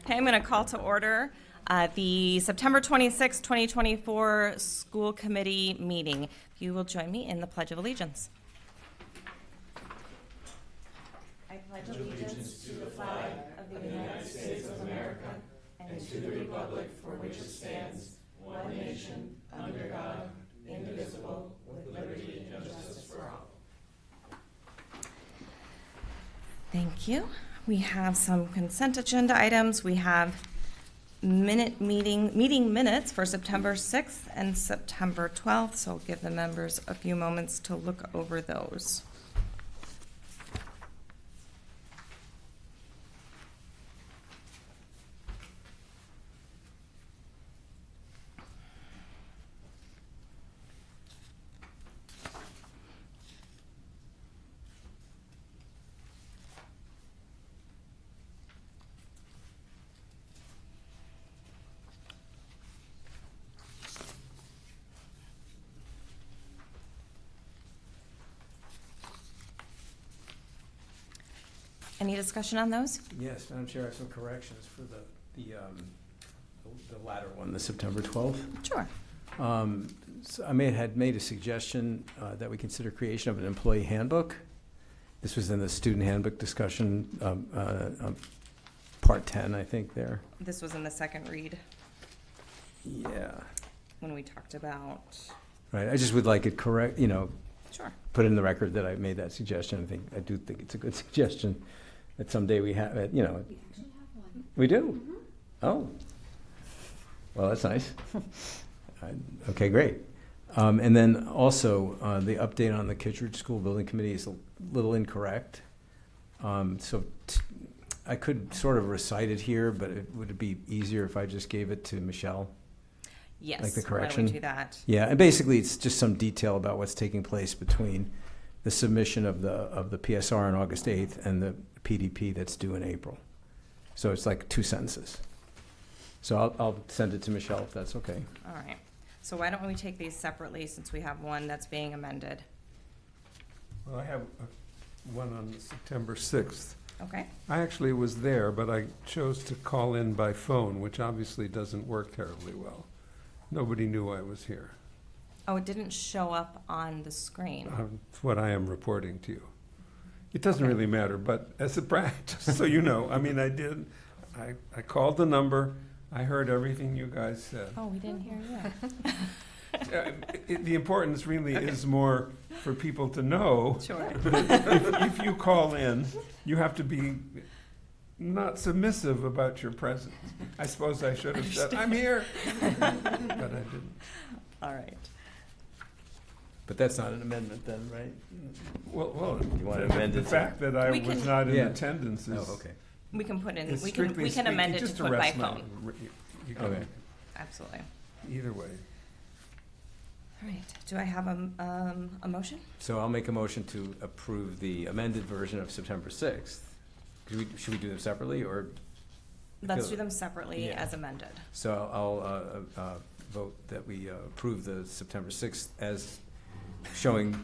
Okay, I'm going to call to order the September 26, 2024 School Committee meeting. If you will join me in the Pledge of Allegiance. I pledge allegiance to the flag of the United States of America and to the republic for which it stands, one nation, under God, indivisible, with liberty and justice for all. Thank you. We have some consent agenda items. We have meeting minutes for September 6th and September 12th, so I'll give the members a few moments to look over those. Any discussion on those? Yes, Madam Chair, I have some corrections for the latter one, the September 12th. Sure. So I had made a suggestion that we consider creation of an employee handbook. This was in the student handbook discussion, part 10, I think, there. This was in the second read Yeah. when we talked about. Right, I just would like it correct, Sure. put in the record that I made that suggestion. I do think it's a good suggestion that someday we have it, We actually have one. We do? Mm-hmm. Oh. Well, that's nice. Okay, great. And then also, the update on the Kittredge School Building Committee is a little incorrect. I could sort of recite it here, but would it be easier if I just gave it to Michelle? Yes. Like the Why correction? don't we do that? Yeah, and basically it's just some detail about what's taking place between the submission of the PSR on August 8th and the PDP that's due in April. So it's like 2 sentences. So I'll send it to Michelle if that's okay. All right. So why don't we take these separately since we have one that's being amended? Well, I have one on September 6th. Okay. I actually was there, but I chose to call in by phone, which obviously doesn't work terribly well. Nobody knew I was here. Oh, it didn't show up on the screen. That's what I am reporting to you. It doesn't Okay. really matter, but as a practice, so you know, I called the number, I heard everything you guys said. Oh, we didn't hear you. The importance really is more for people to know. Sure. If you call in, you have to be not submissive about your presence. I suppose I should have said, I'm here, but I didn't. All right. But that's not an amendment then, right? Well, You want to amend the it? fact that I We was can- not in Yeah. attendance is. Oh, okay. We can put in, is we can strictly amend it speaking, to just put by arrest my- phone. you can- Okay. Absolutely. Either way. All right. Do I have a motion? So I'll make a motion to approve the amended version of September 6th. Should we do them separately, or? Let's feel- do them separately Yeah. as amended. So I'll vote that we approve the September 6th as showing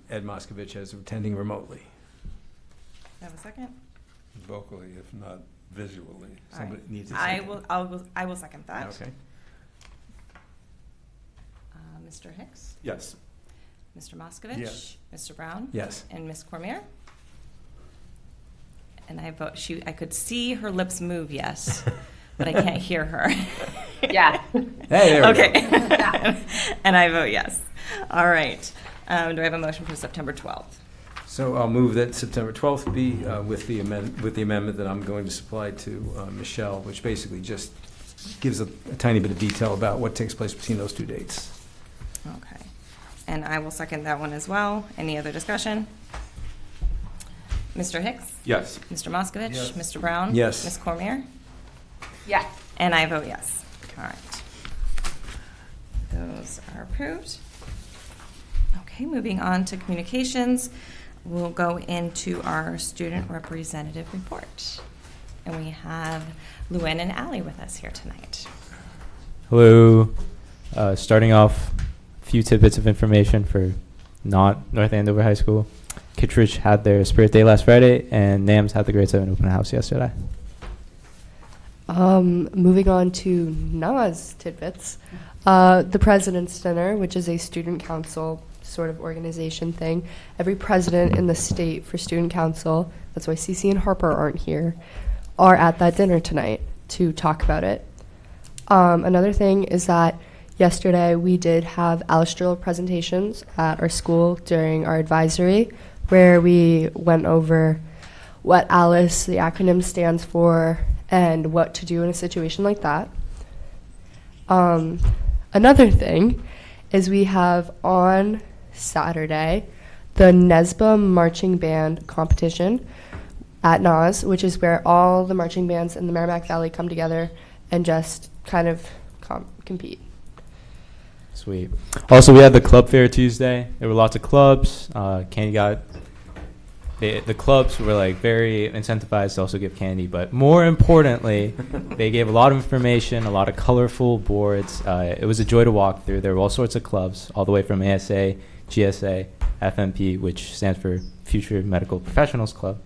Ed Moskovich as attending remotely. Do I have a second? Vocally, if not visually. All right. Somebody needs a I second. I will second that. Okay. Mr. Hicks, Yes. Mr. Moskovich, Yes. Mr. Brown, Yes. and Ms. Cormier. And I vote. I could see her lips move yes, but I can't hear her. Yeah. Hey, there we Okay. go. And I vote yes. All right. Do I have a motion for September 12th? So I'll move that September 12th be with the amendment that I'm going to supply to Michelle, which basically just gives a tiny bit of detail about what takes place between those 2 dates. Okay. And I will second that one as well. Any other discussion? Mr. Hicks? Yes. Mr. Moskovich? Yes. Mr. Brown? Yes. Ms. Cormier? Yeah. And I vote yes. All right. Those are approved. Okay, moving on to communications. We'll go into our student representative report. And we have Luann and Allie with us here tonight. Hello. Starting off, a few tidbits of information for not North Andover High School. Kittredge had their Spirit Day last Friday, and NAMS had the grade 7 open house yesterday. Moving on to Nas tidbits. The President's Dinner, which is a student council sort of organization thing. Every president in the state for student council, that's why Cece and Harper aren't here, are at that dinner tonight to talk about it. Another thing is that yesterday we did have alastral presentations at our school during our advisory, where we went over what ALICE, the acronym, stands for, and what to do in a situation like that. Another thing is we have on Saturday the NESBA marching band competition at NAS, which is where all the marching bands in the Merrimack Valley come together and just kind of compete. Sweet. Also, we had the club fair Tuesday. There were lots of clubs. Candy got the clubs were like very incentivized to also give candy, but more importantly, they gave a lot of information, a lot of colorful boards. It was a joy to walk through. There were all sorts of clubs, all the way from ASA, GSA, FMP, which stands for Future Medical Professionals Club,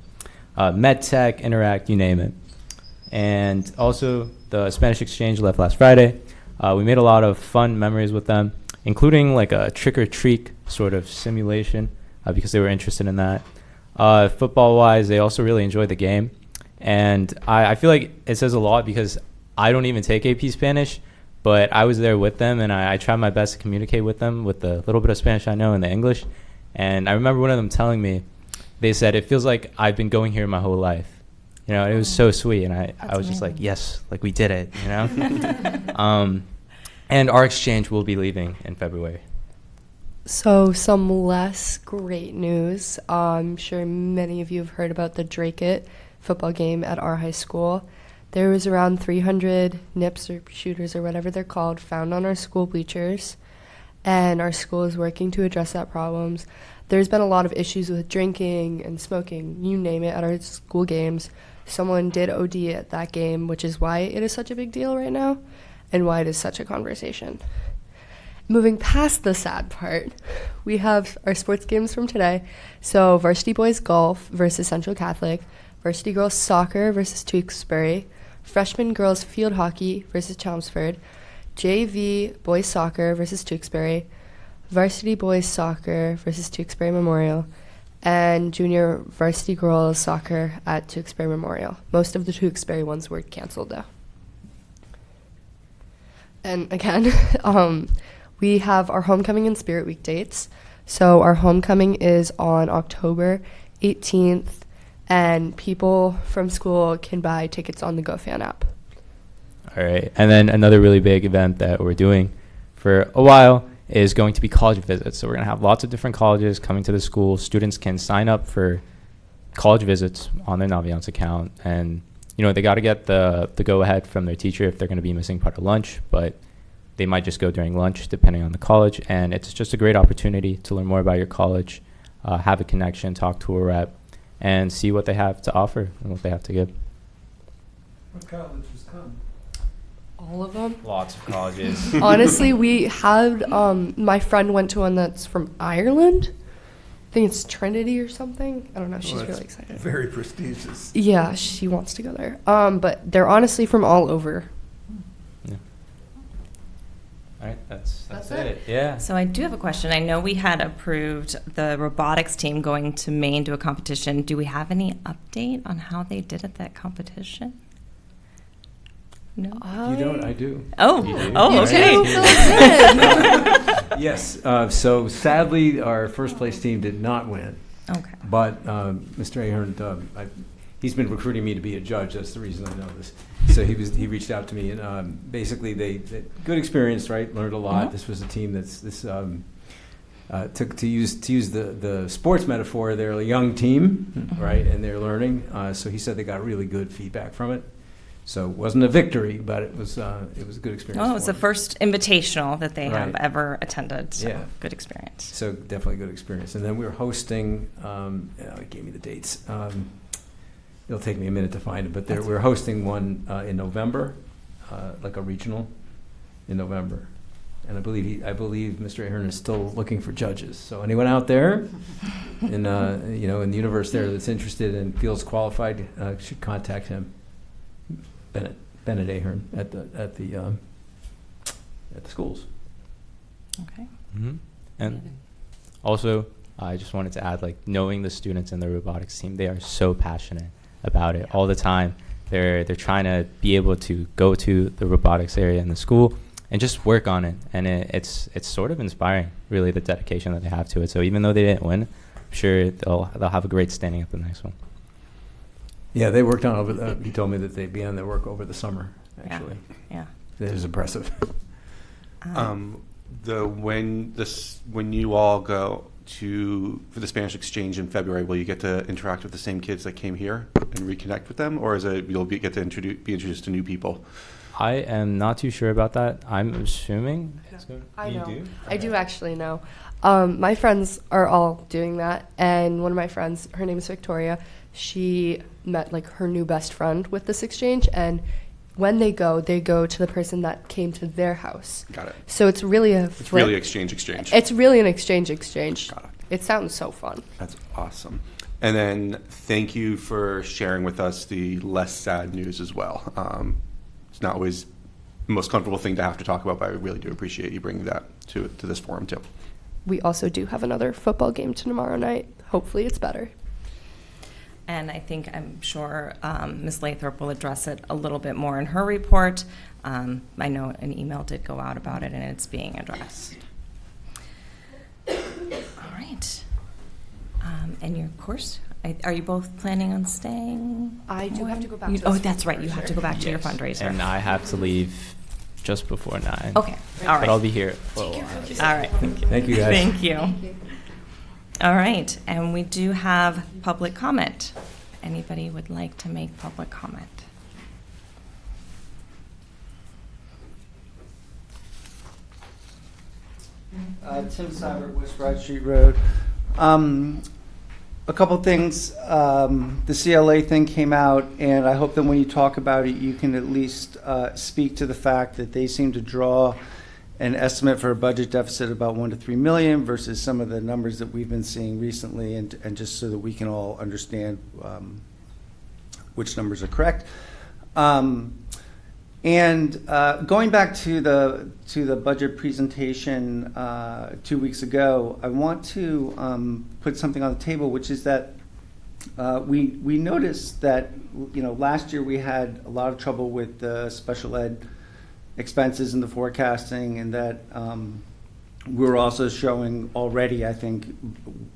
MedTech, Interact, you name it. And also, the Spanish Exchange left last Friday. We made a lot of fun memories with them, including like a trick-or-treat sort of simulation because they were interested in that. Football-wise, they also really enjoyed the game. And I feel like it says a lot because I don't even take AP Spanish, but I was there with them, and I tried my best to communicate with them with the little bit of Spanish I know and the English. And I remember one of them telling me, they said, it feels like I've been going here my whole life. You know, it was so sweet, and I was just like, yes, like we did it, you know? And our exchange will be leaving in February. So some less great news. I'm sure many of you have heard about the Drake-It football game at our high school. There was around 300 nips or shooters or whatever they're called found on our school bleachers, and our school is working to address that problems. There's been a lot of issues with drinking and smoking, you name it, at our school games. Someone did OD at that game, which is why it is such a big deal right now and why it is such a conversation. Moving past the sad part, we have our sports games from today. So varsity boys golf versus Central Catholic, varsity girls soccer versus Tewksbury, freshman girls field hockey versus Chelmsford, JV boys soccer versus Tewksbury, varsity boys soccer versus Tewksbury Memorial, and junior varsity girls soccer at Tewksbury Memorial. Most of the Tewksbury ones were canceled though. And again, we have our homecoming and Spirit Week dates. So our homecoming is on October 18th, and people from school can buy tickets on the GoFan app. All right. And then another really big event that we're doing for a while is going to be college visits. So we're going to have lots of different colleges coming to the school. Students can sign up for college visits on their Naviance account. And, you know, they got to get the go-ahead from their teacher if they're going to be missing part of lunch, but they might just go during lunch depending on the college. And it's just a great opportunity to learn more about your college, have a connection, talk to a rep, and see what they have to offer and what they have to give. What colleges come? All of them? Lots of colleges. Honestly, we had, my friend went to one that's from Ireland. I think it's Trinity or something. I don't know. She's really excited. Very prestigious. Yeah, she wants to go there. But they're honestly from all over. Yeah. All right, that's That's it. it. Yeah. So I do have a question. I know we had approved the robotics team going to Maine to a competition. Do we have any update on how they did at that competition? No. You don't, I do. Oh, You do? oh, You okay. do? Fill us in. Yes, so sadly, our first place team did not win. Okay. But Mr. Ahern, he's been recruiting me to be a judge. That's the reason I know this. So he reached out to me, and basically they good experience, right? Learned a lot. Mhm. This was a team that's to use the sports metaphor. They're a young team, right? And they're learning. So he said they got really good feedback from it. So it wasn't a victory, but it was a good experience. Oh, it's for the them. first invitational that they have Right. ever attended. So Yeah. good experience. So definitely good experience. And then we were hosting, it gave me the dates. It'll take me a minute to find it, but we're hosting one in November, like a regional in November. And I believe Mr. Ahern is still looking for judges. So anyone out there in the universe there that's interested and feels qualified should contact him. Bennett. Bennett Ahern at the schools. Okay. Hmm. And also, I just wanted to add, like, knowing the students in the robotics team, they are so passionate about it all the time. They're trying to be able to go to the robotics area in the school and just work on it. And it's sort of inspiring, really, the dedication that they have to it. So even though they didn't win, I'm sure they'll have a great standing at the next one. Yeah, they worked on over. He told me that they began their work over the summer. Actually, Yeah. it was impressive. When you all go for the Spanish exchange in February, will you get to interact with the same kids that came here and reconnect with them, or is it you'll get to be introduced to new people? I am not too sure about that. I'm assuming. I You know. do? I do actually know. My friends are all doing that, and one of my friends, her name is Victoria, she met like her new best friend with this exchange, and when they go to the person that came to their house. Got it. So it's really a It's really exchange. It's really an exchange. Got it. It sounds so fun. That's awesome. And then thank you for sharing with us the less sad news as well. It's not always the most comfortable thing to have to talk about, but I really do appreciate you bringing that to this forum too. We also do have another football game tomorrow night. Hopefully it's better. And I'm sure Ms. Lathrop will address it a little bit more in her report. I know an email did go out about it, and it's being addressed. All right. And your course, are you both planning on staying? I do have to go back You- to Oh, this that's right. You have to go back to your Yes. fundraiser. And I have to leave just before 9. Okay. All But I'll right. be here for a while. All right. Thank you, guys. Thank you. All right. And we do have public comment. Anybody would like to make public comment? Tim Seibert, West Broad Street Road. A couple things. The CLA thing came out, and I hope that when you talk about it, you can at least speak to the fact that they seem to draw an estimate for a budget deficit about 1 to 3 million versus some of the numbers that we've been seeing recently, and just so that we can all understand which numbers are correct. And going back to the budget presentation 2 weeks ago, I want to put something on the table, which is that we noticed that last year we had a lot of trouble with the special ed expenses and the forecasting, and that we were also showing already, I think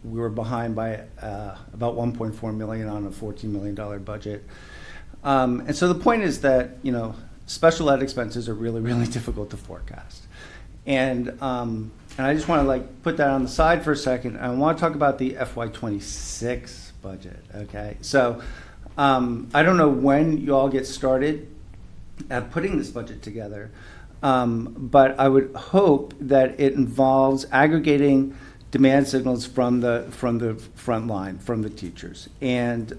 we were behind by about 1.4 million on a $14 million budget. And so the point is that special ed expenses are really, really difficult to forecast. And I just want to put that on the side for a second. I want to talk about the FY26 budget, okay? So I don't know when you all get started at putting this budget together, but I would hope that it involves aggregating demand signals from the front line, from the teachers. And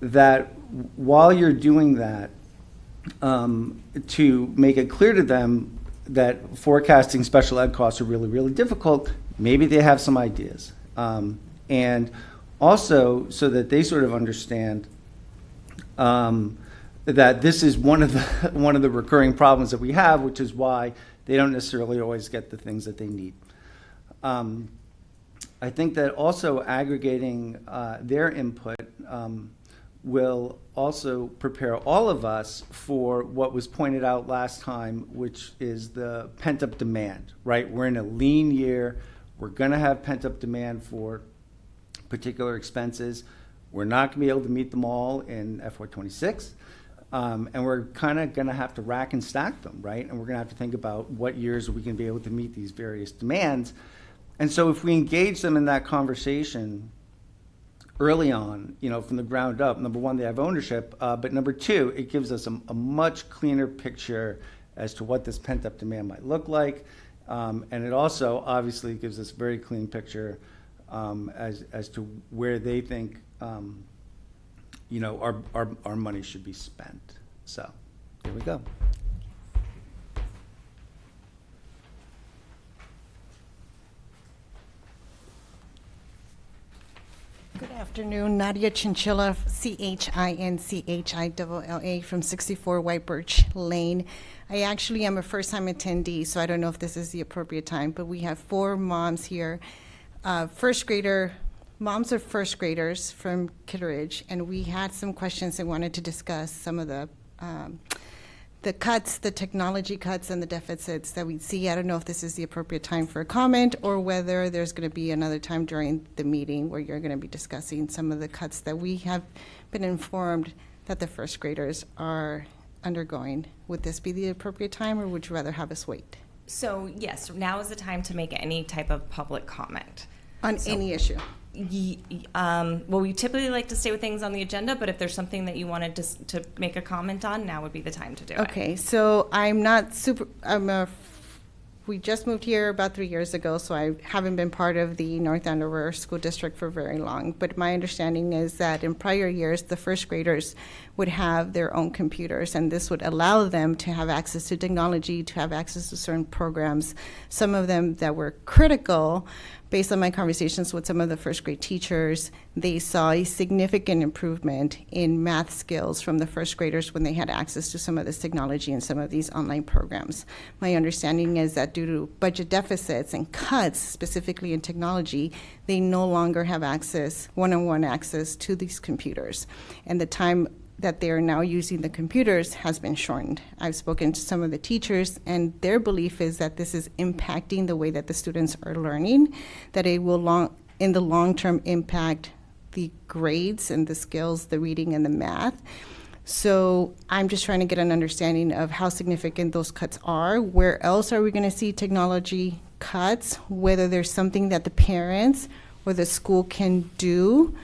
that while you're doing that, to make it clear to them that forecasting special ed costs are really, really difficult, maybe they have some ideas. And also so that they sort of understand that this is one of the recurring problems that we have, which is why they don't necessarily always get the things that they need. I think that also aggregating their input will also prepare all of us for what was pointed out last time, which is the pent-up demand, right? We're in a lean year. We're going to have pent-up demand for particular expenses. We're not going to be able to meet them all in FY26. And we're kind of going to have to rack and stack them, right? And we're going to have to think about what years we can be able to meet these various demands. And so if we engage them in that conversation early on, from the ground up, number one, they have ownership, but number two, it gives us a much cleaner picture as to what this pent-up demand might look like. And it also obviously gives us a very clean picture as to where they think our money should be spent. So here we go. Good afternoon. Nadia Chinchilla, CHINCHILLA from 64 White Birch Lane. I actually am a first-time attendee, so I don't know if this is the appropriate time, but we have 4 moms here. Moms of first graders from Kitteridge, and we had some questions and wanted to discuss some of the cuts, the technology cuts and the deficits that we see. I don't know if this is the appropriate time for a comment or whether there's going to be another time during the meeting where you're going to be discussing some of the cuts that we have been informed that the first graders are undergoing. Would this be the appropriate time, or would you rather have us wait? So yes, now is the time to make any type of public comment. On any issue? Well, we typically like to stay with things on the agenda, but if there's something that you wanted to make a comment on, now would be the time to do it. Okay, so we just moved here about 3 years ago, so I haven't been part of the North Andover School District for very long. But my understanding is that in prior years, the first graders would have their own computers, and this would allow them to have access to technology, to have access to certain programs, some of them that were critical. Based on my conversations with some of the first grade teachers, they saw a significant improvement in math skills from the first graders when they had access to some of this technology and some of these online programs. My understanding is that due to budget deficits and cuts, specifically in technology, they no longer have access, one-on-one access to these computers. And the time that they are now using the computers has been shortened. I've spoken to some of the teachers, and their belief is that this is impacting the way that the students are learning, that it will in the long term impact the grades and the skills, the reading and the math. So I'm just trying to get an understanding of how significant those cuts are. Where else are we going to see technology cuts? Whether there's something that the parents or the school can do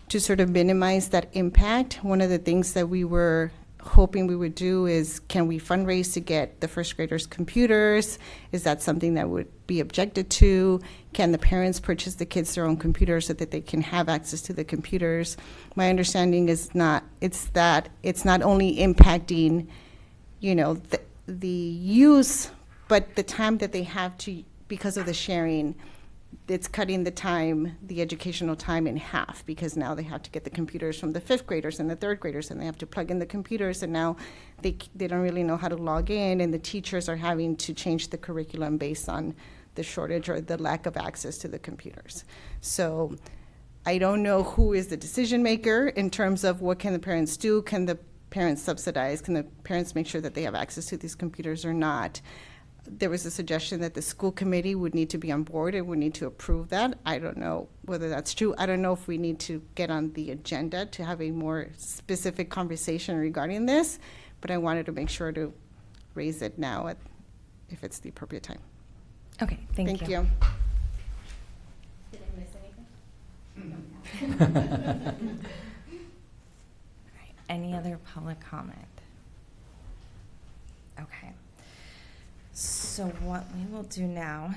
to sort of minimize that impact. One of the things that we were hoping we would do is, can we fundraise to get the first graders computers? Is that something that would be objected to? Can the parents purchase the kids their own computers so that they can have access to the computers? My understanding is it's not only impacting, the use, but the time that they have to, because of the sharing, it's cutting the educational time in half, because now they have to get the computers from the 5th graders and the 3rd graders, and they have to plug in the computers, and now they don't really know how to log in, and the teachers are having to change the curriculum based on the shortage or the lack of access to the computers. So I don't know who is the decision maker in terms of what can the parents do. Can the parents subsidize? Can the parents make sure that they have access to these computers or not? There was a suggestion that the school committee would need to be on board and would need to approve that. I don't know whether that's true. I don't know if we need to get on the agenda to have a more specific conversation regarding this, but I wanted to make sure to raise it now if it's the appropriate time. Okay, thank you. Did I miss anything? All right, any other public comment? Okay. So what we will do now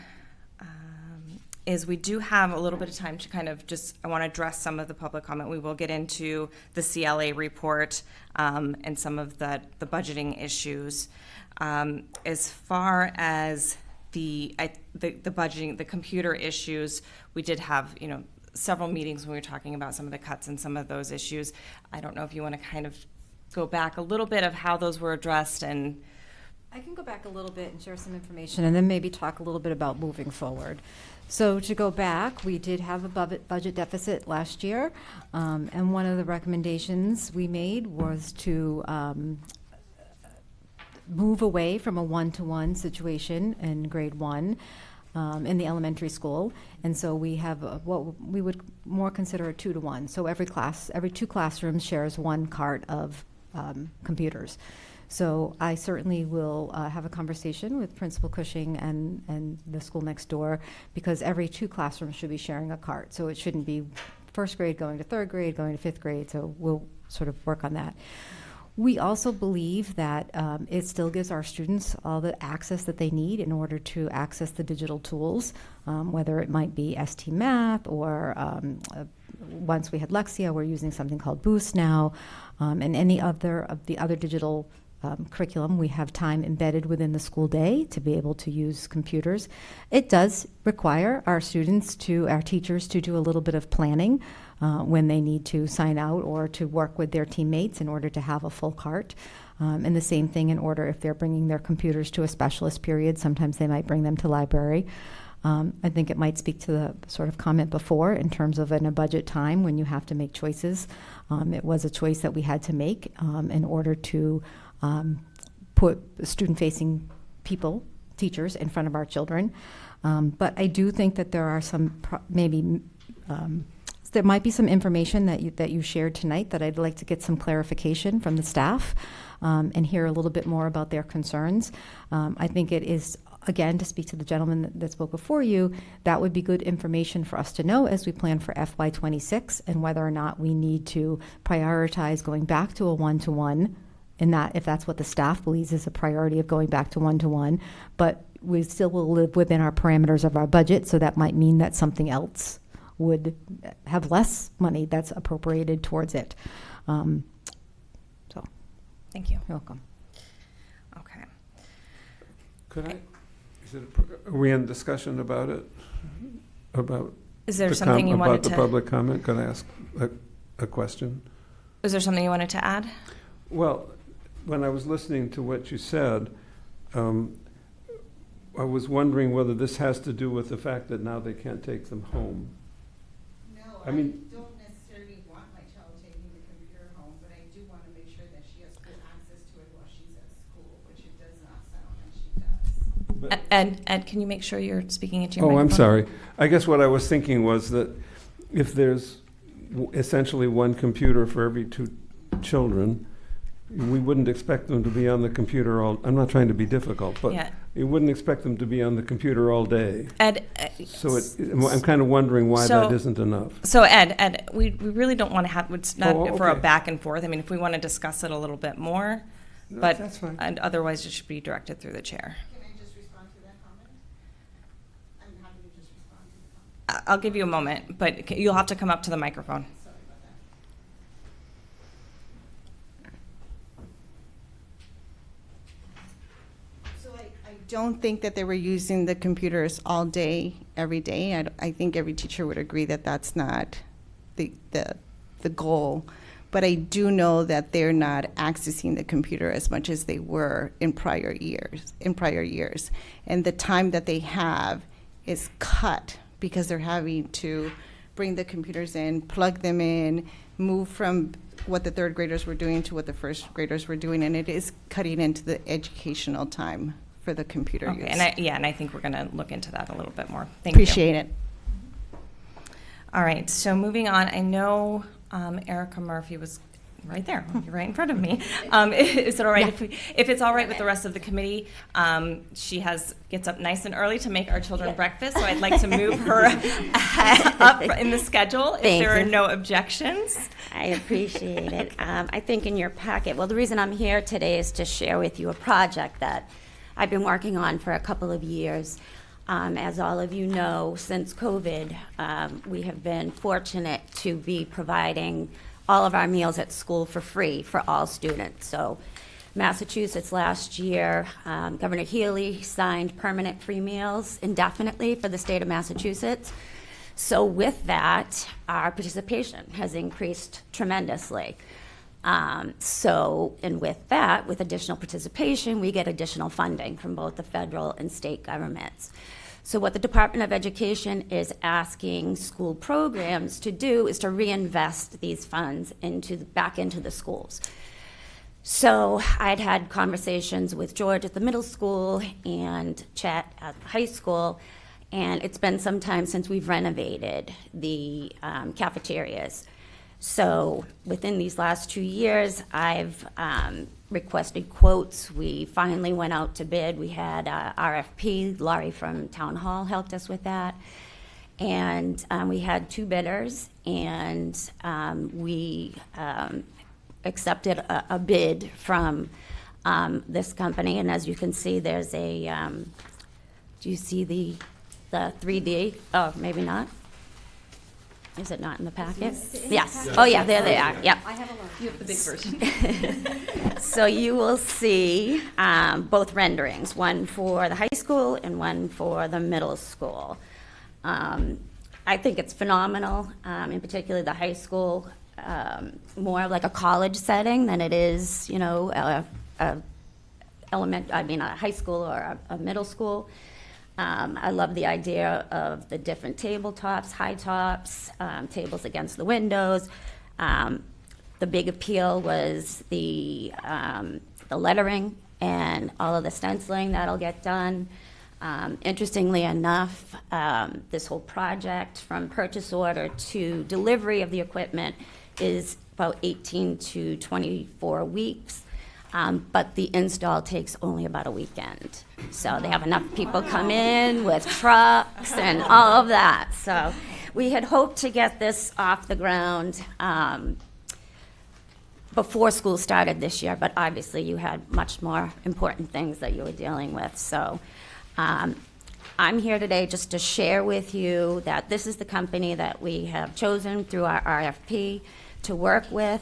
is we do have a little bit of time to kind of I want to address some of the public comment. We will get into the CLA report and some of the budgeting issues. As far as the budgeting, the computer issues, we did have, several meetings when we were talking about some of the cuts and some of those issues. I don't know if you want to kind of go back a little bit of how those were addressed. And I can go back a little bit and share some information and then maybe talk a little bit about moving forward. So to go back, we did have a budget deficit last year, and one of the recommendations we made was to move away from a one-to-one situation in grade 1 in the elementary school. And so we have what we would more consider a 2-to-1. So every 2 classrooms shares 1 cart of computers. So I certainly will have a conversation with Principal Cushing and the school next door, because every 2 classrooms should be sharing a cart. So it shouldn't be first grade going to 3rd grade, going to 5th grade. So we'll sort of work on that. We also believe that it still gives our students all the access that they need in order to access the digital tools, whether it might be ST Math or once we had Lexia, we're using something called Boost now, and any other of the other digital curriculum. We have time embedded within the school day to be able to use computers. It does require our teachers to do a little bit of planning when they need to sign out or to work with their teammates in order to have a full cart. And the same thing in order if they're bringing their computers to a specialist period, sometimes they might bring them to library. I think it might speak to the sort of comment before in terms of in a budget time when you have to make choices. It was a choice that we had to make in order to put student-facing people, teachers, in front of our children. But I do think that there are some there might be some information that you shared tonight that I'd like to get some clarification from the staff and hear a little bit more about their concerns. I think it is, again, to speak to the gentleman that spoke before you, that would be good information for us to know as we plan for FY26 and whether or not we need to prioritize going back to a one-to-one, and that if that's what the staff believes is a priority of going back to one-to-one, but we still will live within our parameters of our budget, so that might mean that something else would have less money that's appropriated towards it. So, Thank you. you're welcome. Okay. Could I, are we in discussion about it? About Is there the something you wanted about the to? public comment? Could I ask a question? Is there something you wanted to add? Well, when I was listening to what you said, I was wondering whether this has to do with the fact that now they can't take them home. No, I mean- don't necessarily want my child taking the computer home, but I do want to make sure that she has full access to it while she's at school, which it does not sound like she does. Ed, can you make sure you're speaking into your Oh, microphone? I'm sorry. I guess what I was thinking was that if there's essentially one computer for every 2 children, we wouldn't expect them to be on the computer all, I'm not trying to be difficult, but Yeah. you wouldn't expect them to be on the computer all day. Ed, So I'm kind of wondering why So- that isn't enough. So Ed, we really don't want to have, it's not Oh, for a okay. back and forth. I mean, if we want to discuss it a little bit more, No, but that's fine. and otherwise it should be directed through the chair. Can I just respond to that comment? I'm happy to just respond to the comment. I'll give you a moment, but you'll have to come up to the microphone. Sorry about that. So I don't think that they were using the computers all day, every day. I think every teacher would agree that that's not the goal. But I do know that they're not accessing the computer as much as they were in prior years. And the time that they have is cut because they're having to bring the computers in, plug them in, move from what the third graders were doing to what the first graders were doing, and it is cutting into the educational time for the computer Okay, use. and I think we're going to look into that a little bit more. Thank you. Appreciate it. All right, so moving on, I know Erica Murphy was right there, you're right in front of me. Is it all right if it's all right with the rest of the committee? She gets up nice and early to make our children breakfast, so I'd like to move her up in the schedule if Thank there are you. no objections. I appreciate it. I think in your packet, well, the reason I'm here today is to share with you a project that I've been working on for a couple of years. As all of you know, since COVID, we have been fortunate to be providing all of our meals at school for free for all students. So Massachusetts last year, Governor Healy signed permanent free meals indefinitely for the state of Massachusetts. So with that, our participation has increased tremendously. And with that, with additional participation, we get additional funding from both the federal and state governments. So what the Department of Education is asking school programs to do is to reinvest these funds back into the schools. So I'd had conversations with George at the middle school and Chet at the high school, and it's been some time since we've renovated the cafeterias. So within these last 2 years, I've requested quotes. We finally went out to bid. We had RFP. Laurie from Town Hall helped us with that. And we had 2 bidders, and we accepted a bid from this company. And as you can see, there's a, do you see the 3D? Oh, maybe not. Is it not in the packet? Yes. Oh, yeah, there they are. Yep. I have a lot. You have the big version. So you will see both renderings, one for the high school and one for the middle school. I think it's phenomenal, in particular the high school, more like a college setting than it is, you know, a high school or a middle school. I love the idea of the different tabletops, high tops, tables against the windows. The big appeal was the lettering and all of the stenciling that'll get done. Interestingly enough, this whole project from purchase order to delivery of the equipment is about 18 to 24 weeks. But the install takes only about a weekend. So they have enough people come in with trucks and all of that. So we had hoped to get this off the ground before school started this year, but obviously you had much more important things that you were dealing with. So I'm here today just to share with you that this is the company that we have chosen through our RFP to work with.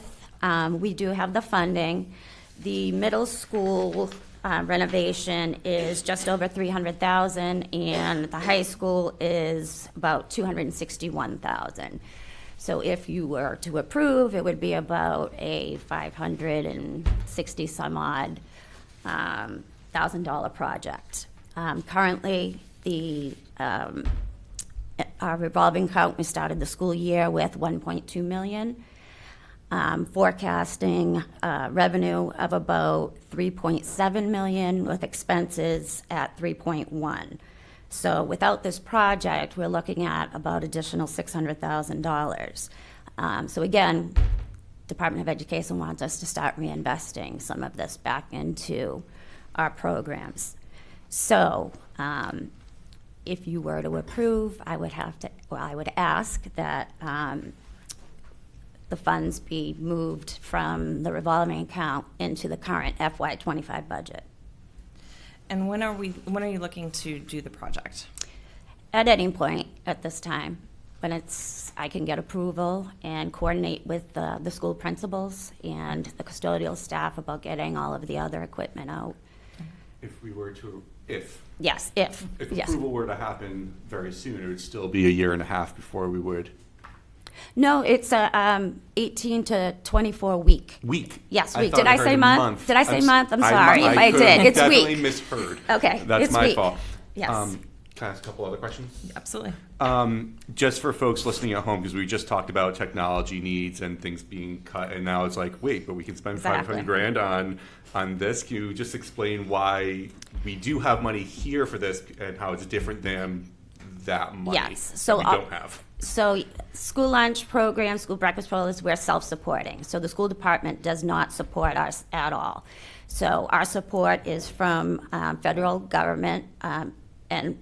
We do have the funding. The middle school renovation is just over $300,000, and the high school is about $261,000. So if you were to approve, it would be about a $560 some odd $1,000 project. Currently, our revolving account, we started the school year with $1.2 million. Forecasting revenue of about $3.7 million with expenses at $3.1. So without this project, we're looking at about additional $600,000. So again, Department of Education wants us to start reinvesting some of this back into our programs. So if you were to approve, I would ask that the funds be moved from the revolving account into the current FY25 budget. And when are you looking to do the project? At any point at this time, when I can get approval and coordinate with the school principals and the custodial staff about getting all of the other equipment out. If we were to, Yes, if yes. approval were to happen very soon, it would still be a year and a half before we would. No, it's a 18 to 24 week. Week? Yes, I week. thought Did I I heard say a month? month. Did I say month? I'm sorry if I could did. have It's definitely week. misheard. Okay, That's it's my week. fault. Yes. Can I ask a couple other questions? Absolutely. Just for folks listening at home, because we just talked about technology needs and things being cut, and now it's like, wait, but we can spend Exactly. $500,000 on this. Can you just explain why we do have money here for this and how it's different than that money Yes. So we don't have? So school lunch program, school breakfast programs, we're self-supporting. So the school department does not support us at all. So our support is from federal government and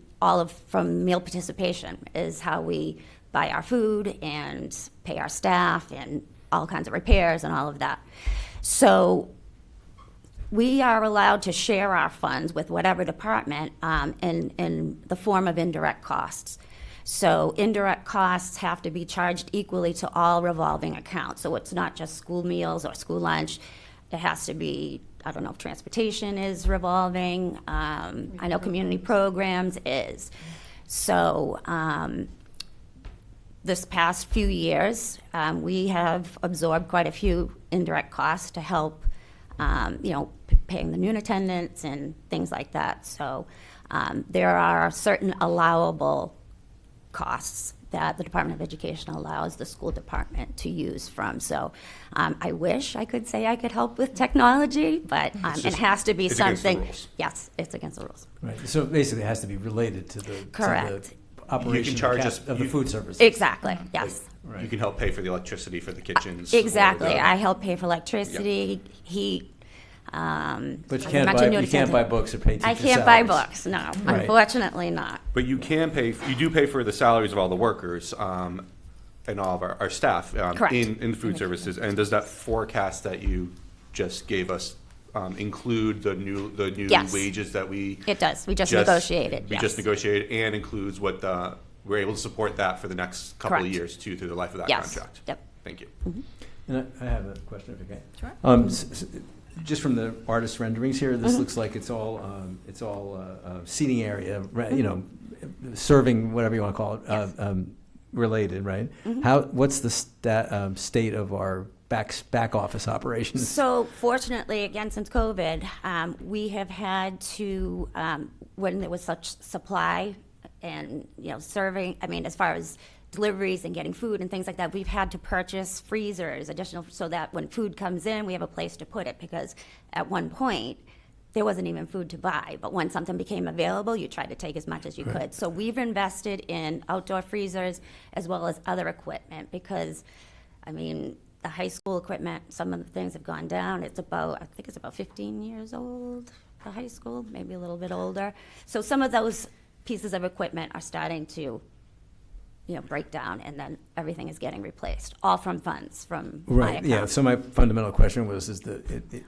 from meal participation is how we buy our food and pay our staff and all kinds of repairs and all of that. So we are allowed to share our funds with whatever department in the form of indirect costs. So indirect costs have to be charged equally to all revolving accounts. So it's not just school meals or school lunch. It has to be, I don't know if transportation is revolving. I know community programs is. So this past few years, we have absorbed quite a few indirect costs to help, paying the noon attendants and things like that. So there are certain allowable costs that the Department of Education allows the school department to use from. So I wish I could say I could help with technology, but it has to be it's against the something. rules. Yes, it's against the rules. Right. So basically, it has to be related to the Correct. operation charge of, us- of the you- food services. Exactly. Yes. Right. You can help pay for the electricity for the kitchens. Exactly. or the- I help pay for electricity, heat. But you as can't much buy as noon you can't buy attendant. books or pay teacher I can't buy salaries. books. No, Right. unfortunately not. But you can pay. You do pay for the salaries of all the workers and all of our staff Correct. in food services. And does that forecast that you just gave us include the new Yes. wages that we It does. We just negotiated. We yes. just negotiated, and includes what we're able to support that for the next couple of Correct. years too, through the life of that Yes. contract. Yep. Thank you. And I have a question, if I can. Sure. Just from the artist renderings here, this looks like it's all seating area, you know, serving, whatever you want to call it, Yes. related, right? What's the state of our back office operations? So fortunately, again, since COVID, we have had to, when there was such supply and, you know, serving, I mean, as far as deliveries and getting food and things like that, we've had to purchase freezers additional so that when food comes in, we have a place to put it, because at one point, there wasn't even food to buy, but when something became available, you tried to take as much as you could. So we've invested in outdoor freezers as well as other equipment, because, I mean, the high school equipment, some of the things have gone down. It's about, I think it's about 15 years old, the high school, maybe a little bit older. So some of those pieces of equipment are starting to, you know, break down, and then everything is getting replaced, all from funds from my Right, account. yeah, so my fundamental question was, is that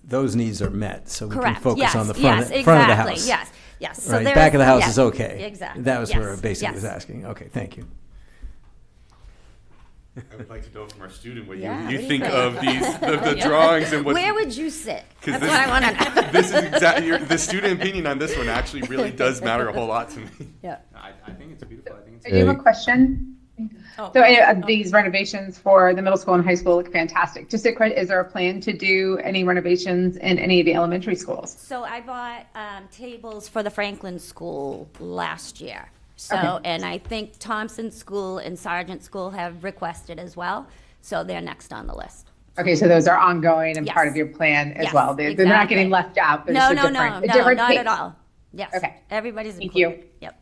those needs are met, so we can Correct. focus Yes, on the yes, front of the exactly. house. Yes, yes. So Right, there back of the house yes, is okay. Exactly. That was where I Yes, basically was yes. asking. Okay, thank you. I would like to know from our student what Yeah, you what do think you of these the drawings and what. Where would you sit? 'Cause That's this- what I want to know. This is exactly the student opinion on this one actually really does matter a whole lot to me. Yeah. I think it's beautiful. I think it's I do have a question. Oh, So these renovations for the middle school and high school look fantastic. Just a question, is there a plan to do any renovations in any of the elementary schools? So I bought tables for the Franklin School last year. So, Okay. and I think Thompson School and Sargent School have requested as well. So they're next on the list. Okay, so those are ongoing and Yes. part of your plan as Yes, well. They're not exactly. getting left out. They're No, just no, a no, different, a no, different not pace. at all. Yes. Okay. Everybody's Thank included. you. Yep.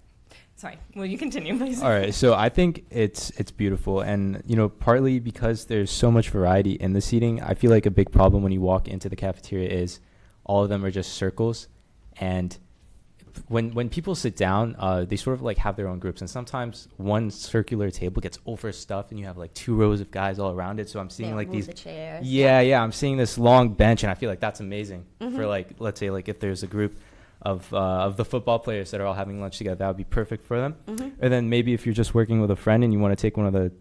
Sorry, will you continue, please? All right, so I think it's beautiful, and you know, partly because there's so much variety in the seating. I feel like a big problem when you walk into the cafeteria is all of them are just circles, and when people sit down, they sort of like have their own groups, and sometimes one circular table gets overstuffed, and you have like 2 rows of guys all around it. So I'm seeing They'll like move these. the chairs. Yeah, I'm seeing this long bench, and I feel like that's amazing for like, let's say like if there's a group of the football players that are all having lunch together, that would be perfect for them. And then maybe if you're just working with a friend and you want to take one of the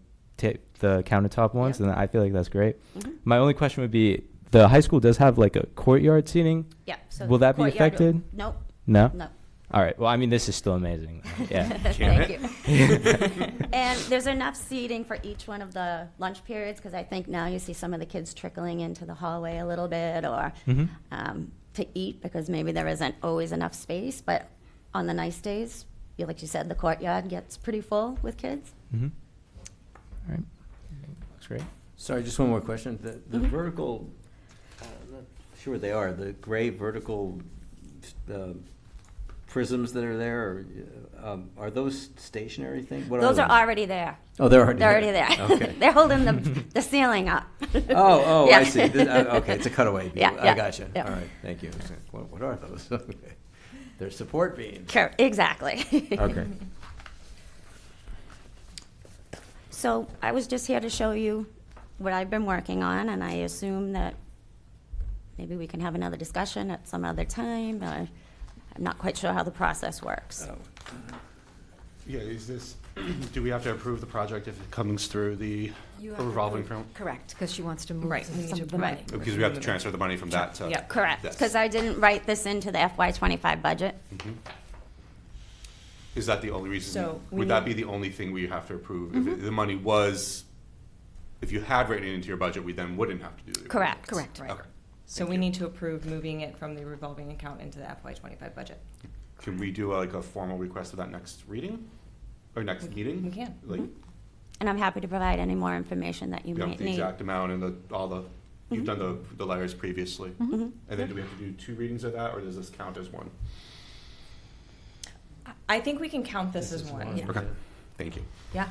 countertop ones, then I feel like that's great. My only question would be, the high school does have like a courtyard seating. Yeah. So Will that be courtyard- affected? Nope. No? No. All right. Well, I mean, this is still amazing. Yeah. Thank you. And there's enough seating for each one of the lunch periods, because I think now you see some of the kids trickling into the hallway a little bit, or to eat, because maybe there isn't always enough space. But on the nice days, like you said, the courtyard gets pretty full with kids. All right. Looks great. Sorry, just one more question. The vertical, I'm not sure what they are, the gray vertical prisms that are there, are those stationary things? What Those are are already there. Oh, they're already They're already there. there. Okay. They're holding the ceiling up. Oh, Yeah. I see. Okay, it's a cutaway view. Yeah, I yeah, gotcha. yeah. All right, thank you. What are those? Okay. They're support beams. Exactly. Okay. So I was just here to show you what I've been working on, and I assume that maybe we can have another discussion at some other time. I'm not quite sure how the process works. Yeah, is this, do we have to approve the project if it comes through the revolving fund? Correct, because she wants to move Right, we need some to of the approve money. it. Because we have to transfer the money from that to. Yeah. Correct, Yes. because I didn't write this into the FY25 budget. Is that the only reason? So we Would that be need- the only thing we have to approve? If the money was, if you had written it into your budget, we then wouldn't have to do it. Correct. Correct. Right. Okay. So we need to approve moving it from the revolving account into the FY25 budget. Can we do like a formal request of that next reading? Or next meeting? we can. Like, And I'm happy to provide any more information that you you know, might the need. exact amount and all the, you've done the letters previously. And then do we have to do 2 readings of that, or does this count as one? I think we can count this as one. Yeah. Okay, thank you. Yeah.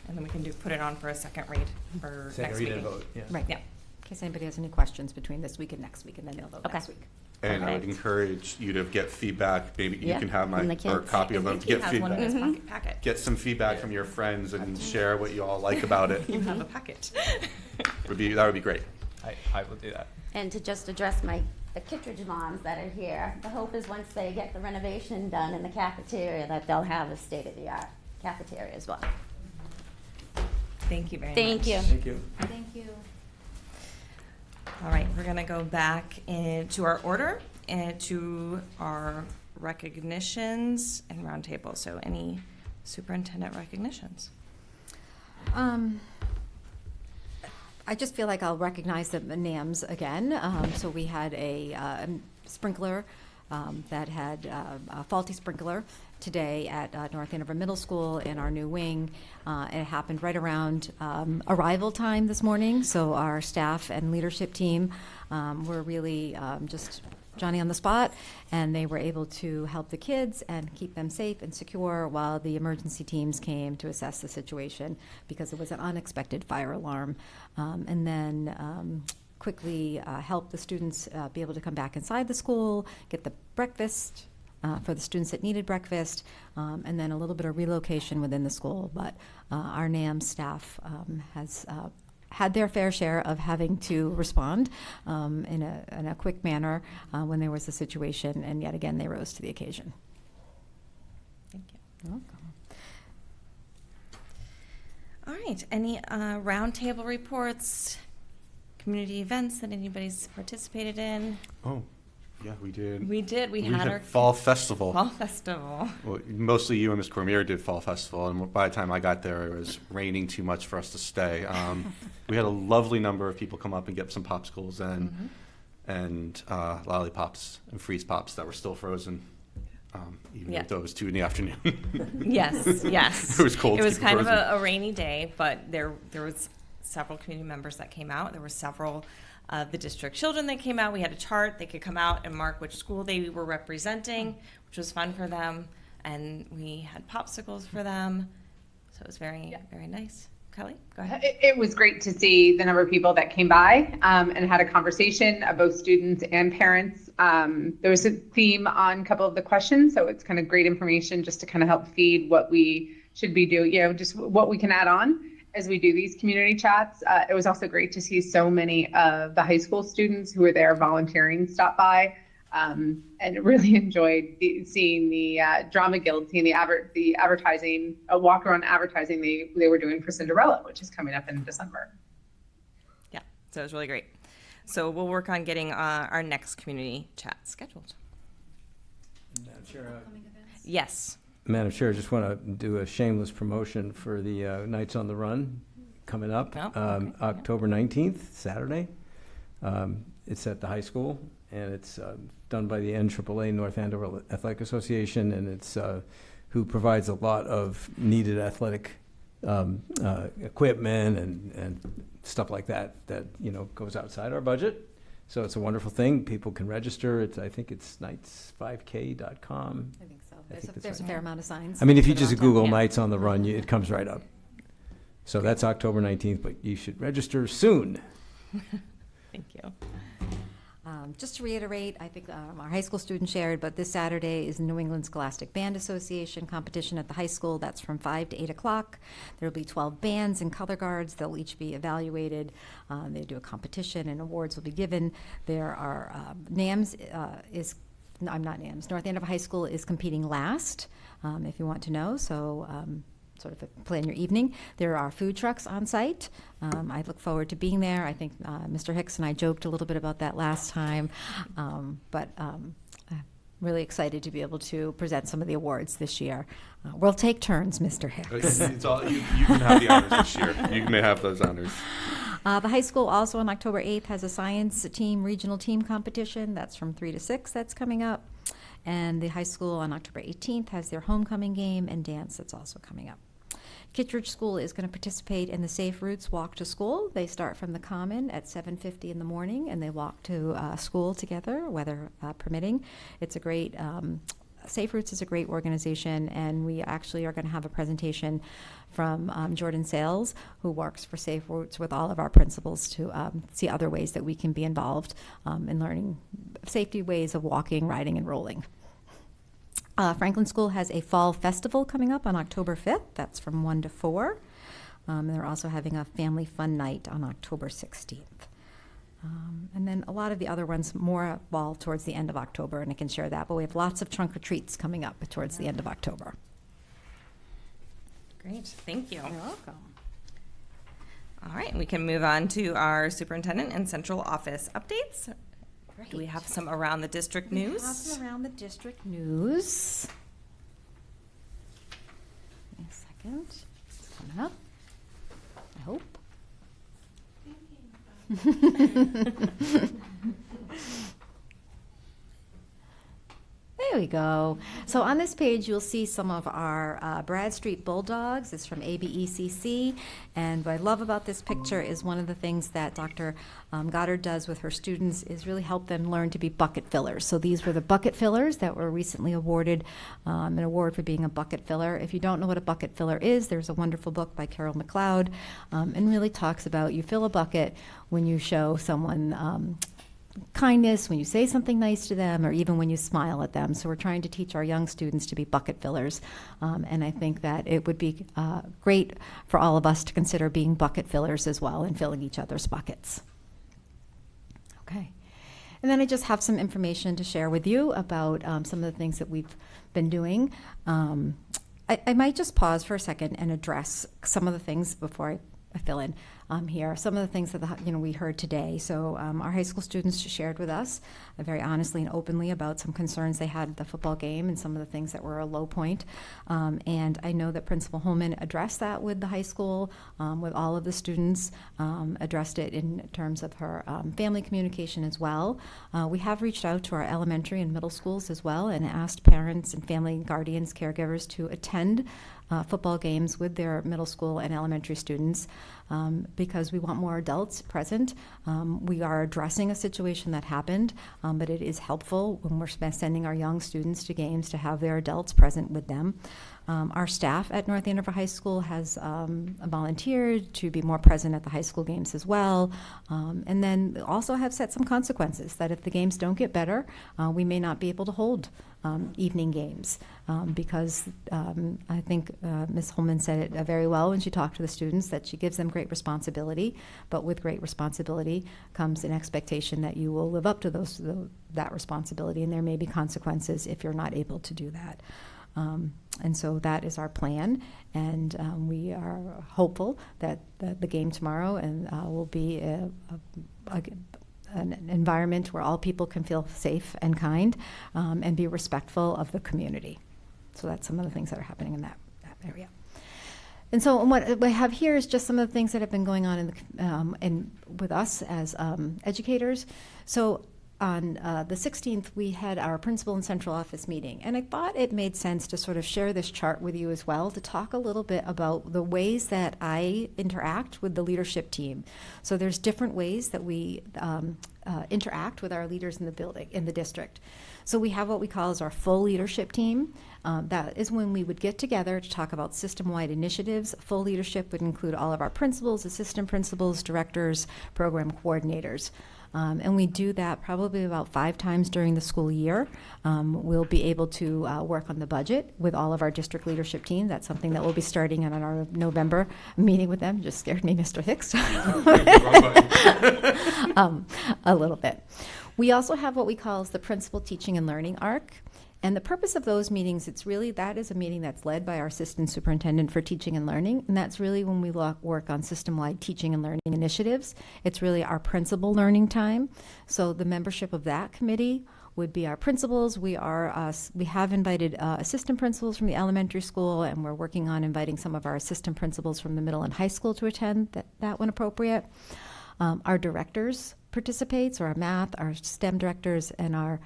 And then we can put it on for a second read for Second next read meeting. and vote, yeah. Right. Yeah. In case anybody has any questions between this week and next week, and then they'll vote Okay. next week. And I would Perfect. encourage you to get feedback, maybe you Yeah, can have from the or a kids. copy of I them, to think get he has one in feedback. his packet. Get some feedback from your friends and share what you all like about it. You have a packet. That would be great. I will do that. And to just address my the Kittredge moms that are here. The hope is once they get the renovation done in the cafeteria that they'll have a state-of-the-art cafeteria as well. Thank you very much. Thank you. Thank you. Thank you. All right, we're going to go back into our order and to our recognitions and roundtable. So any superintendent recognitions? I just feel like I'll recognize the NAMs again. So we had a sprinkler that had a faulty sprinkler today at North Andover Middle School in our new wing. It happened right around arrival time this morning, so our staff and leadership team were really just Johnny on the spot, and they were able to help the kids and keep them safe and secure while the emergency teams came to assess the situation because it was an unexpected fire alarm. And then quickly help the students be able to come back inside the school, get the breakfast for the students that needed breakfast, and then a little bit of relocation within the school. But our NAM staff has had their fair share of having to respond in a quick manner when there was a situation, and yet again, they rose to the occasion. Thank you. You're welcome. All right, any roundtable reports, community events that anybody's participated in? Oh, yeah, we did. We did. We had our Fall Festival. Fall Festival. Well, mostly you and Ms. Cormier did Fall Festival, and by the time I got there, it was raining too much for us to stay. We had a lovely number of people come up and get some popsicles and lollipops and freeze pops that were still frozen, even though it was 2 in the afternoon. Yes, yes. It was cold. It was kind of frozen. a rainy day, but there was several community members that came out. There were several of the district children that came out. We had a chart. They could come out and mark which school they were representing, which was fun for them. And we had popsicles for them. So it was very, very nice. Kelly, go ahead. It was great to see the number of people that came by and had a conversation of both students and parents. There was a theme on a couple of the questions, so it's kind of great information just to kind of help feed what we should be doing, just what we can add on as we do these community chats. It was also great to see so many of the high school students who were there volunteering stop by, and really enjoyed seeing the Drama Guild team, the advertising, a walk around advertising they were doing for Cinderella, which is coming up in December. Yeah, so it was really great. So we'll work on getting our next community chat scheduled. Madam Chair, Yes. Madam Chair, I just want to do a shameless promotion for the Nights on the Run coming up, October 19th, Saturday. It's at the high school, and it's done by the NAAA, North Andover Athletic Association, and it's who provides a lot of needed athletic equipment and stuff like that goes outside our budget. So it's a wonderful thing. People can register. I think it's nights5k.com. I think so. There's a fair amount of signs. I mean, if you just Google Nights on the Run, it comes right up. So that's October 19th, but you should register soon. Thank you. Just to reiterate, I think our high school students shared, but this Saturday is the New England Scholastic Band Association competition at the high school. That's from 5 to 8 o'clock. There will be 12 bands and color guards. They'll each be evaluated. They do a competition, and awards will be given. There are NAMS North Andover High School is competing last, if you want to know. So sort of plan your evening. There are food trucks on site. I look forward to being there. I think Mr. Hicks and I joked a little bit about that last time, but I'm really excited to be able to present some of the awards this year. We'll take turns, Mr. Hicks. You can have the honors this year. You may have those honors. The high school also on October 8th has a science team, regional team competition. That's from 3 to 6. That's coming up. And the high school on October 18th has their homecoming game and dance that's also coming up. Kittredge School is going to participate in the Safe Routes Walk to School. They start from the Common at 7:50 in the morning, and they walk to school together, weather permitting. It's a great, Safe Routes is a great organization, and we actually are going to have a presentation from Jordan Sales, who works for Safe Routes with all of our principals to see other ways that we can be involved in learning safety ways of walking, riding, and rolling. Franklin School has a fall festival coming up on October 5th. That's from 1 to 4. And they're also having a family fun night on October 16th. And then a lot of the other ones more fall towards the end of October, and I can share that. But we have lots of trunk or treats coming up towards the end of October. Great, thank you. You're welcome. All right, we can move on to our superintendent and central office updates. Do we have some around the district news? We have some around the district news. Give me a second. It's coming up. I hope. There we go. So on this page, you'll see some of our Brad Street Bulldogs. It's from ABECC. And what I love about this picture is one of the things that Dr. Goddard does with her students is really help them learn to be bucket fillers. So these were the bucket fillers that were recently awarded an award for being a bucket filler. If you don't know what a bucket filler is, there's a wonderful book by Carol McLeod and really talks about you fill a bucket when you show someone kindness, when you say something nice to them, or even when you smile at them. So we're trying to teach our young students to be bucket fillers. And I think that it would be great for all of us to consider being bucket fillers as well and filling each other's buckets. Okay. And then I just have some information to share with you about some of the things that we've been doing. I might just pause for a second and address some of the things before I fill in here. Some of the things that we heard today. So our high school students shared with us very honestly and openly about some concerns they had at the football game and some of the things that were a low point. And I know that Principal Holman addressed that with the high school, with all of the students, addressed it in terms of her family communication as well. We have reached out to our elementary and middle schools as well and asked parents and family and guardians, caregivers to attend football games with their middle school and elementary students because we want more adults present. We are addressing a situation that happened, but it is helpful when we're sending our young students to games to have their adults present with them. Our staff at North Andover High School has volunteered to be more present at the high school games as well, and then also have set some consequences that if the games don't get better, we may not be able to hold evening games because I think Ms. Holman said it very well when she talked to the students that she gives them great responsibility, but with great responsibility comes an expectation that you will live up to that responsibility, and there may be consequences if you're not able to do that. And so that is our plan, and we are hopeful that the game tomorrow will be an environment where all people can feel safe and kind and be respectful of the community. So that's some of the things that are happening in that area. And so what I have here is just some of the things that have been going on with us as educators. So on the 16th, we had our principal and central office meeting, and I thought it made sense to sort of share this chart with you as well to talk a little bit about the ways that I interact with the leadership team. So there's different ways that we interact with our leaders in the district. So we have what we call as our full leadership team. That is when we would get together to talk about system-wide initiatives. Full leadership would include all of our principals, assistant principals, directors, program coordinators. And we do that probably about 5 times during the school year. We'll be able to work on the budget with all of our district leadership team. That's something that we'll be starting on our November meeting with them. Just scared me, Mr. Hicks. A little bit. We also have what we call the principal teaching and learning arc. And the purpose of those meetings, that is a meeting that's led by our assistant superintendent for teaching and learning, and that's really when we work on system-wide teaching and learning initiatives. It's really our principal learning time. So the membership of that committee would be our principals. We have invited assistant principals from the elementary school, and we're working on inviting some of our assistant principals from the middle and high school to attend that when appropriate. Our directors participate, so our math, our STEM directors, and our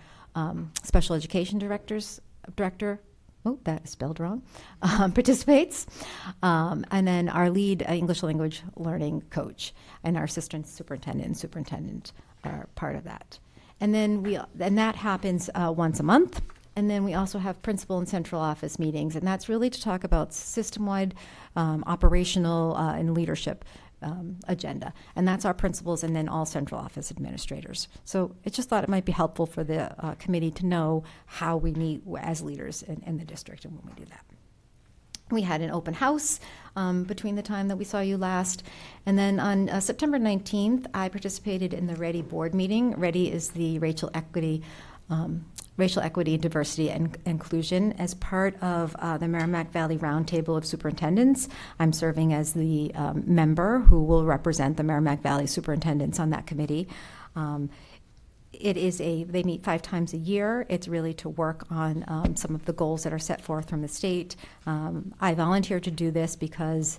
special education director, oh, that is spelled wrong, participates. And then our lead English language learning coach and our assistant superintendent and superintendent are part of that. And then that happens once a month. And then we also have principal and central office meetings, and that's really to talk about system-wide operational and leadership agenda, and that's our principals and then all central office administrators. So I just thought it might be helpful for the committee to know how we meet as leaders in the district and when we do that. We had an open house between the time that we saw you last. And then on September 19th, I participated in the READY board meeting. READY is the Racial Equity, Diversity, and Inclusion. As part of the Merrimack Valley Roundtable of Superintendents, I'm serving as the member who will represent the Merrimack Valley superintendents on that committee. They meet 5 times a year. It's really to work on some of the goals that are set forth from the state. I volunteered to do this because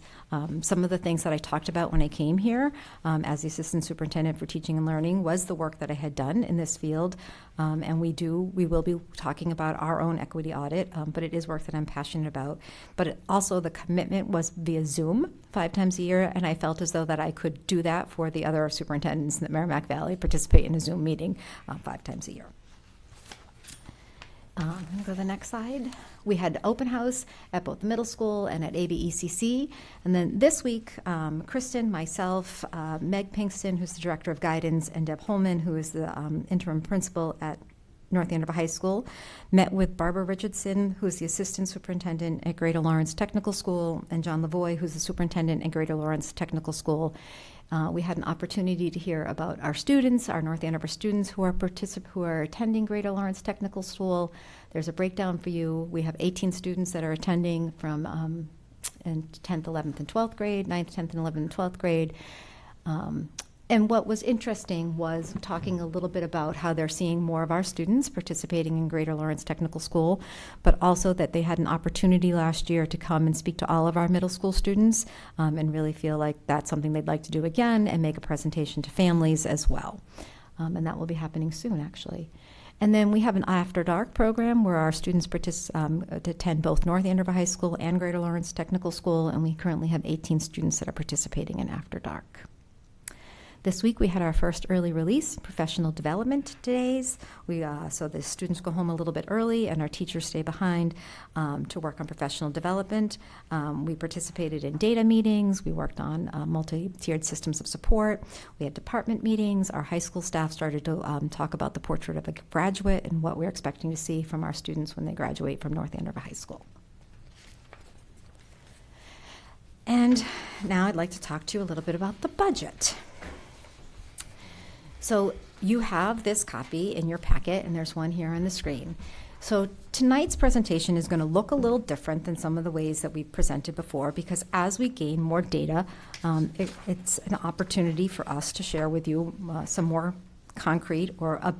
some of the things that I talked about when I came here as the Assistant Superintendent for Teaching and Learning was the work that I had done in this field. And we will be talking about our own equity audit, but it is work that I'm passionate about. But also the commitment was via Zoom 5 times a year, and I felt as though that I could do that for the other superintendents in the Merrimack Valley, participate in a Zoom meeting 5 times a year. I'm going to go to the next slide. We had open house at both the middle school and at ABECC. And then this week, Kristen, myself, Meg Pinkston, who's the Director of Guidance, and Deb Holman, who is the interim principal at North Andover High School, met with Barbara Richardson, who's the Assistant Superintendent at Greater Lawrence Technical School, and John Lavoie, who's the Superintendent at Greater Lawrence Technical School. We had an opportunity to hear about our students, our North Andover students who are attending Greater Lawrence Technical School. There's a breakdown for you. We have 18 students that are attending from in 10th, 11th, and 12th grade, 9th, 10th, and 11th, and 12th grade. And what was interesting was talking a little bit about how they're seeing more of our students participating in Greater Lawrence Technical School, but also that they had an opportunity last year to come and speak to all of our middle school students and really feel like that's something they'd like to do again and make a presentation to families as well. And that will be happening soon, actually. And then we have an After Dark program where our students attend both North Andover High School and Greater Lawrence Technical School, and we currently have 18 students that are participating in After Dark. This week we had our first early release professional development days. So the students go home a little bit early and our teachers stay behind to work on professional development. We participated in data meetings. We worked on multi-tiered systems of support. We had department meetings. Our high school staff started to talk about the portrait of a graduate and what we're expecting to see from our students when they graduate from North Andover High School. And now I'd like to talk to you a little bit about the budget. So you have this copy in your packet, and there's one here on the screen. So tonight's presentation is going to look a little different than some of the ways that we presented before, because as we gain more data, it's an opportunity for us to share with you some more concrete or a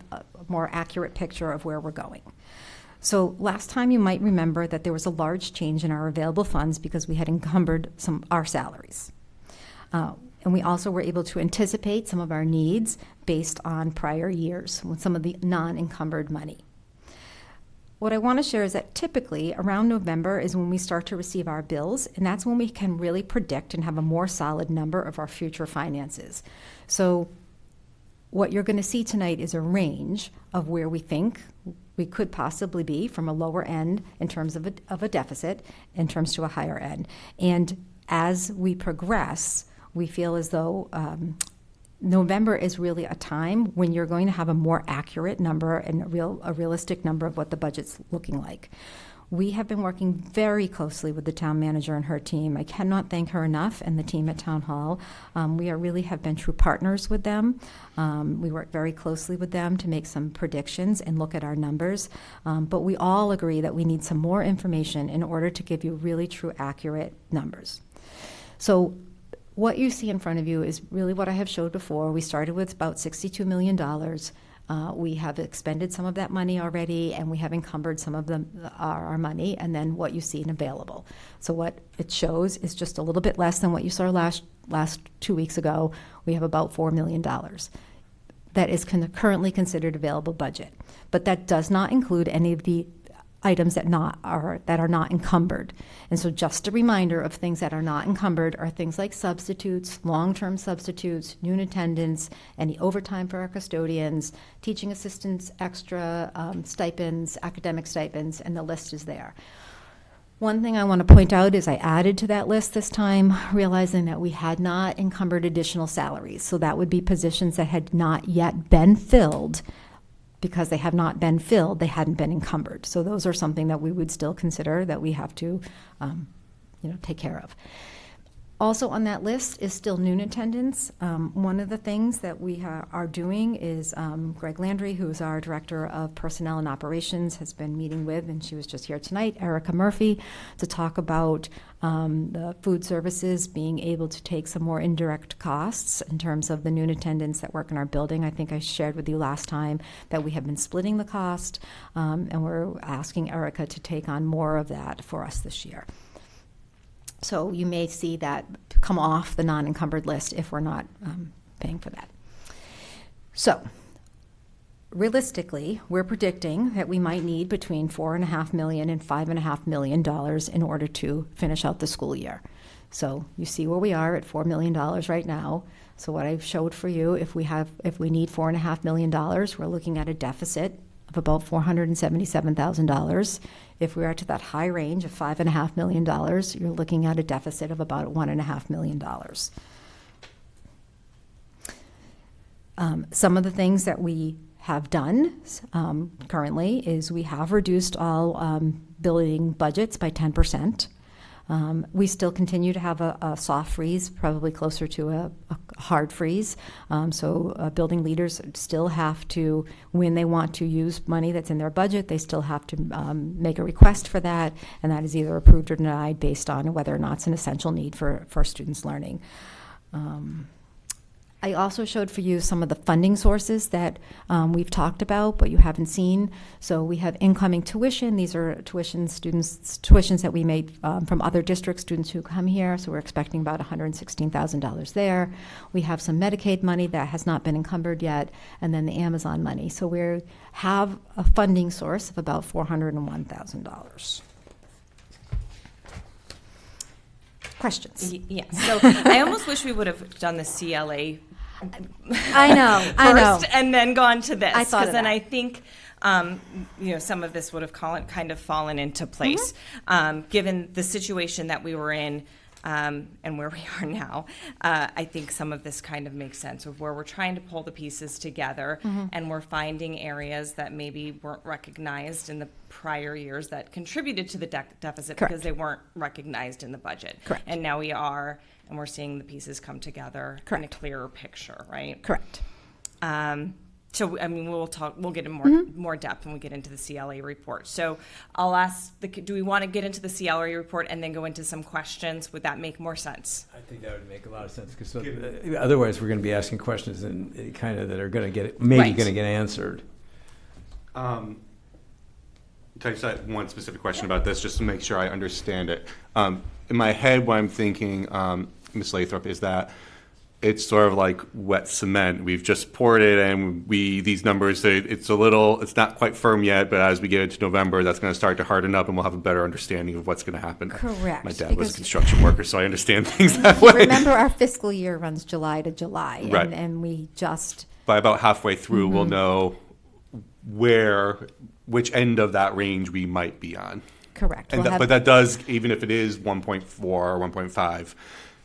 more accurate picture of where we're going. So last time you might remember that there was a large change in our available funds because we had encumbered our salaries. And we also were able to anticipate some of our needs based on prior years with some of the non-encumbered money. What I want to share is that typically around November is when we start to receive our bills, and that's when we can really predict and have a more solid number of our future finances. So what you're going to see tonight is a range of where we think we could possibly be from a lower end in terms of a deficit in terms to a higher end. And as we progress, we feel as though November is really a time when you're going to have a more accurate number and a realistic number of what the budget's looking like. We have been working very closely with the town manager and her team. I cannot thank her enough and the team at Town Hall. We really have been true partners with them. We work very closely with them to make some predictions and look at our numbers. But we all agree that we need some more information in order to give you really true, accurate numbers. So what you see in front of you is really what I have showed before. We started with about $62 million. We have expended some of that money already, and we have encumbered some of our money, and then what you see in available. So what it shows is just a little bit less than what you saw last 2 weeks ago. We have about $4 million. That is currently considered available budget. But that does not include any of the items that are not encumbered. And so just a reminder of things that are not encumbered are things like substitutes, long-term substitutes, noon attendance, any overtime for our custodians, teaching assistants, extra stipends, academic stipends, and the list is there. One thing I want to point out is I added to that list this time, realizing that we had not encumbered additional salaries. So that would be positions that had not yet been filled. Because they have not been filled, they hadn't been encumbered. So those are something that we would still consider that we have to take care of. Also on that list is still noon attendance. One of the things that we are doing is Greg Landry, who is our Director of Personnel and Operations, has been meeting with, and she was just here tonight, Erica Murphy, to talk about the food services being able to take some more indirect costs in terms of the noon attendants that work in our building. I think I shared with you last time that we have been splitting the cost, and we're asking Erica to take on more of that for us this year. So you may see that come off the non-encumbered list if we're not paying for that. So realistically, we're predicting that we might need between $4.5 million and $5.5 million in order to finish out the school year. So you see where we are at $4 million right now. So what I've showed for you, if we need $4.5 million, we're looking at a deficit of about $477,000. If we are to that high range of $5.5 million, you're looking at a deficit of about $1.5 million. Some of the things that we have done currently is we have reduced all building budgets by 10%. We still continue to have a soft freeze, probably closer to a hard freeze. So building leaders still have to, when they want to use money that's in their budget, they still have to make a request for that, and that is either approved or denied based on whether or not it's an essential need for students' learning. I also showed for you some of the funding sources that we've talked about, but you haven't seen. So we have incoming tuition. These are tuitions that we made from other district students who come here. So we're expecting about $116,000 there. We have some Medicaid money that has not been encumbered yet, and then the Amazon money. So we have a funding source of about $401,000. Questions? Yeah. So I almost wish we would have done the CLA I know. and then gone to this. I thought of then that. I think some of this would have kind of fallen into place, given the situation that we were in and where we are now. I think some of this kind of makes sense of where we're trying to pull the pieces together, and we're finding areas that maybe weren't recognized in the prior years that contributed to the deficit. Correct. Because they weren't recognized in the budget. Correct. And now we are, and we're seeing the pieces come together Correct. in a clearer picture, right? Correct. So, I mean, we'll get in more depth when we get into the CLA report. So I'll ask, do we want to get into the CLA report and then go into some questions? Would that make more sense? I think that would make a lot of sense, because otherwise we're going to be asking questions and kind of that are going to get going to get answered. Can I just ask one specific question about this, just to make sure I understand it? In my head, what I'm thinking, Ms. Lathrop, is that it's sort of like wet cement. We've just poured it, and these numbers, it's not quite firm yet, but as we get into November, that's going to start to harden up, and we'll have a better understanding of what's going to happen. Correct. My dad was a construction worker, so I understand things that way. Remember, our fiscal year runs July to July, Right. and we just... By about halfway through, we'll know which end of that range we might be on. Correct. And but that does, even if it is 1.4 or 1.5,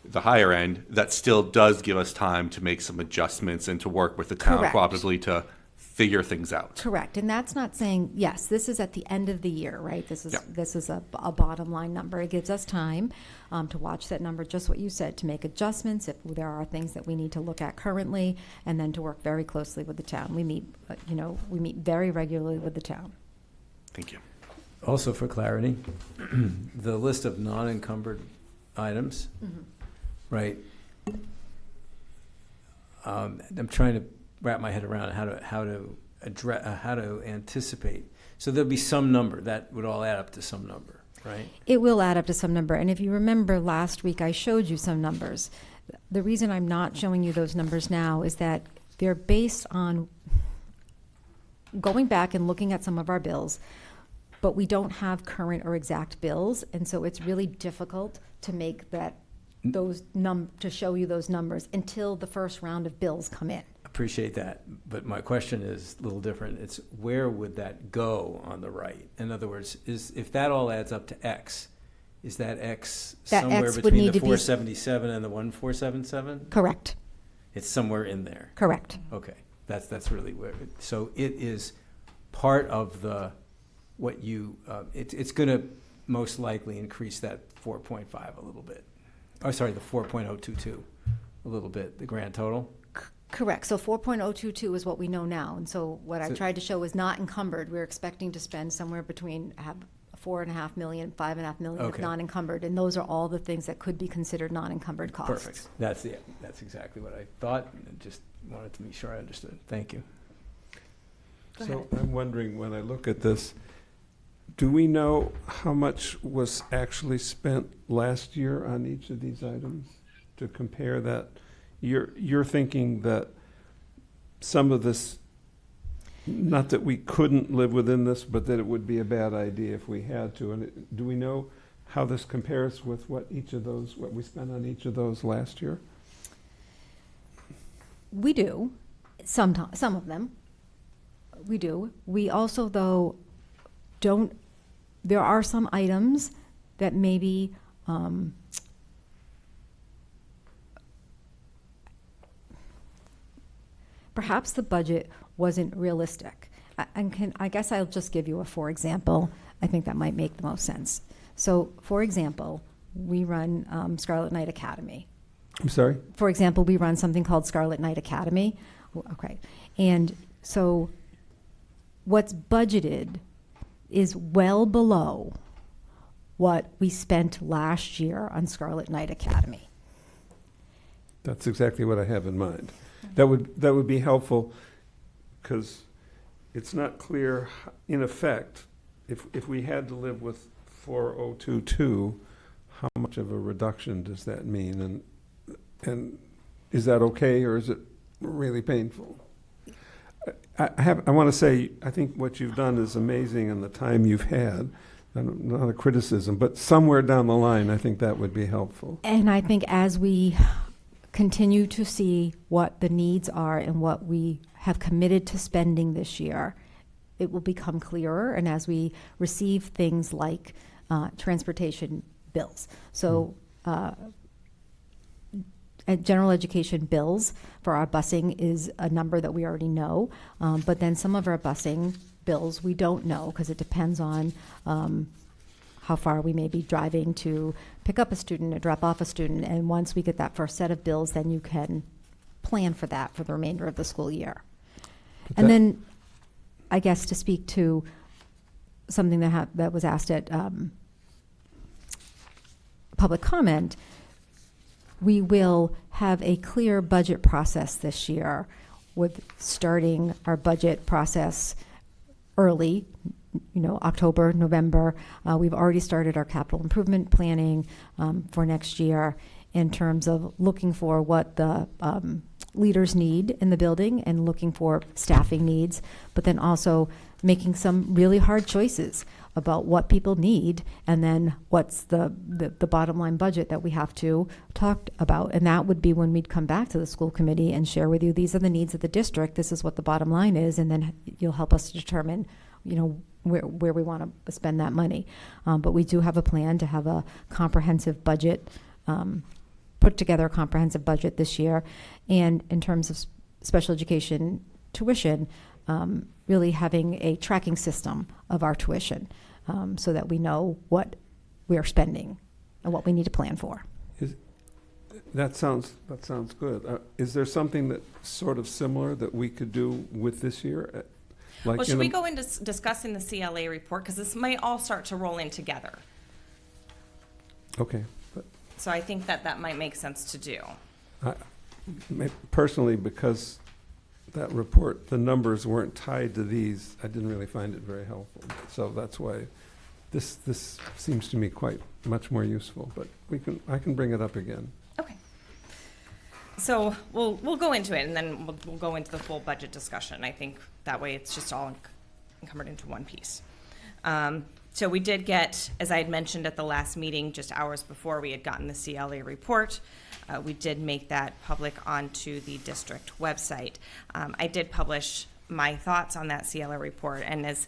the higher end, that still does give us time to make some adjustments and to work with the town Correct. cooperatively to figure things out. Correct, and that's not saying, yes, this is at the end of the year, right? This is Yeah. this is a bottom line number. It gives us time to watch that number, just what you said, to make adjustments if there are things that we need to look at currently, and then to work very closely with the town. We meet, we meet very regularly with the town. Thank you. Also, for clarity, the list of non-encumbered items, right? I'm trying to wrap my head around how to anticipate. So there'll be some number that would all add up to some number, right? It will add up to some number, and if you remember last week, I showed you some numbers. The reason I'm not showing you those numbers now is that they're based on going back and looking at some of our bills, but we don't have current or exact bills, and so it's really difficult to make to show you those numbers until the first round of bills come in. Appreciate that, but my question is a little different. It's where would that go on the right? In other words, if that all adds up to X, is that X somewhere X would between need the to be 477 and the 1477? Correct. It's somewhere in there. Correct. Okay, that's really where. So it is part of it's going to most likely increase that 4.5 a little bit. Oh, sorry, the 4.022 a little bit, the grand total. Correct. So 4.022 is what we know now. And so what I So- tried to show is not encumbered. We're expecting to spend somewhere between 4.5 million, 5.5 million of Okay. non-encumbered. And those are all the things that could be considered non-encumbered costs. Perfect. That's exactly what I thought. And just wanted to be sure I understood. Thank you. Go So ahead. I'm wondering, when I look at this, do we know how much was actually spent last year on each of these items to compare that? You're thinking that some of this, not that we couldn't live within this, but that it would be a bad idea if we had to. And do we know how this compares with what we spent on each of those last year? We do, some of them. We do. We also, though, don't, there are some items that maybe perhaps the budget wasn't realistic. I guess I'll just give you a for example. I think that might make the most sense. So, for example, we run Scarlet Knight Academy. I'm sorry? For example, we run something called Scarlet Knight Academy. Okay. And so what's budgeted is well below what we spent last year on Scarlet Knight Academy. That's exactly what I have in mind. That would be helpful, because it's not clear, in effect, if we had to live with 4022, how much of a reduction does that mean? And is that okay, or is it really painful? I want to say, I think what you've done is amazing in the time you've had. Not a criticism, but somewhere down the line, I think that would be helpful. And I think as we continue to see what the needs are and what we have committed to spending this year, it will become clearer. And as we receive things like transportation bills. So general education bills for our busing is a number that we already know. But then some of our busing bills we don't know, because it depends on how far we may be driving to pick up a student or drop off a student. And once we get that first set of bills, then you can plan for that for the remainder of the school year. And then, I guess, to speak to something that was asked at public comment, we will have a clear budget process this year, with starting our budget process early, October, November. We've already started our capital improvement planning for next year, in terms of looking for what the leaders need in the building and looking for staffing needs, but then also making some really hard choices about what people need, and then what's the bottom line budget that we have to talk about. And that would be when we'd come back to the school committee and share with you, these are the needs of the district, this is what the bottom line is, and then you'll help us to determine, where we want to spend that money. But we do have a plan to have a comprehensive budget, put together a comprehensive budget this year. And in terms of special education tuition, really having a tracking system of our tuition, so that we know what we are spending and what we need to plan for. That sounds good. Is there something that's sort of similar that we could do with this year? Well, should we go into discussing the CLA report? Because this might all start to roll in together. Okay. So I think that might make sense to do. Personally, because that report, the numbers weren't tied to these, I didn't really find it very helpful. So that's why this seems to me quite much more useful. But I can bring it up again. Okay. So we'll go into it, and then we'll go into the full budget discussion. I think that way it's just all encumbered into one piece. So we did get, as I had mentioned at the last meeting, just hours before, we had gotten the CLA report. We did make that public onto the district website. I did publish my thoughts on that CLA report, and as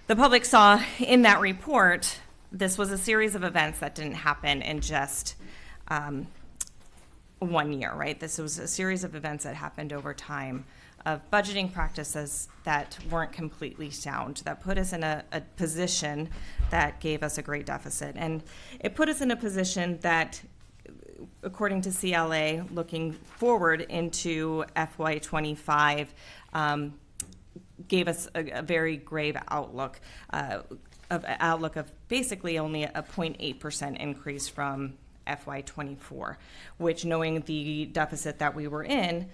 the public saw in that report, this was a series of events that didn't happen in just 1 year, right? This was a series of events that happened over time, of budgeting practices that weren't completely sound, that put us in a position that gave us a great deficit. And it put us in a position that, according to CLA, looking forward into FY25, gave us a very grave outlook of basically only a 0.8% increase from FY24, which, knowing the deficit that we were in,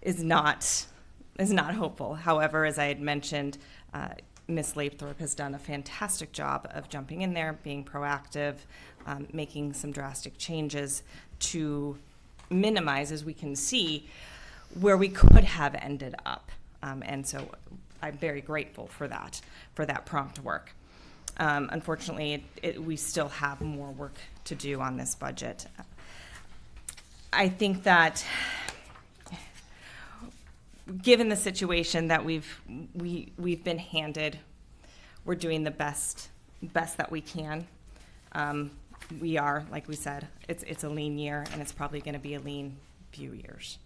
is not hopeful. However, as I had mentioned, Ms. Lathrop has done a fantastic job of jumping in there, being proactive, making some drastic changes to minimize, as we can see, where we could have ended up. And so I'm very grateful for that prompt work. Unfortunately, we still have more work to do on this budget. I think that given the situation that we've been handed, we're doing the best that we can. We are, like we said, it's a lean year, and it's probably going to be a lean few years.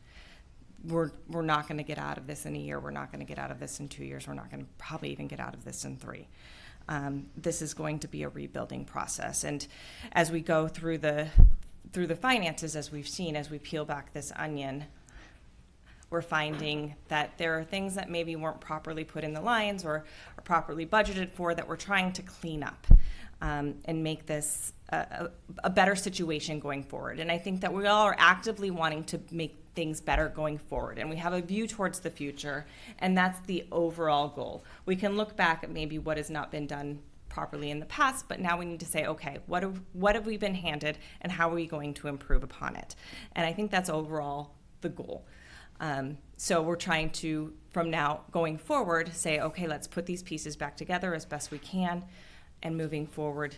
We're not going to get out of this in a year. We're not going to get out of this in 2 years. We're not going to probably even get out of this in 3. This is going to be a rebuilding process, and as we go through the finances, as we've seen, as we peel back this onion, we're finding that there are things that maybe weren't properly put in the lines or properly budgeted for that we're trying to clean up and make this a better situation going forward. And I think that we all are actively wanting to make things better going forward, and we have a view towards the future, and that's the overall goal. We can look back at maybe what has not been done properly in the past, but now we need to say, okay, what have we been handed, and how are we going to improve upon it? And I think that's overall the goal. So we're trying to, from now going forward, say, okay, let's put these pieces back together as best we can, and moving forward,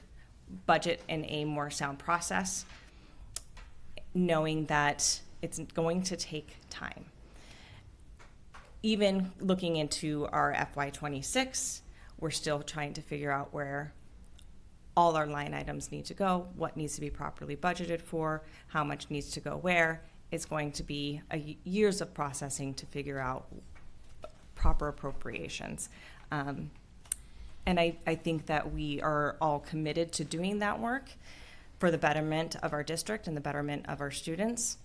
budget in a more sound process, knowing that it's going to take time. Even looking into our FY26, we're still trying to figure out where all our line items need to go, what needs to be properly budgeted for, how much needs to go where. It's going to be years of processing to figure out proper appropriations. And I think that we are all committed to doing that work for the betterment of our district and the betterment of our students.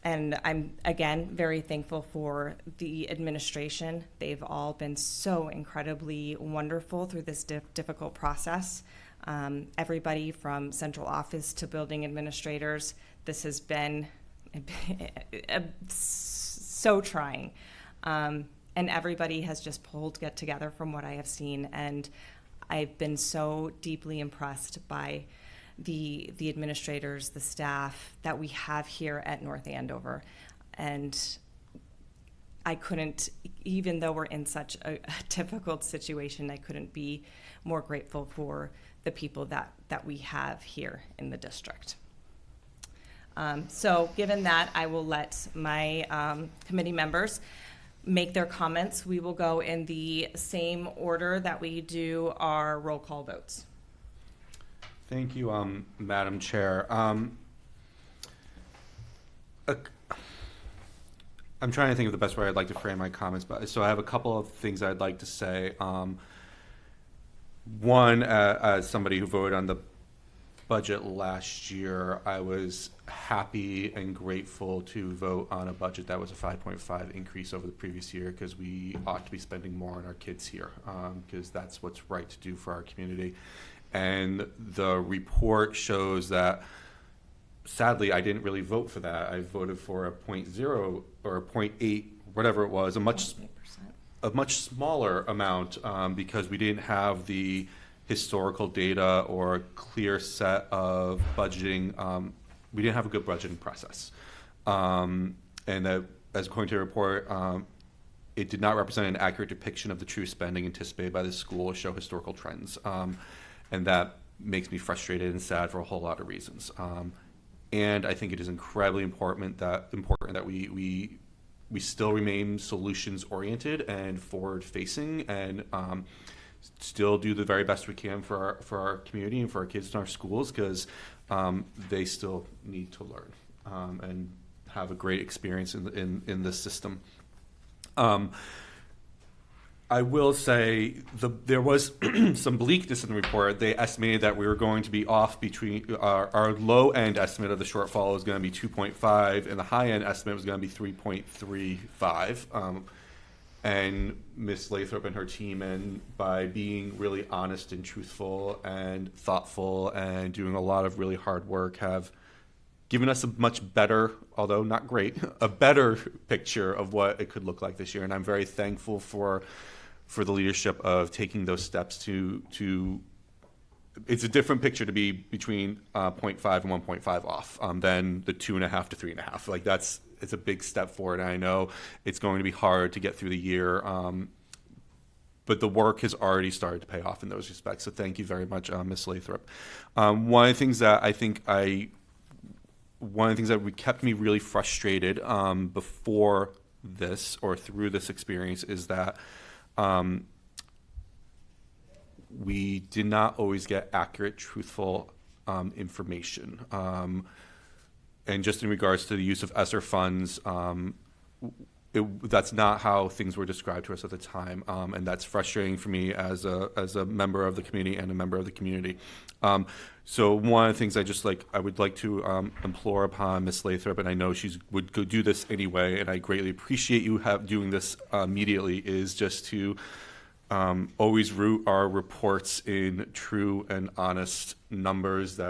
And I'm, again, very thankful for the administration. They've all been so incredibly wonderful through this difficult process. Everybody from central office to building administrators, this has been so trying. And everybody has just pulled together from what I have seen. And I've been so deeply impressed by the administrators, the staff that we have here at North Andover. And I couldn't, even though we're in such a difficult situation, I couldn't be more grateful for the people that we have here in the district. So given that, I will let my committee members make their comments. We will go in the same order that we do our roll call votes. Thank you, Madam Chair. I'm trying to think of the best way I'd like to frame my comments, but so I have a couple of things I'd like to say. One, as somebody who voted on the budget last year, I was happy and grateful to vote on a budget that was a 5.5 increase over the previous year, because we ought to be spending more on our kids here, because that's what's right to do for our community. And the report shows that, sadly, I didn't really vote for that. I voted for a 0.0 or a 0.8, whatever it was, a much smaller amount, because we didn't have the historical data or a clear set of budgeting. We didn't have a good budgeting process. And that, as according to the report, it did not represent an accurate depiction of the true spending anticipated by the school or show historical trends. And that makes me frustrated and sad for a whole lot of reasons. And I think it is incredibly important that we still remain solutions oriented and forward facing, and still do the very best we can for our community and for our kids in our schools, because they still need to learn and have a great experience in this system. I will say there was some bleakness in the report. They estimated that we were going to be off between our low end estimate of the shortfall was going to be 2.5, and the high end estimate was going to be 3.35. And Ms. Lathrop and her team, and by being really honest and truthful and thoughtful and doing a lot of really hard work, have given us a much better, although not great, a better picture of what it could look like this year. And I'm very thankful for the leadership of taking those steps to it's a different picture to be between 0.5 and 1.5 off than the 2.5 to 3.5. Like it's a big step forward. And I know it's going to be hard to get through the year, but the work has already started to pay off in those respects. So thank you very much, Ms. Lathrop. One of the things that kept me really frustrated before this or through this experience is that we did not always get accurate, truthful information. And just in regards to the use of ESSER funds, that's not how things were described to us at the time, and that's frustrating for me as a member of the community and a member of the community. So one of the things I would like to implore upon Ms. Lathrop, and I know she would go do this anyway, and I greatly appreciate you doing this immediately, is just to always root our reports in true and honest numbers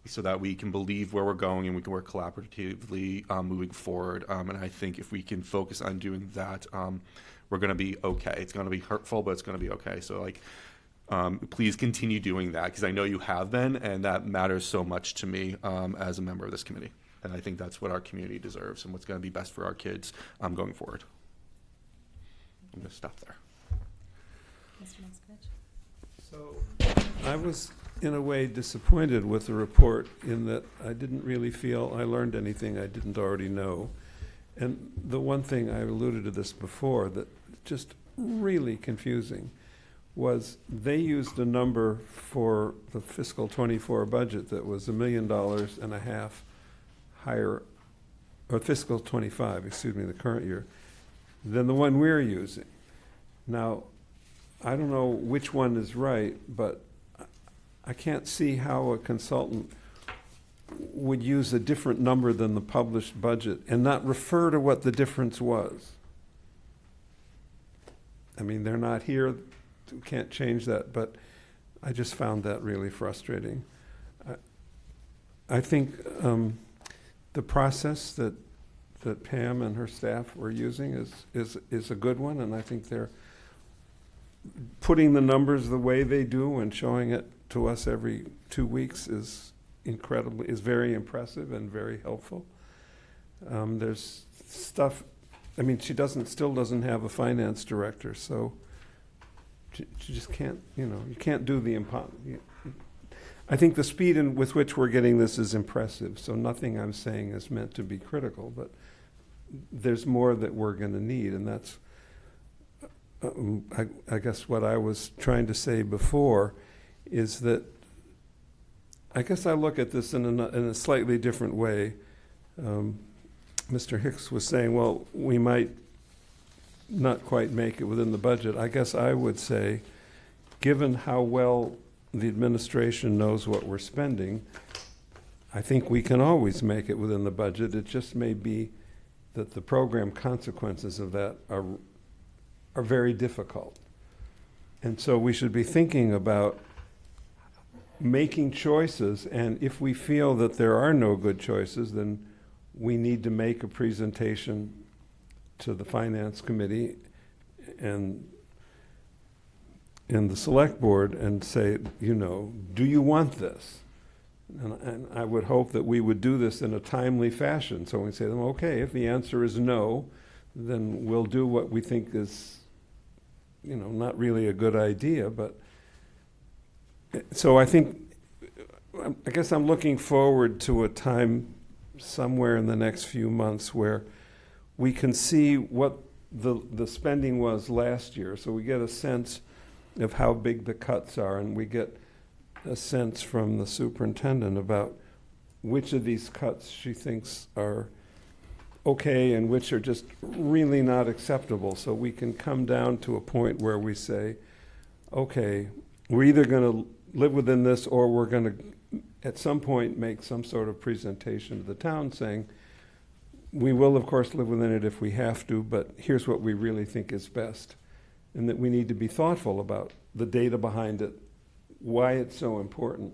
so that we can believe where we're going and we can work collaboratively moving forward. And I think if we can focus on doing that, we're going to be okay. It's going to be hurtful, but it's going to be okay. So please continue doing that, because I know you have been, and that matters so much to me as a member of this committee. And I think that's what our community deserves and what's going to be best for our kids going forward. I'm going to stop there. Mr. Moskovich? So I was, in a way, disappointed with the report in that I didn't really feel I learned anything I didn't already know. And the one thing, I alluded to this before, that just really confusing was they used a number for the fiscal 24 budget that was $1.5 million higher, or fiscal 25, the current year, than the one we're using. Now, I don't know which one is right, but I can't see how a consultant would use a different number than the published budget and not refer to what the difference was. I mean, they're not here, can't change that, but I just found that really frustrating. I think the process that Pam and her staff were using is a good one, and I think they're putting the numbers the way they do and showing it to us every 2 weeks is very impressive and very helpful. There's stuff, I mean, she still doesn't have a finance director, so she just can't, you can't do the impossible. I think the speed with which we're getting this is impressive, so nothing I'm saying is meant to be critical, but there's more that we're going to need, and that's I guess what I was trying to say before is that I guess I look at this in a slightly different way. Mr. Hicks was saying, well, we might not quite make it within the budget. I guess I would say, given how well the administration knows what we're spending, I think we can always make it within the budget. It just may be that the program consequences of that are very difficult. And so we should be thinking about making choices, and if we feel that there are no good choices, then we need to make a presentation to the Finance Committee and the Select Board and say, do you want this? And I would hope that we would do this in a timely fashion. So we say to them, okay, if the answer is no, then we'll do what we think is not really a good idea, but so I guess I'm looking forward to a time somewhere in the next few months where we can see what the spending was last year, so we get a sense of how big the cuts are, and we get a sense from the superintendent about which of these cuts she thinks are okay and which are just really not acceptable, so we can come down to a point where we say, okay, we're either going to live within this, or we're going to at some point make some sort of presentation to the town saying, we will of course live within it if we have to, but here's what we really think is best. And that we need to be thoughtful about the data behind it, why it's so important.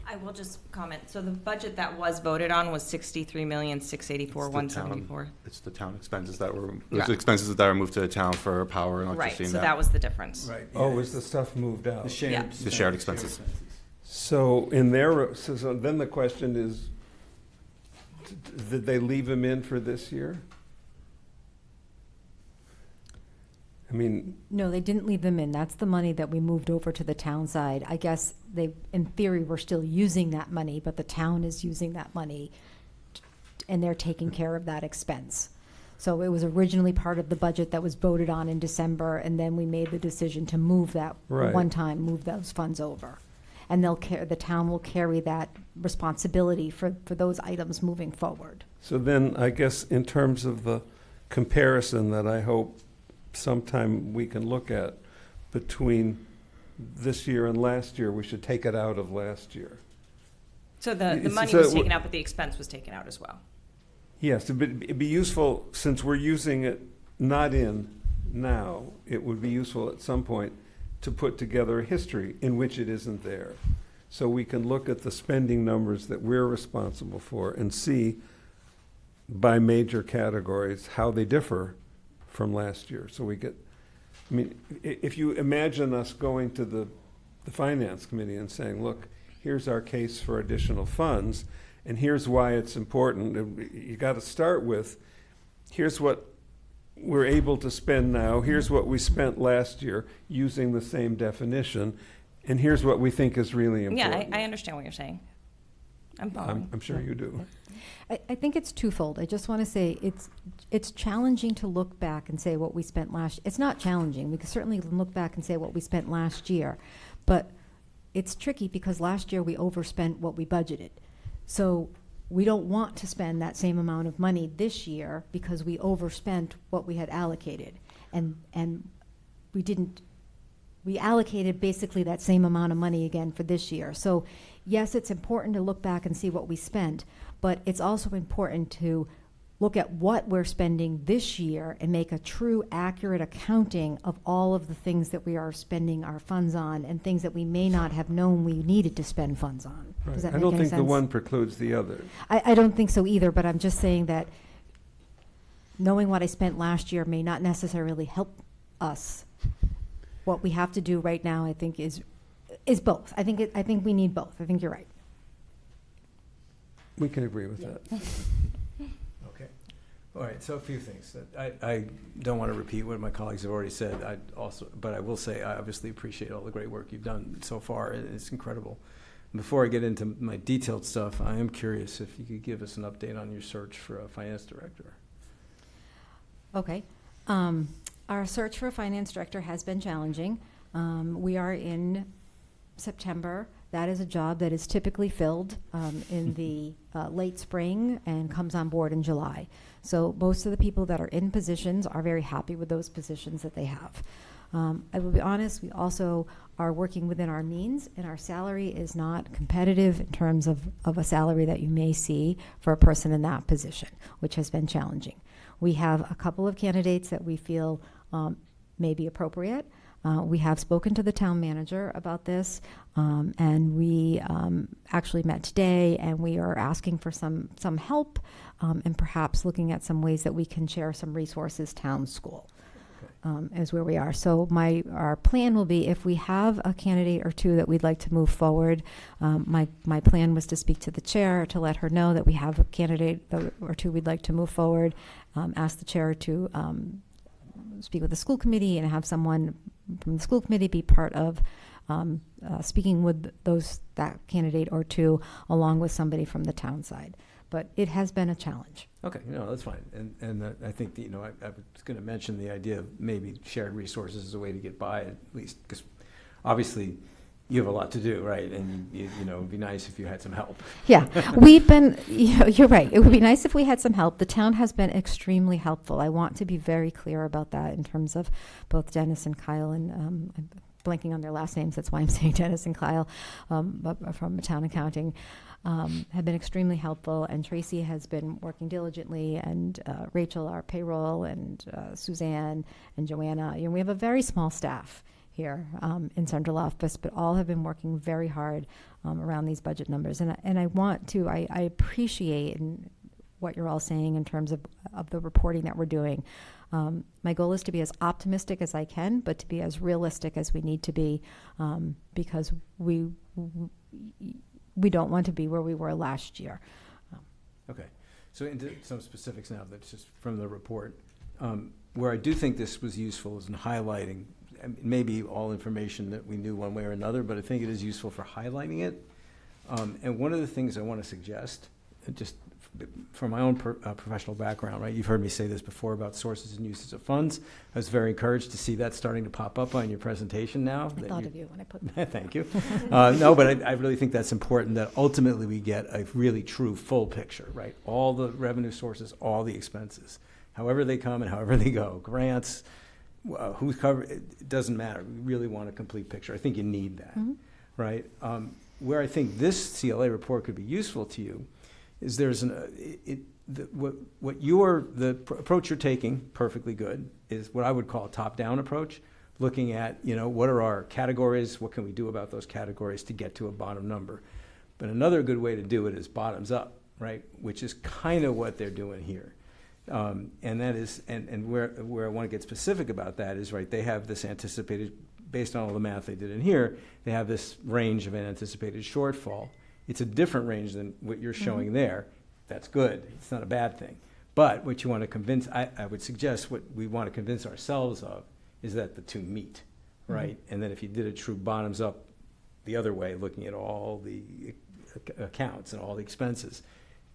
I will just comment. So the budget that was voted on was $63,684,174. It's the town expenses that were, Yeah. the expenses that were moved to the town for power and Right, electricity. so and that was the difference. Right. Oh, is the stuff moved out? The shared, Yeah. The shared expenses. So in their, so then the question is, did they leave them in for this year? I mean, No, they didn't leave them in. That's the money that we moved over to the town side. I guess they, in theory, were still using that money, but the town is using that money and they're taking care of that expense. So it was originally part of the budget that was voted on in December, and then we made the decision to move that Right. one time, move those funds over. And the town will carry that responsibility for those items moving forward. so then I guess in terms of the comparison that I hope sometime we can look at between this year and last year, we should take it out of last year. So the It's- money so was it taken w- out, but the expense was taken out as well. Yes, it'd be useful, since we're using it not in now, it would be useful at some point to put together a history in which it isn't there. So we can look at the spending numbers that we're responsible for and see by major categories how they differ from last year. So we get, I mean, if you imagine us going to the finance committee and saying, look, here's our case for additional funds, and here's why it's important. You got to start with, here's what we're able to spend now, here's what we spent last year using the same definition, and here's what we think is really important. Yeah, I understand what you're saying. I'm following. I'm sure you do. I think it's twofold. I just want to say it's challenging to look back and say what we spent last. It's not challenging. We can certainly look back and say what we spent last year, but it's tricky because last year we overspent what we budgeted. So we don't want to spend that same amount of money this year because we overspent what we had allocated, and we didn't. We allocated basically that same amount of money again for this year. So yes, it's important to look back and see what we spent, but it's also important to look at what we're spending this year and make a true, accurate accounting of all of the things that we are spending our funds on and things that we may not have known we needed to spend funds on. Right. Does that I make don't any think the sense? one precludes the other. I don't think so either, but I'm just saying that knowing what I spent last year may not necessarily help us. What we have to do right now, I think, is both. I think we need both. I think you're right. We can agree with that. Okay. All right, so a few things. I don't want to repeat what my colleagues have already said. But I will say I obviously appreciate all the great work you've done so far. It's incredible. Before I get into my detailed stuff, I am curious if you could give us an update on your search for a finance director. Okay. Our search for a finance director has been challenging. We are in September. That is a job that is typically filled in the late spring and comes on board in July. So most of the people that are in positions are very happy with those positions that they have. I will be honest, we also are working within our means, and our salary is not competitive in terms of a salary that you may see for a person in that position, which has been challenging. We have a couple of candidates that we feel may be appropriate. We have spoken to the town manager about this, and we actually met today, and we are asking for some help and perhaps looking at some ways that we can share some resources town school. Is where we are. So our plan will be, if we have a candidate or two that we'd like to move forward, my plan was to speak to the chair to let her know that we have a candidate or two we'd like to move forward, ask the chair to speak with the school committee and have someone from the school committee be part of speaking with that candidate or two, along with somebody from the town side. But it has been a challenge. Okay, no, that's fine. And I think that, I was going to mention the idea of maybe shared resources as a way to get by, at least, because obviously you have a lot to do, right? And you know, it'd be nice if you had some help. Yeah, we've been, you're right. It would be nice if we had some help. The town has been extremely helpful. I want to be very clear about that in terms of both Dennis and Kyle, and I'm blanking on their last names. That's why I'm saying Dennis and Kyle from town accounting have been extremely helpful. And Tracy has been working diligently, and Rachel, our payroll, and Suzanne and Joanna. You know, we have a very small staff here in central office, but all have been working very hard around these budget numbers. And I want to, I appreciate what you're all saying in terms of the reporting that we're doing. My goal is to be as optimistic as I can, but to be as realistic as we need to be, because we don't want to be where we were last year. Okay, so into some specifics now, that's just from the report. Where I do think this was useful is in highlighting, maybe all information that we knew one way or another, but I think it is useful for highlighting it. And one of the things I want to suggest, just from my own professional background, right? You've heard me say this before about sources and uses of funds. I was very encouraged to see that starting to pop up on your presentation now. I thought of you when I put that. Thank you. No, but I really think that's important, that ultimately we get a really true full picture, right? All the revenue sources, all the expenses, however they come and however they go, grants, who's covered, it doesn't matter. We really want a complete picture. I think you need that, right? Where I think this CLA report could be useful to you is there's the approach you're taking, perfectly good, is what I would call a top-down approach, looking at, you know, what are our categories, what can we do about those categories to get to a bottom number. But another good way to do it is bottoms up, right? Which is kind of what they're doing here. And that is, and where I want to get specific about that is, right, they have this anticipated, based on all the math they did in here, they have this range of an anticipated shortfall. It's a different range than what you're showing there. That's good. It's not a bad thing. But what you want to convince, I would suggest what we want to convince ourselves of is that the two meet, right? And then if you did a true bottoms up the other way, looking at all the accounts and all the expenses,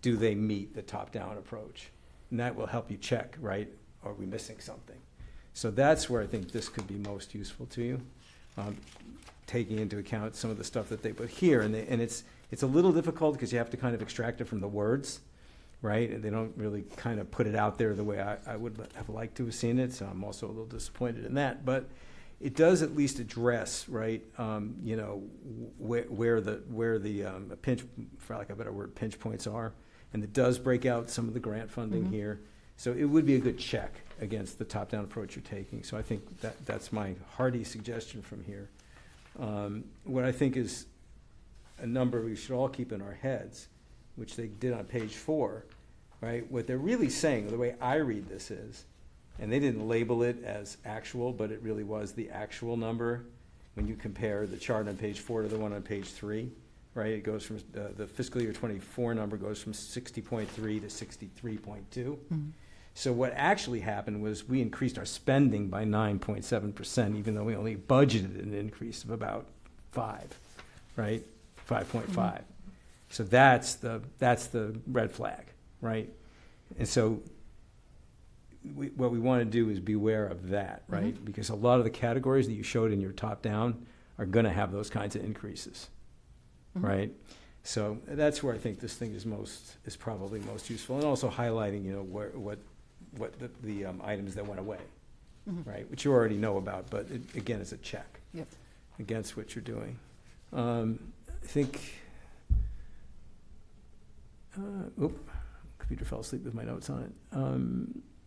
do they meet the top-down approach? And that will help you check, right? Are we missing something? So that's where I think this could be most useful to you, taking into account some of the stuff that they put here. And it's a little difficult because you have to kind of extract it from the words, right? And they don't really kind of put it out there the way I would have liked to have seen it. So I'm also a little disappointed in that. But it does at least address, right, you know, where the pinch, for lack of a better word, pinch points are. And it does break out some of the grant funding here. So it would be a good check against the top-down approach you're taking. So I think that's my hearty suggestion from here. What I think is a number we should all keep in our heads, which they did on page 4, right? What they're really saying, the way I read this is, and they didn't label it as actual, but it really was the actual number when you compare the chart on page 4 to the one on page 3. Right, it goes from the fiscal year 24 number goes from 60.3 to 63.2. So what actually happened was we increased our spending by 9.7%, even though we only budgeted an increase of about 5, right? 5.5. So that's the red flag, right? And so what we want to do is beware of that, right? Because a lot of the categories that you showed in your top down are going to have those kinds of increases. Right, so that's where I think this thing is probably most useful, and also highlighting, you know, what the items that went away, right, which you already know about, but again, it's a check against what you're doing. I think. Computer fell asleep with my notes on it.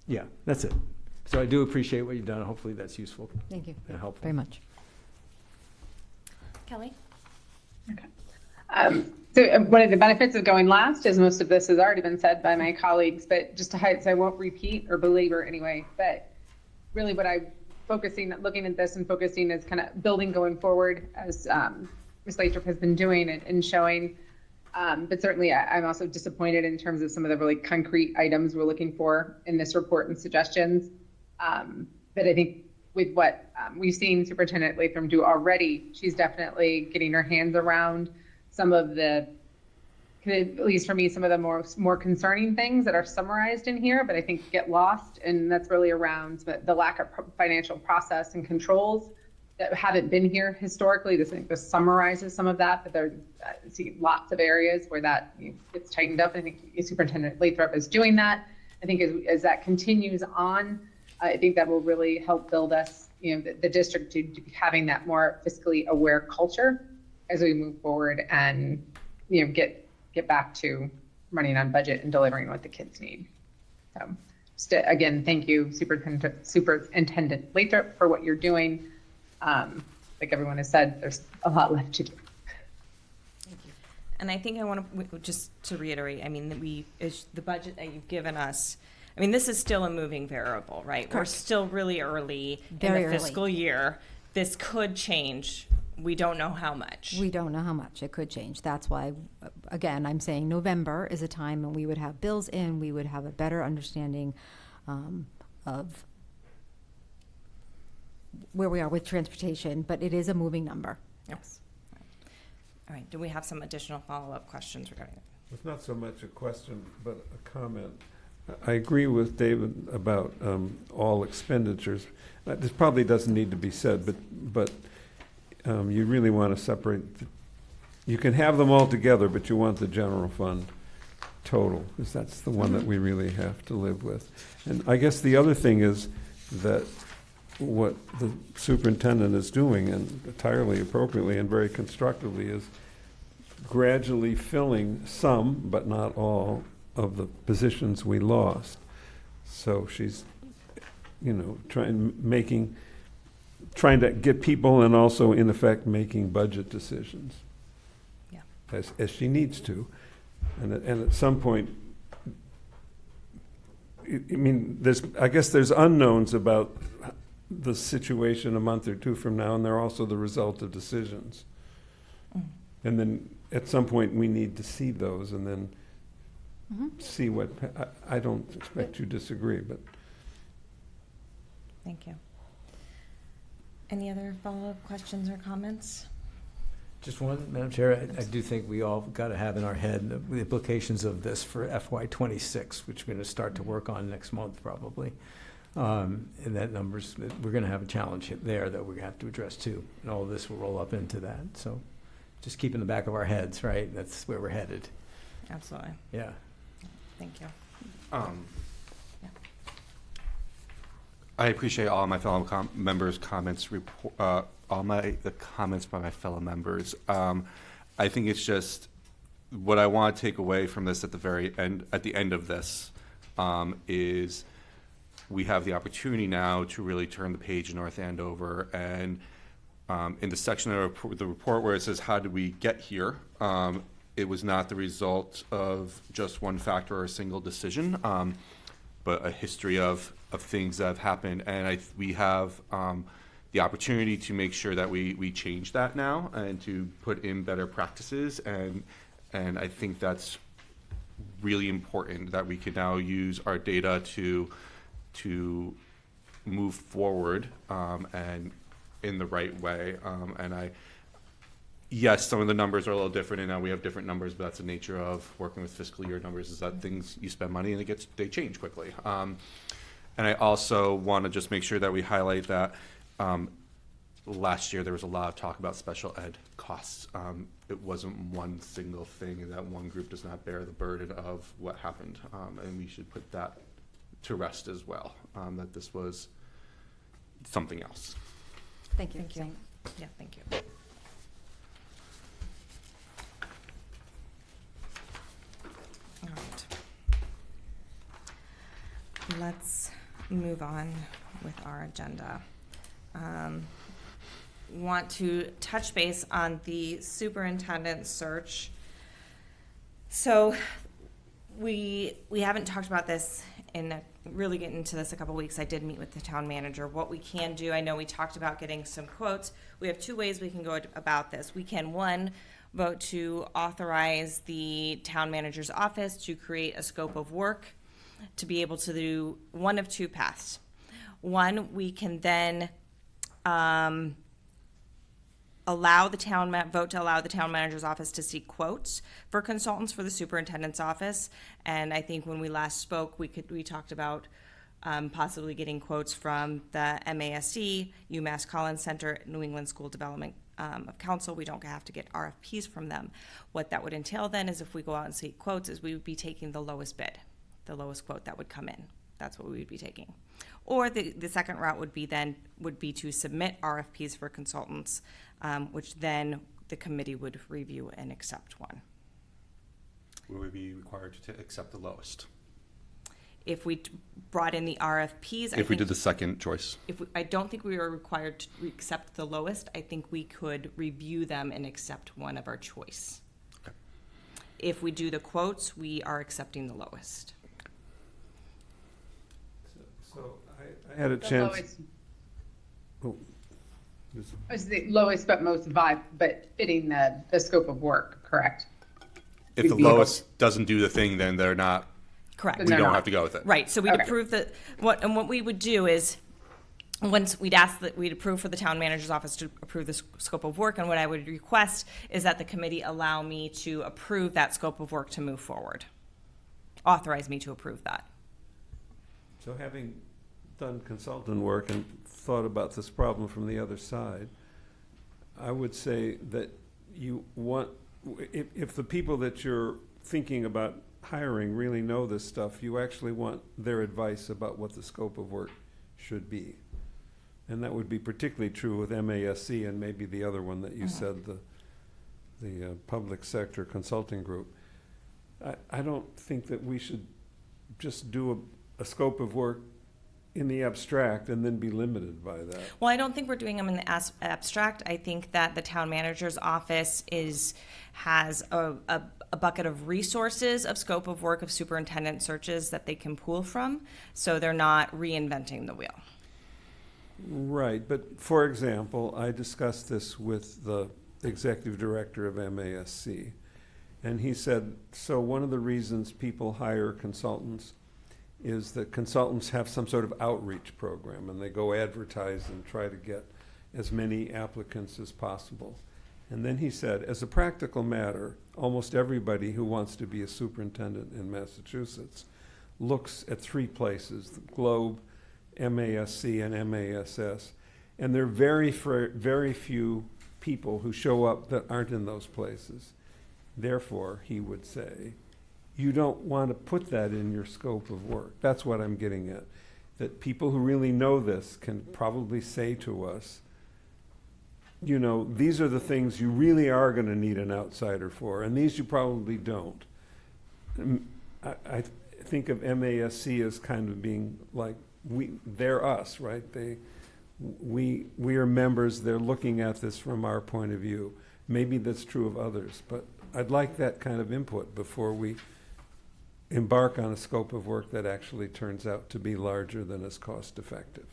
Yeah, that's it. So I do appreciate what you've done. Hopefully, that's useful. Thank you. And helpful. Very much. Kelly? Okay. So one of the benefits of going last is most of this has already been said by my colleagues, but just to hide, so I won't repeat or belabor anyway, but really what I'm looking at this and focusing is kind of building going forward as Ms. Lathrop has been doing and showing. But certainly I'm also disappointed in terms of some of the really concrete items we're looking for in this report and suggestions. But I think with what we've seen Superintendent Latham do already, she's definitely getting her hands around some of the, at least for me, some of the more concerning things that are summarized in here, but I think get lost, and that's really around the lack of financial process and controls, that haven't been here historically. This summarizes some of that, but there I see lots of areas where that gets tightened up. I think Superintendent Lathrop is doing that. I think as that continues on, I think that will really help build us, the district to be having that more fiscally aware culture as we move forward and, get back to running on budget and delivering what the kids need. So just again, thank you, Superintendent Lathrop, for what you're doing. Like everyone has said, there's a lot left to do. Thank you. And I think I want to, just to reiterate, the budget that you've given us, this is still a moving variable, right? Correct. We're still really early Very in the early. fiscal year. This could change. We don't know how much. We don't know how much. It could change. That's why, again, I'm saying November is a time when we would have bills in, we would have a better understanding of where we are with transportation, but it is a moving number. Yes. All right. Do we have some additional follow-up questions regarding it? It's not so much a question, but a comment. I agree with David about all expenditures. This probably doesn't need to be said, but you really want to separate. You can have them all together, but you want the general fund total, because that's the one that we really have to live with. And I guess the other thing is that what the superintendent is doing, and entirely appropriately and very constructively, is gradually filling some, but not all, of the positions we lost. So she's, trying to get people, and also in effect making budget decisions. Yeah. As she needs to, and at some point, I guess there's unknowns about the situation a month or two from now, and they're also the result of decisions. And then at some point we need to see those, and then see what, I don't expect you to disagree, but. Thank you. Any other follow-up questions or comments? Just one, Madam Chair, I do think we all got to have in our head the implications of this for FY26, which we're going to start to work on next month probably. And that numbers, we're going to have a challenge there that we're going to have to address too. And all of this will roll up into that. So just keep in the back of our heads, right? That's where we're headed. Absolutely. Yeah. Thank you. I appreciate all my fellow members' comments, the comments by my fellow members. I think it's just what I want to take away from this at the end of this, is we have the opportunity now to really turn the page in North Andover, and in the section of the report where it says, how did we get here? It was not the result of just one factor or a single decision, but a history of things that have happened. And we have the opportunity to make sure that we change that now and to put in better practices. And I think that's really important, that we can now use our data to move forward and in the right way. Yes, some of the numbers are a little different, and now we have different numbers, but that's the nature of working with fiscal year numbers, is that things, you spend money and they change quickly. And I also want to just make sure that we highlight that last year there was a lot of talk about special ed costs. It wasn't one single thing, and that one group does not bear the burden of what happened. And we should put that to rest as well, that this was something else. Thank you. Thank you. Yeah, thank you. All right. Let's move on with our agenda. Want to touch base on the superintendent search. So we haven't talked about this and really get into this a couple weeks. I did meet with the town manager. What we can do, I know we talked about getting some quotes. We have two ways we can go about this. We can, one, vote to authorize the town manager's office to create a scope of work to be able to do one of two paths. One, we can then vote to allow the town manager's office to seek quotes for consultants for the superintendent's office. And I think when we last spoke, we talked about possibly getting quotes from the MASC, UMass Collins Center, New England School Development of Council. We don't have to get RFPs from them. What that would entail then is if we go out and seek quotes is we would be taking the lowest bid, the lowest quote that would come in. That's what we would be taking. Or the second route would be to submit RFPs for consultants, which then the committee would review and accept one. Will we be required to accept the lowest? If we brought in the RFPs, If we did the second choice. I don't think we were required to accept the lowest. I think we could review them and accept one of our choice. Okay. If we do the quotes, we are accepting the lowest. So I had a The chance. lowest, Oh, this- is the lowest but most but fitting the scope of work, correct? If the lowest doesn't do the thing, then they're not. Correct. Then We they're don't not. have to go with it. Right, so we'd Okay. approve what we would do is, once we'd approve for the town manager's office to approve the scope of work, and what I would request is that the committee allow me to approve that scope of work to move forward. Authorize me to approve that. So having done consultant work and thought about this problem from the other side, I would say that you want, if the people that you're thinking about hiring really know this stuff, you actually want their advice about what the scope of work should be. And that would be particularly true with MASC and maybe the other one that you said, the public sector consulting group. I don't think that we should just do a scope of work in the abstract and then be limited by that. Well, I don't think we're doing them in the abstract. I think that the town manager's office has a bucket of resources of scope of work of superintendent searches that they can pull from, so they're not reinventing the wheel. Right, but for example, I discussed this with the executive director of MASC, and he said, so one of the reasons people hire consultants is that consultants have some sort of outreach program, and they go advertise and try to get as many applicants as possible. And then he said, as a practical matter, almost everybody who wants to be a superintendent in Massachusetts looks at three places: the Globe, MASC, and MASS. And there are very few people who show up that aren't in those places. Therefore, he would say, you don't want to put that in your scope of work. That's what I'm getting at. That people who really know this can probably say to us, you know, these are the things you really are going to need an outsider for, and these you probably don't. I think of MASC as kind of being like, they're us, right? We are members. They're looking at this from our point of view. Maybe that's true of others, but I'd like that kind of input before we embark on a scope of work that actually turns out to be larger than is cost effective.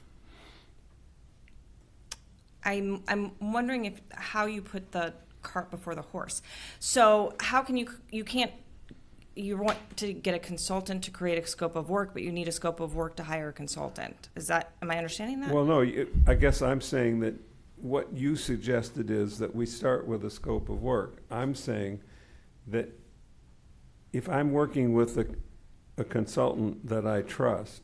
I'm wondering how you put the cart before the horse. So how can you want to get a consultant to create a scope of work, but you need a scope of work to hire a consultant. Am I understanding that? Well, no, I guess I'm saying that what you suggested is that we start with a scope of work. I'm saying that if I'm working with a consultant that I trust,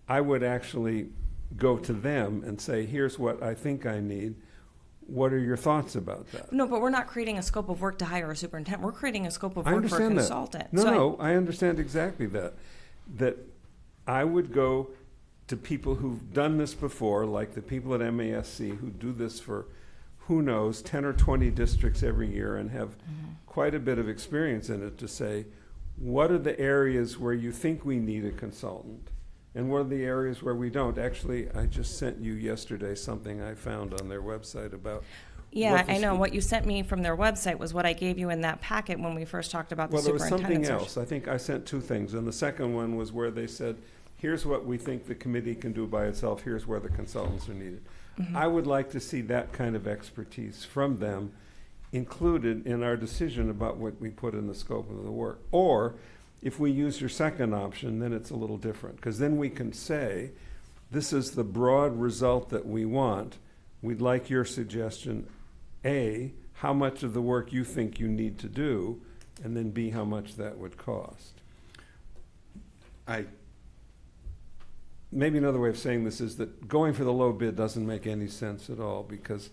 I would actually go to them and say, here's what I think I need. What are your thoughts about that? No, but we're not creating a scope of work to hire a superintendent. We're creating a scope of work for a consultant. No, I understand exactly that. That I would go to people who've done this before, like the people at MASC who do this for, who knows, 10 or 20 districts every year and have quite a bit of experience in it, to say, what are the areas where you think we need a consultant? And what are the areas where we don't? Actually, I just sent you yesterday something I found on their website about. Yeah, I know. What you sent me from their website was what I gave you in that packet when we first talked about the superintendent search. Well, there was something else. I think I sent two things. And the second one was where they said, here's what we think the committee can do by itself. Here's where the consultants are needed. I would like to see that kind of expertise from them included in our decision about what we put in the scope of the work. Or if we use your second option, then it's a little different, because then we can say, this is the broad result that we want. We'd like your suggestion, A, how much of the work you think you need to do, and then B, how much that would cost. maybe another way of saying this is that going for the low bid doesn't make any sense at all, because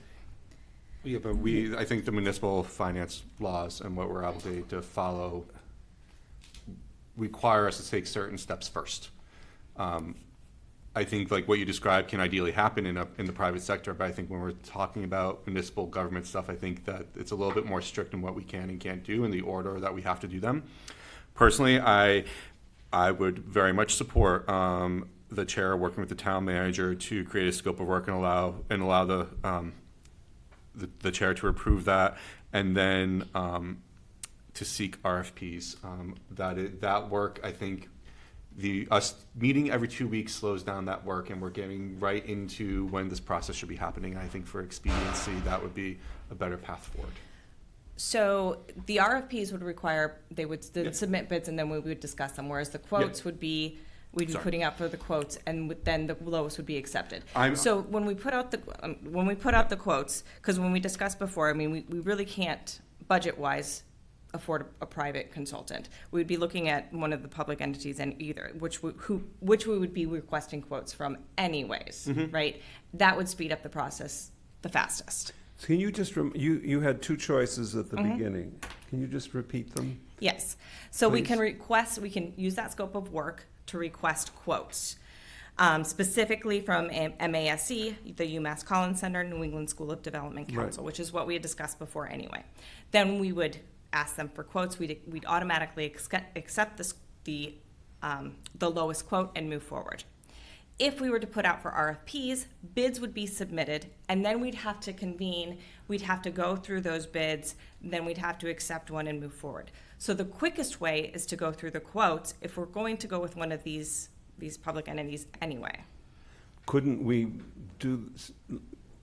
Yeah, but I think the municipal finance laws and what we're obligated to follow require us to take certain steps first. I think like what you described can ideally happen in the private sector, but I think when we're talking about municipal government stuff, I think that it's a little bit more strict in what we can and can't do in the order that we have to do them. Personally, I would very much support the chair working with the town manager to create a scope of work and allow the chair to approve that, and then to seek RFPs. That work, I think, us meeting every 2 weeks slows down that work, and we're getting right into when this process should be happening. I think for expediency, that would be a better path forward. So the RFPs would require, they would submit bids and then we would discuss them, whereas the quotes would be, we'd be putting out for the quotes and then the lowest would be accepted. So when we put out the quotes, because when we discussed before, I mean, we really can't budget-wise afford a private consultant. We would be looking at one of the public entities and either, which we would be requesting quotes from anyways, right? That would speed up the process the fastest. So can you just, you had two choices at the beginning. Can you just repeat them? Yes. So Please. we can use that scope of work to request quotes. Specifically from MASC, the UMass Collins Center, New England School of Development Council, which is what we had discussed before anyway. Then we would ask them for quotes. We'd automatically accept the lowest quote and move forward. If we were to put out for RFPs, bids would be submitted, and then we'd have to convene, we'd have to go through those bids, then we'd have to accept one and move forward. So the quickest way is to go through the quotes if we're going to go with one of these public entities anyway. Couldn't we do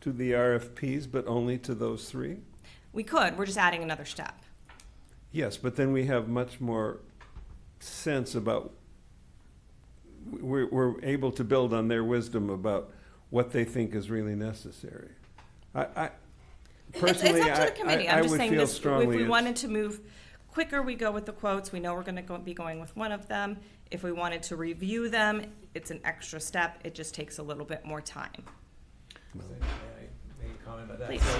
the RFPs, but only to those three? We could, we're just adding another step. Yes, but then we have much more sense about, we're able to build on their wisdom about what they think is really necessary. I personally, it's up to the committee. I'm just saying feel this, strongly if we wanted to move quicker, we go with the quotes. We know we're going to be going with one of them. If we wanted to review them, it's an extra step. It just takes a little bit more time. May I make a comment about that? Please. So,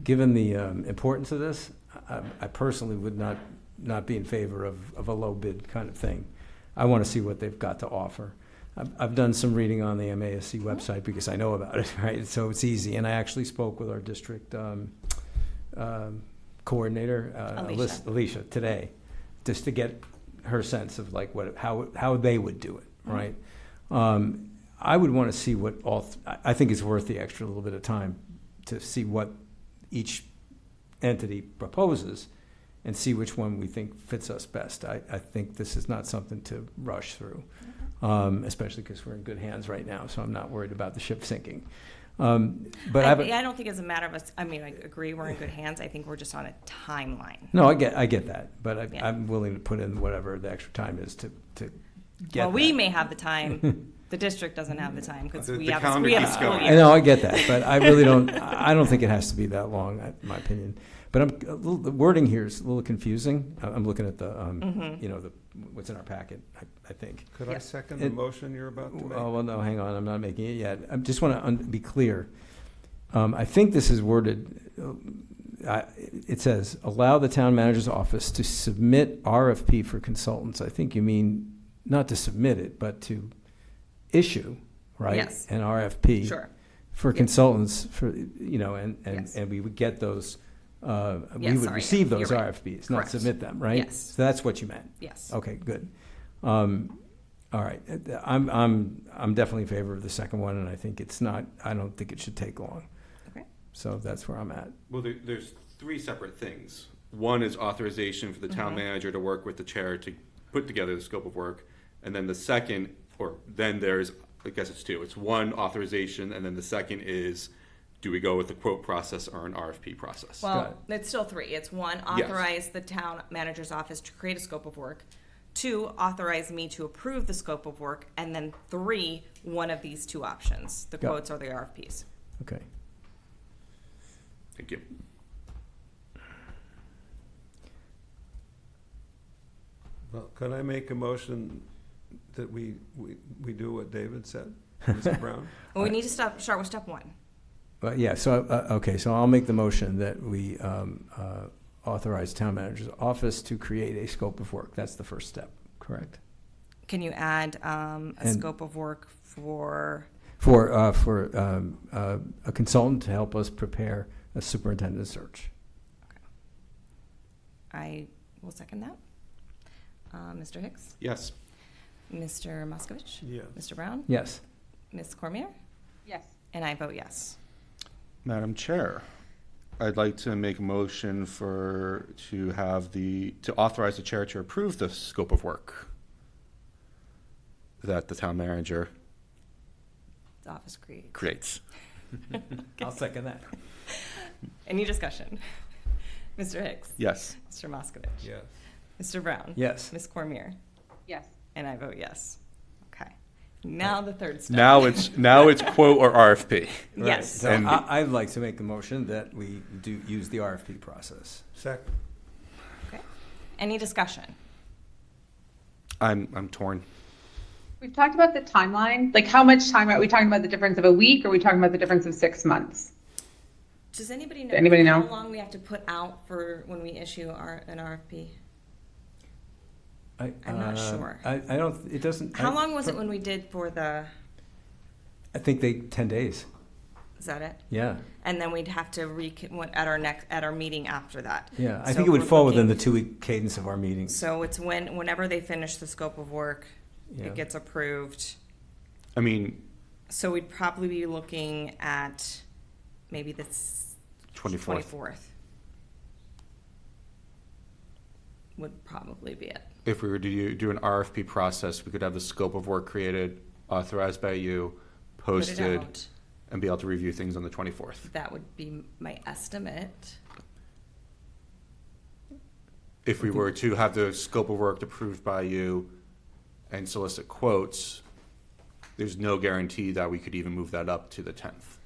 given the importance of this, I personally would not be in favor of a low bid kind of thing. I want to see what they've got to offer. I've done some reading on the MASC website because I know about it, right? So it's easy. And I actually spoke with our district coordinator, Alicia, today, just to get her sense of like how they would do it, right? I would want to see what I think it's worth the extra little bit of time to see what each entity proposes and see which one we think fits us best. I think this is not something to rush through, especially because we're in good hands right now, so I'm not worried about the ship sinking. But I don't think it's a matter of us. I mean, I agree we're in good hands. I think we're just on a timeline. No, I get that, but I'm willing to put in whatever the extra time is to get. Well, we may have the time. The district doesn't have the time because we have a school year. I know, I get that, but I really don't. I don't think it has to be that long, in my opinion. But the wording here is a little confusing. I'm looking at the what's in our packet. I think. Could I second the motion you're about to make? Oh well, no, hang on. I'm not making it yet. I just want to be clear. I think this is worded. It says allow the town manager's office to submit RFP for consultants. I think you mean not to submit it, but to issue, right? Yes. An RFP for consultants for and we would get those. We would receive those RFPs, not submit them, right? Yes. So that's what you meant. Yes. Okay, good. All right, I'm definitely in favor of the second one, and I think it's not. I don't think it should take long. Okay. So that's where I'm at. Well, there's three separate things. One is authorization for the town manager to work with the chair to put together the scope of work, and then the second, then there's, I guess it's two. It's one, authorization, and then the second is, do we go with the quote process or an RFP process? Well, it's still three. It's one, authorize the town manager's office to create a scope of work. Two, authorize me to approve the scope of work. And then three, one of these two options, the quotes or the RFPs. Okay. Thank you. Well, can I make a motion that we do what David said, Mr. Brown? Well, we need to start with step one. But yeah, so, okay, so I'll make the motion that we authorize town manager's office to create a scope of work. That's the first step, correct? Can you add a And- scope of work for? For a consultant to help us prepare a superintendent search. I will second that. Mr. Hicks, Yes. Mr. Moskovich, Yes. Mr. Brown, Yes. Ms. Cormier, Yes. and I vote yes. Madam Chair, I'd like to make a motion to authorize the chair to approve the scope of work that the town manager The office creates. creates. I'll second that. Any discussion? Mr. Hicks, Yes. Mr. Moskovich, Yes. Mr. Brown, Yes. Ms. Cormier, Yes. and I vote yes. Okay. Now the third step. Now it's quote or RFP. Yes. So And- I'd like to make the motion that we do use the RFP process. Second. Okay. Any discussion? I'm torn. We've talked about the timeline. Like, how much time are we talking about? The difference of a week, or are we talking about the difference of 6 months? Does anybody know, Anybody know? how long we have to put out for when we issue an RFP? I'm not sure. I don't, it doesn't. How long was it when we did for the, I think 10 days. is that it? Yeah. And then we'd have to at our meeting after that. Yeah. I So think it would we're fall within the looking- 2-week cadence of our meetings. So it's whenever they finish the scope of work, Yeah. it gets approved. I mean, So we'd probably be looking at maybe the 24th. 24th. Would probably be it. If we were to do an RFP process, we could have the scope of work created, authorized by you, Put it posted, out. and be able to review things on the 24th. That would be my estimate. If we were to have the scope of work approved by you and solicit quotes, there's no guarantee that we could even move that up to the 10th.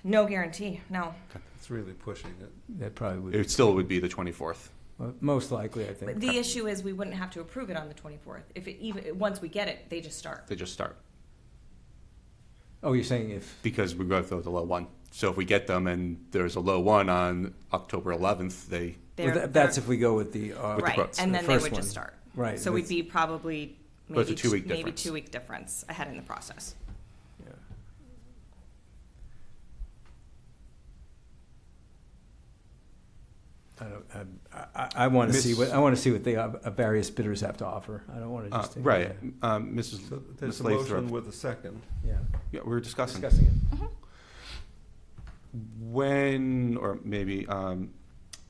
No guarantee, no. It's really pushing it. That probably would. It still would be the 24th. Well, most likely, I But think. the issue is we wouldn't have to approve it on the 24th. If it even, once we get it, they just start. They just start Oh, you're saying if, because we go through the low one. So if we get them and there's a low one on October 11th, well, They're- that's they're- if we go with the. With the Right, quotes. and The then they first would one. just start. Right. So we'd that's- be probably But it's a maybe 2-week maybe difference. 2-week difference ahead in the process. Yeah. I want to see what the various bidders have to offer. I don't want to just. take- Right. Yeah. Mrs. So there's a Ms. motion Lathrop. with a second. Yeah. Yeah, we were discussing. Discussing it. When, or maybe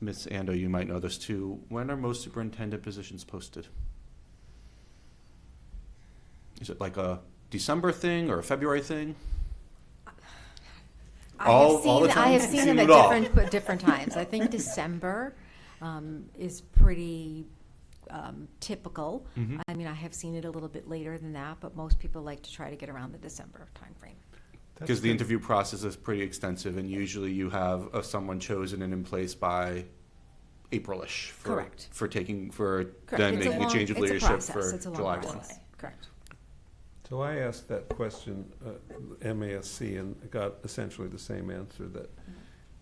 Ms. Ando, you might know this too, when are most superintendent positions posted? Is it like a December thing or a February thing? All the I have time? seen them Seen at it all. different times. I think December is pretty typical. Mhm. I mean, I have seen it a little bit later than that, but most people like to try to get around the December timeframe. Because the interview process is pretty extensive, and usually you have someone chosen and in place by April-ish. Correct. For then It's making a change of leadership for It's a long July 1. process. Correct. So I asked that question, MASC, and got essentially the same answer, that it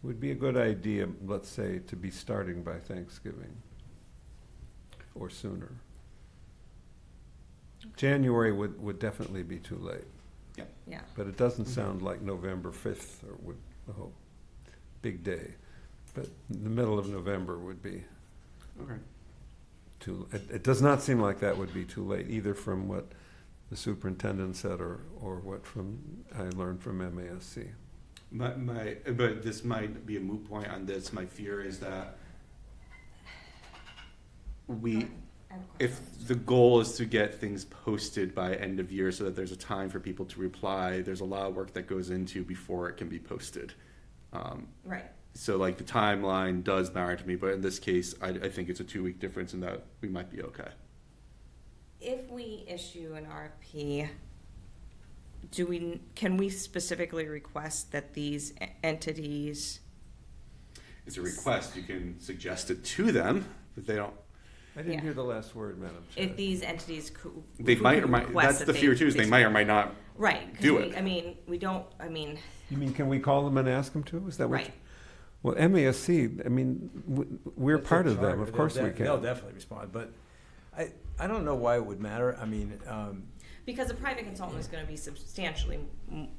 would be a good idea, let's say, to be starting by Thanksgiving or sooner. January would definitely be too late, Yeah. but it doesn't sound like November 5th or would, oh, big day. But the middle of November would be Okay. it does not seem like that would be too late, either from what the superintendent said or what I learned from MASC. But this might be a moot point on this. My fear is that if the goal is to get things posted by end of year so that there's a time for people to reply, there's a lot of work that goes into before it can be posted. Right. So like the timeline does matter to me, but in this case, I think it's a 2-week difference and that we might be okay. If we issue an RFP, can we specifically request that these entities? It's a request. You can suggest it to them, but they don't. I didn't Yeah. hear the last word, Madam Chair. if these entities They might or might, that's the fear too, is they might or might not Right. 'Cause do we, it. I mean, we don't, I mean, You mean, can we call them and ask them to? Is that what? right. Well, MASC, I mean, we're That's part their of them, charter. of course we They'll can. definitely respond, but I don't know why it would matter. I mean, Because a private consultant is going to be substantially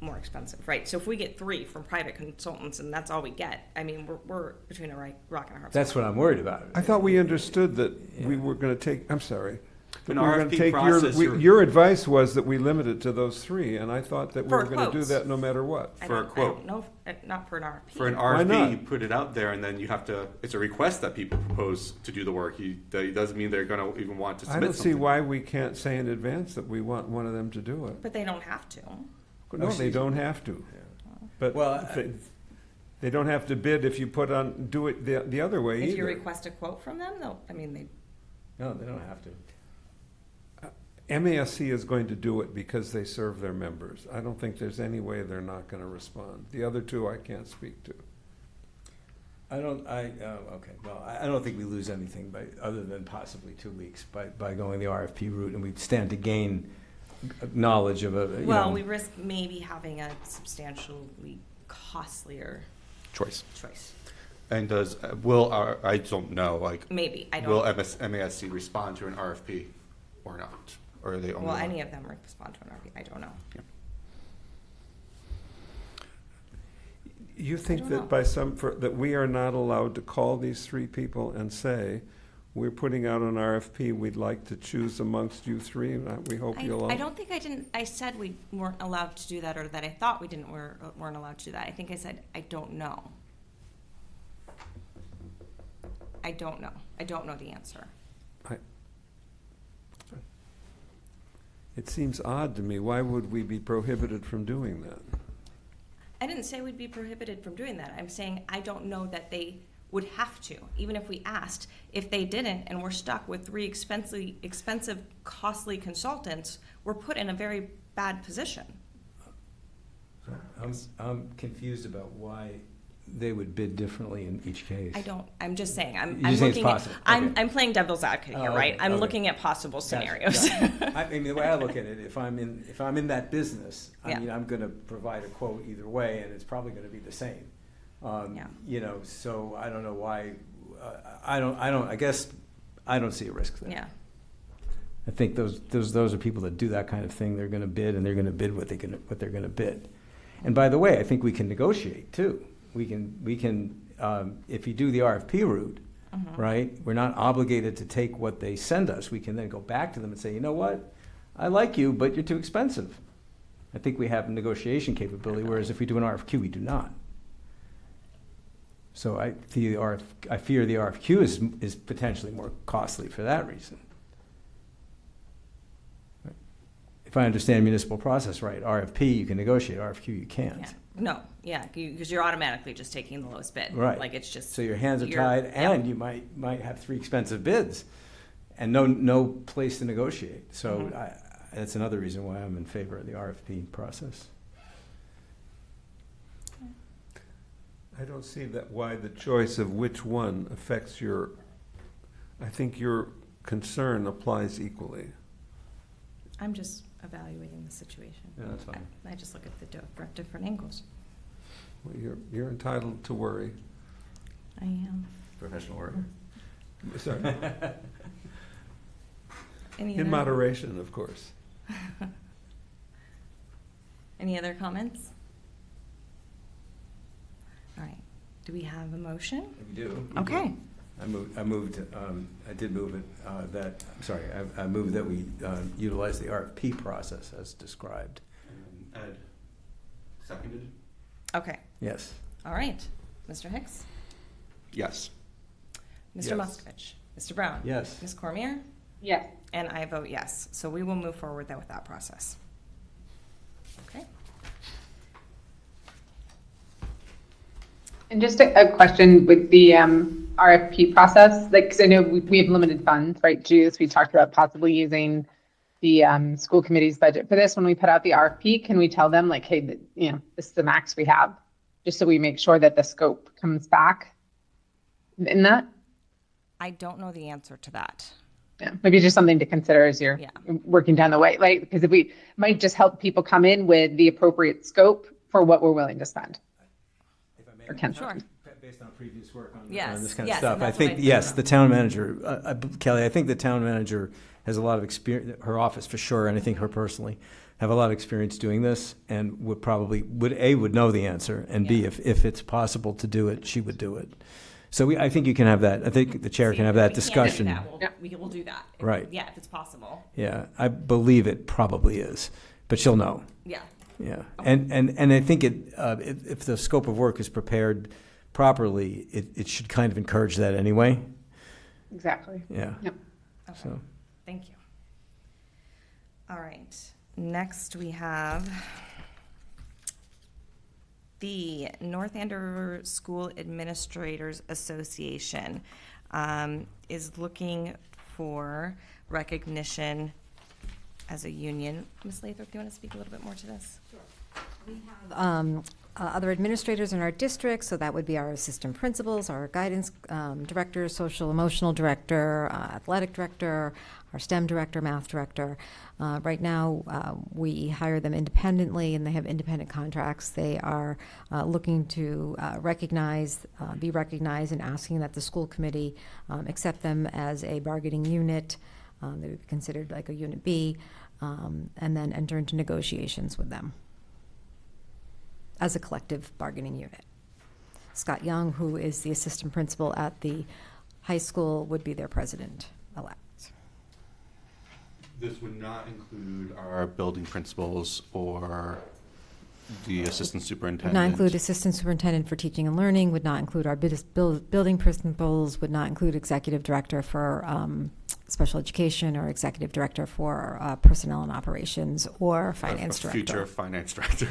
more expensive, right? So if we get 3 from private consultants and that's all we get, I mean, we're between a rock and a hard that's spot. what I'm worried about. I thought we understood that we were gonna take, I'm sorry. An We were gonna RFP take process, your advice was that we limit it to those 3, and I thought that we For were gonna do quotes. that no matter what. I for a don't- quote. I don't know, not for an RFP. For an Why RFP, not? you put it out there, and then you have to. It's a request that people propose to do the work. That doesn't mean they're going to even want to I submit don't see something. why we can't say in advance that we want one of them to do it. But they don't have to. No, they don't have to. But Well, they don't have to bid if you do it the other way If you either. request a quote from them, they'll, I mean, they, No, they don't have to. MASC is going to do it because they serve their members. I don't think there's any way they're not gonna respond. The other 2 I can't speak to. Okay, well, I don't think we lose anything other than possibly 2 weeks by going the RFP route, and we stand to gain knowledge of well, we risk maybe having a substantially costlier Choice. choice. And I don't know, like, Maybe, I will don't, MASC respond to an RFP or not? Or are they only? well, any of them respond to an RFP, I don't know. You think don't that know. that we are not allowed to call these 3 people and say, we're putting out an RFP, we'd like to choose amongst you 3, and we hope you'll all. I don't think I said we weren't allowed to do that, or that I thought weren't allowed to do that. I think I said, I don't know. I don't know. I don't know the answer. It seems odd to me. Why would we be prohibited from doing that? I didn't say we'd be prohibited from doing that. I'm saying I don't know that they would have to, even if we asked. If they didn't and we're stuck with 3 expensive, costly consultants, we're put in a very bad position. I'm confused about why they would bid differently in each case. I'm just saying, I'm You're saying it's looking at, possible. Okay. I'm playing devil's advocate here, Oh, right? okay, I'm okay. looking at possible Gotcha, scenarios. gotcha. I mean, the way I look at it, if I'm in that business, I Yeah. mean, I'm gonna provide a quote either way, and it's probably gonna be the same. Yeah. You know, so I don't know why, I guess, I don't see a risk there. Yeah. I think those are people that do that kind of thing. They're gonna bid, and they're gonna bid what they're gonna bid. And by the way, I think we can negotiate too. We can, if you do the RFP route, right, we're not obligated to take what they send us. We can then go back to them and say, you know what? I like you, but you're too expensive. I think we have negotiation capability, whereas if we do an RFQ, we do not. So I fear the RFQ is potentially more costly for that reason. If I understand municipal process right, RFP you can negotiate, RFQ you can't. Yeah. No, yeah, because you're automatically just taking the lowest bid. Right. Like it's just. So your hands are you're- tied, yeah. and you might have 3 expensive bids, and no place to negotiate. So that's another reason why I'm in favor of the RFP process. I don't see that why the choice of which one affects I think your concern applies equally. I'm just evaluating the situation. Yeah, that's fine. I just look at the different angles. Well, you're entitled to worry. I am. Professional worker. Sorry. Any In other- moderation, of course. Any other comments? All right. Do we have a motion? We do. Okay. I moved, I did move it, I moved that we utilize the RFP process as described. Ed, seconded? Okay. Yes. All right. Mr. Hicks? Yes. Mr. Yes. Muskovich? Mr. Brown? Yes. Ms. Cormier? Yes. And I vote yes. So we will move forward then with that process. Okay. And just a question with the RFP process, like, 'cause I know we have limited funds, right? Juice, we talked about possibly using the school committee's budget for this. When we put out the RFP, can we tell them like, hey, this is the max we have, just so we make sure that the scope comes back in that? I don't know the answer to that. Yeah, maybe just something to consider as you're Yeah. working down the way, like, because if we might just help people come in with the appropriate scope for what we're willing to spend. If I may, Or can. Sure. based on previous work on Yes, this kind of yes, stuff, and I that's what think, I yes, think the town manager, Kelly, I think the town manager has a lot of experience, her office for sure, and I think her personally, have a lot of experience doing this, and would probably, would know the answer, and B, Yeah. if it's possible to do it, she would do it. So I think you can have that, I think the chair See, can have if that we can't do discussion. that, Yeah. we'll do that. Right. Yeah, if it's possible. Yeah, I believe it probably is, but she'll know. Yeah. Yeah, and I think if the scope of work is prepared properly, it should kind of encourage that anyway. Exactly. Yeah. Yep. Okay. So Thank you. All right. Next, we have the North Andover School Administrators Association is looking for recognition as a union. Ms. Lathrop, do you want to speak a little bit more to this? We have other administrators in our district, so that would be our assistant principals, our guidance director, social emotional director, athletic director, our STEM director, math director. Right now, we hire them independently, and they have independent contracts. They are looking to be recognized, and asking that the school committee accept them as a bargaining unit. They would be considered like a Unit B, and then enter into negotiations with them as a collective bargaining unit. Scott Young, who is the assistant principal at the high school, would be their president-elect. This would not include our building principals or the assistant Would superintendent. not include assistant superintendent for teaching and learning, would not include our building principals, would not include executive director for special education, or executive director for personnel and operations, or finance director. Future finance director.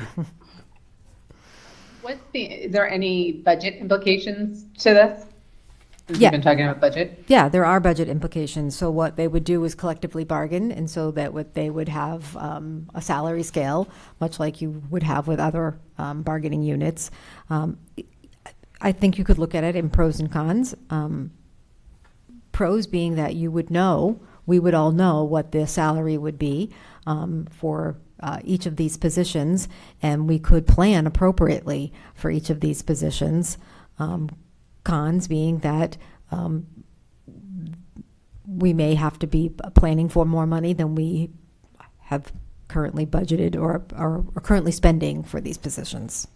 Is there any budget implications to this? Since Yeah. We've been talking about budget. Yeah, there are budget implications. So what they would do is collectively bargain, and so that they would have a salary scale, much like you would have with other bargaining units. I think you could look at it in pros and cons. Pros being that we would all know what the salary would be for each of these positions, and we could plan appropriately for each of these positions. Cons being that we may have to be planning for more money than we have currently budgeted or are currently spending for these positions.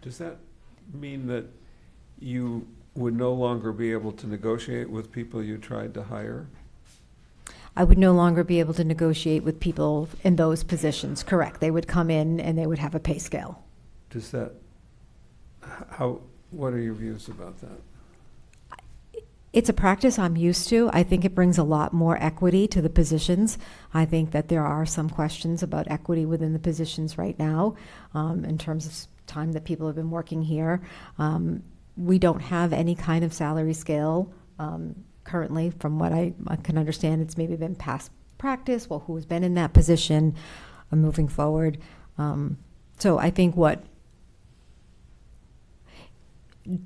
Does that mean that you would no longer be able to negotiate with people you tried to hire? I would no longer be able to negotiate with people in those positions, correct. They would come in and they would have a pay scale. Does that, what are your views about that? It's a practice I'm used to. I think it brings a lot more equity to the positions. I think that there are some questions about equity within the positions right now, in terms of time that people have been working here. We don't have any kind of salary scale currently. From what I can understand, it's maybe been past practice, well, who has been in that position moving forward. So I think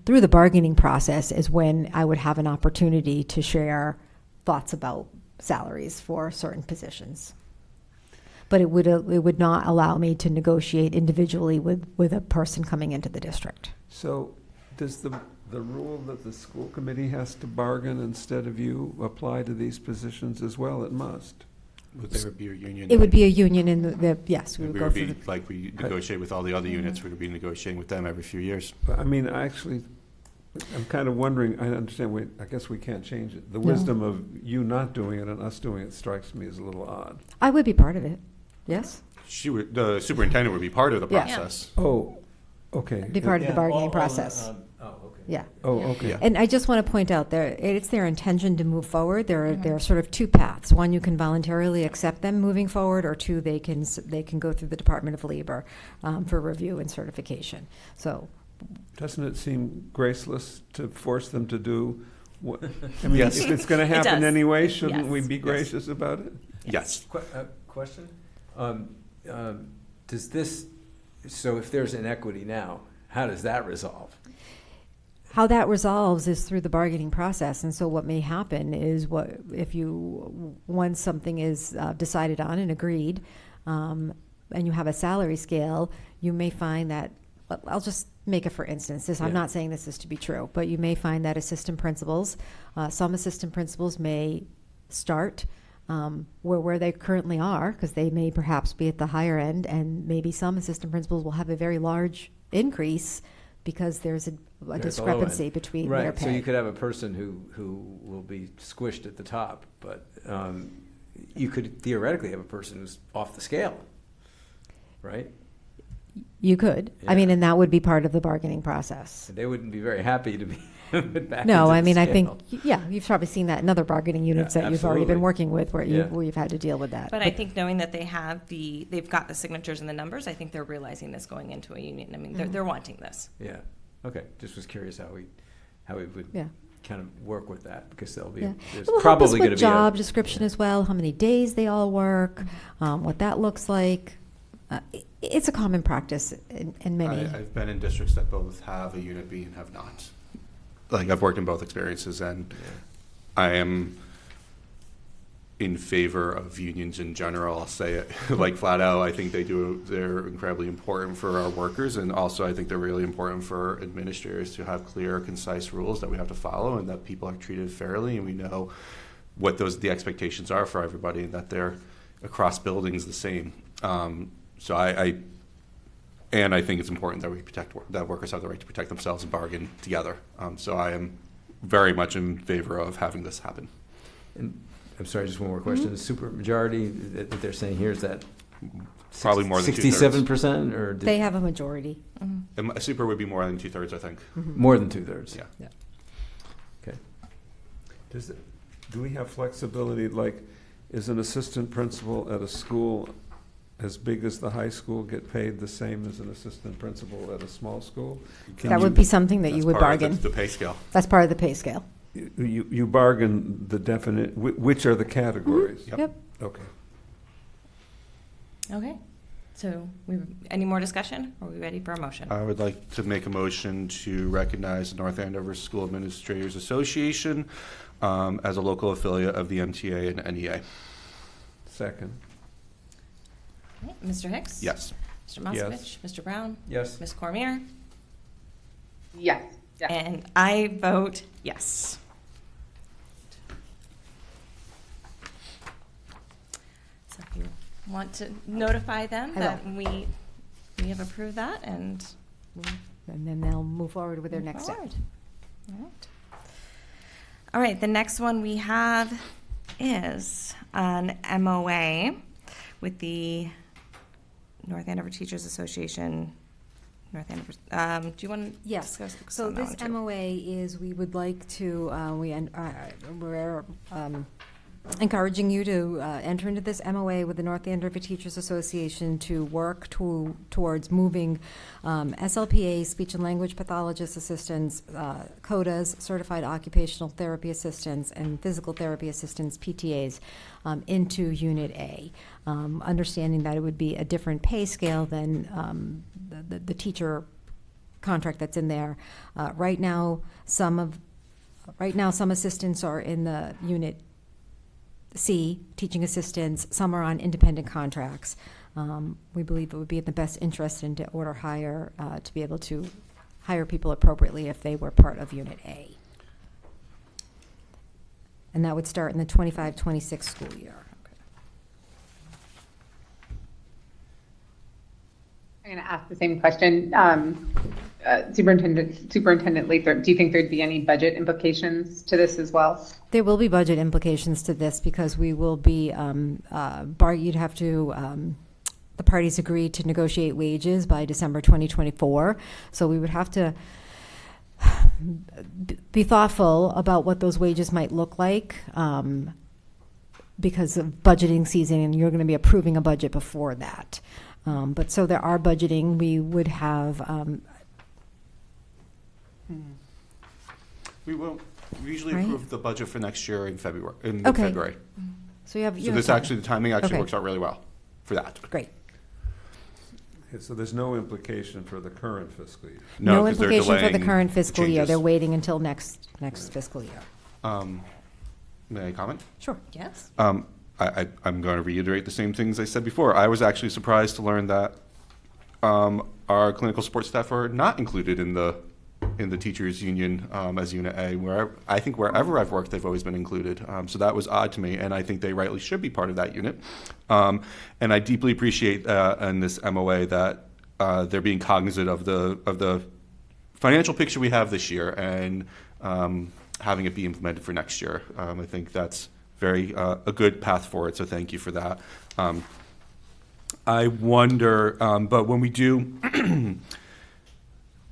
through the bargaining process is when I would have an opportunity to share thoughts about salaries for certain positions. But it would not allow me to negotiate individually with a person coming into the district. So does the rule that the school committee has to bargain instead of you apply to these positions as well? It must. Would there be a union? It would be a union in yes, we would We go would through be, the. like we negotiate with all the other units, we would be negotiating with them every few years. But I mean, I'm kind of wondering, I understand, I guess we can't change it. The wisdom of you not doing it and us doing it strikes me as a little odd. I would be part of it, yes? The superintendent would be part of the Yeah. process. Oh, okay. Be part of the Yeah, bargaining process. okay. Yeah. Oh, okay. Yeah. And I just want to point out it's their intention to move forward. There are sort of two paths. One, you can voluntarily accept them moving forward, or two, they can go through the Department of Labor for review and certification. So, Doesn't it seem graceless to force them to do what, I mean, Yes. if it's going to It happen does. anyway, shouldn't we Yes. be gracious about it? Yes. Question? Does this, so if there's inequity now, how does that resolve? how that resolves is through the bargaining process. And so what may happen is once something is decided on and agreed, and you have a salary scale, you may find that, I'll just make it for instance, I'm not saying this is to be true, but you may find that some assistant principals may start where they currently are, because they may perhaps be at the higher end, and maybe some assistant principals will have a very large increase because there's a discrepancy between their pay. So you could have a person who will be squished at the top, but you could theoretically have a person who's off the scale, right? You could. Yeah. I mean, and that would be part of the bargaining process. They wouldn't be very happy to be put back No, into I the mean, I scale. think, you've probably seen that in other bargaining units that you've already absolutely. been working with where Yeah. you've had to deal with that. But I think knowing that they've got the signatures and the numbers, I think they're realizing this going into a union. I mean, they're wanting this. Yeah. Okay. Just was curious how we would Yeah. kind of work with that, because there'll be Yeah. there's It will help us probably going to with be job description as well, how many days they all work, what that looks like. It's a common practice in many. I've been in districts that both have a Unit B and have not. Like, I've worked in both experiences, and I am in favor of unions in general. I'll say it like flat out. I think they're incredibly important for our workers, and also I think they're really important for administrators to have clear, concise rules that we have to follow, and that people are treated fairly, and we know what the expectations are for everybody, and that they're across buildings the same. So I think it's important that that workers have the right to protect themselves and bargain together. So I am very much in favor of having this happen. And I'm sorry, just one more question. The super majority that they're saying here, is that Probably more than 67%, or They have a majority. A super would be more than 2/3, I think. more than 2/3? Yeah. Okay. Do we have flexibility, like, is an assistant principal at a school as big as the high school get paid the same as an assistant principal at a small school? That would be something that you That's would part of bargain. the pay scale. That's part of the pay scale. You bargain the definite, which are the categories? Yep. Okay. Okay. So any more discussion? Are we ready for a motion? I would like to make a motion to recognize the North Andover School Administrators Association as a local affiliate of the MTA and NEA. Second. Okay. Mr. Hicks? Yes. Mr. Moskovich? Mr. Brown? Yes. Ms. Cormier? Yes. Yes. And I vote yes. So if you want to notify them I that we have approved that, and And then they'll move forward with their move next step. forward. All right. All right, the next one we have is an MOA with the North Andover Teachers Association. North Andover. Do you want to Yes. discuss So on that this one too? MOA is, we would like to, we're encouraging you to enter into this MOA with the North Andover Teachers Association to work towards moving SLPA, speech and language pathologist assistants, CODAs, certified occupational therapy assistants, and physical therapy assistants, PTAs, into Unit A, understanding that it would be a different pay scale than the teacher contract that's in there. Right now, some assistants are in the Unit C, teaching assistants. Some are on independent contracts. We believe it would be in the best interest and to order hire to be able to hire people appropriately if they were part of Unit A. And that would start in the 25-26 school year. I'm going to ask the same question. Superintendent Lathrop, do you think there'd be any budget implications to this as well? There will be budget implications to this because we will be, you'd have to, the parties agreed to negotiate wages by December 2024. So we would have to be thoughtful about what those wages might look like because of budgeting season, and you're going to be approving a budget before that. But so there are budgeting. We would have. We usually Right. approve the budget for next year in February. Okay. February. So you have. So this actually, the timing actually Okay. works out really well for that. Great. Okay, so there's no implication for the current fiscal year. No 'cause they're implication for the delaying current fiscal year. changes. They're waiting until next fiscal year. May I comment? Sure. Yes. I'm going to reiterate the same things I said before. I was actually surprised to learn that our clinical support staff are not included in the teachers union as Unit A. Where I think wherever I've worked, they've always been included. So that was odd to me, and I think they rightly should be part of that unit. And I deeply appreciate in this MOA that they're being cognizant of the financial picture we have this year and having it be implemented for next year. I think that's very a good path forward. So thank you for that. I wonder, but when we do.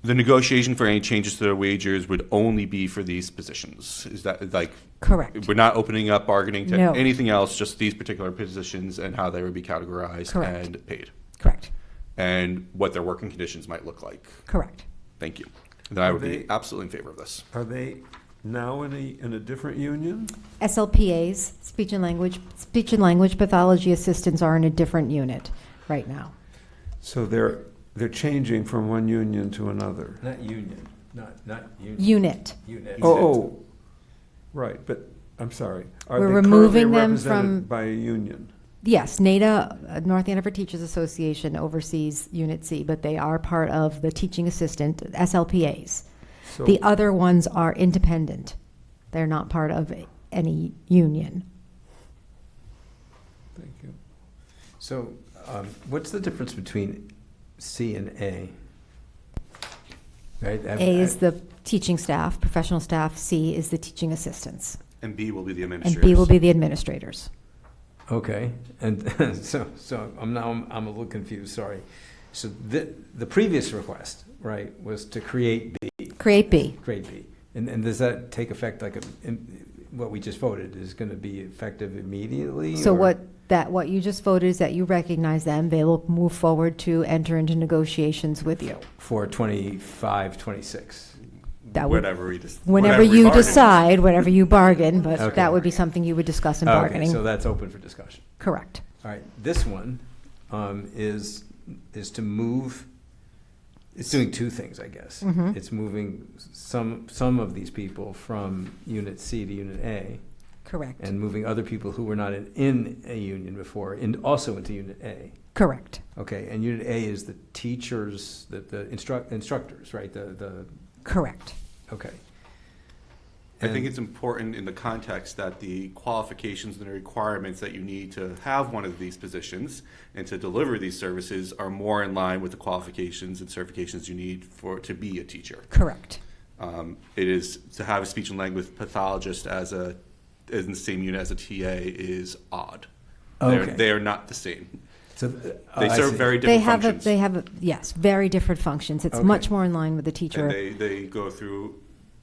The negotiation for any changes to the wages would only be for these positions. Is that like? Correct. We're not opening up bargaining to No. anything else, just these particular positions and how they would be categorized Correct. and paid. Correct. And what their working conditions might look like. Correct. Thank you. Then I would be They- absolutely in favor of this. Are they now in a different union? SLPAs, speech and language pathology assistants are in a different unit right now. So they're changing from one union to another. Not union, not union. Unit. Unit. Oh, right, but, I'm sorry. Are We're they removing currently them represented from- by a union? Yes, NADA, North Andover Teachers Association, oversees Unit C, but they are part of the teaching assistant, SLPAs. So- The other ones are independent. They're not part of any union. Thank you. So what's the difference between C and A? Right? A is the teaching staff, professional staff. C is the teaching assistants. And B will be the And administrators. B will be the administrators. Okay, and so I'm a little confused, sorry. So the previous request, right, was to create B. Create B. Create B. And does that take effect like what we just voted is going to be effective immediately? So or- what you just voted is that you recognize them. They will move forward to enter into negotiations with you. For 25, 26? That would, Whatever we just. whenever whatever we you bargain. decide, whatever you bargain, but Okay. that would be something you would discuss in Okay, bargaining. so that's open for discussion. Correct. All right, this one is to move, it's doing two things, I guess. Mhm. It's moving some of these people from Unit C to Unit A, Correct. and moving other people who were not in a union before, also into Unit A. Correct. Okay, and Unit A is the teachers, the instructors, right? The Correct. okay. I think And- it's important in the context that the qualifications and the requirements that you need to have one of these positions and to deliver these services are more in line with the qualifications and certifications you need to be a teacher. Correct. It is to have a speech and language pathologist as in the same unit as a TA is odd. Okay. They are not the same. So They I serve see. very They different have functions. yes, very different functions. It's Okay. much more in line with the teacher. And they go through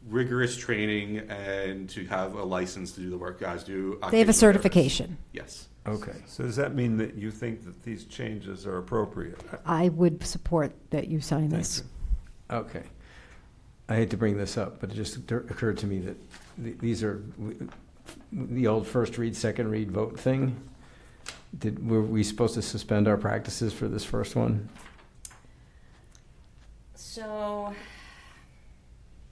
rigorous training and to have a license to do the work guys do. They have a occupational therapists. certification. Yes. Okay. So does that mean that you think that these changes are appropriate? I would support that you sign Thank this. you. Okay. I hate to bring this up, but it just occurred to me that these are the old first read, second read vote thing. Were we supposed to suspend our practices for this first one? So,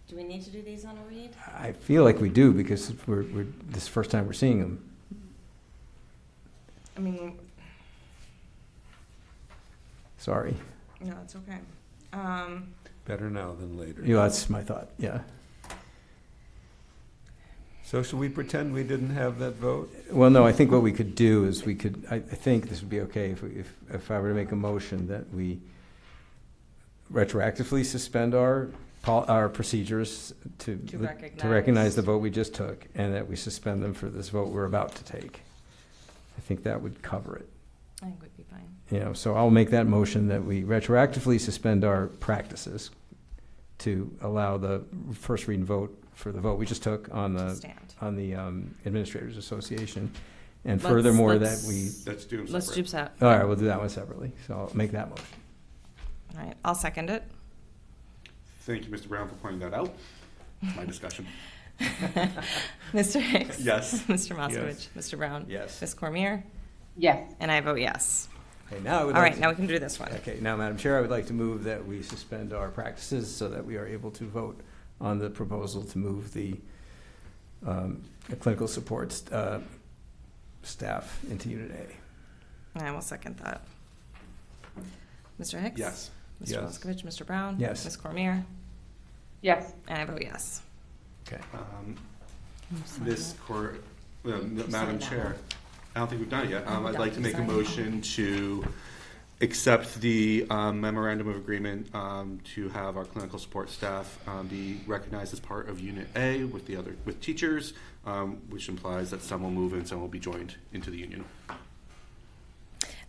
do we need to do these on a read? I feel like we do because this is the first time we're seeing them. I mean, Sorry. no, it's okay. Better now than later. Yeah, that's my thought, yeah. So should we pretend we didn't have that vote? Well, no, I think what we could do is I think this would be okay if I were to make a motion that we retroactively suspend our procedures to recognize the vote we just took, and that we suspend them for this vote we're about to take. I think that would cover it. I think we'd be fine. You know, so I'll make that motion that we retroactively suspend our practices to allow the first read and vote for the vote we just took on To the stand. Administrators Association, and Let's- furthermore let's- that we. Let's do them Let's separate. do that. All right, we'll do that one separately. So I'll make that motion. All right, I'll second it. Thank you, Mr. Brown, for pointing that out. My discussion. Mr. Hicks? Yes. Mr. Moskovich? Mr. Brown? Yes. Ms. Cormier? Yes. And I vote yes. Okay, now I would All like right, to- now we can do this one. Okay, now, Madam Chair, I would like to move that we suspend our practices so that we are able to vote on the proposal to move the clinical support staff into Unit A. I will second that. Mr. Hicks? Yes. Mr. Yes. Leskovich, Mr. Brown? Yes. Ms. Cormier? Yes. And I vote yes. Okay. Madam Chair, I don't think we've done it yet. I'd like to make a Sorry. motion to accept the memorandum of agreement to have our clinical support staff be recognized as part of Unit A with teachers, which implies that some will move and some will be joined into the union.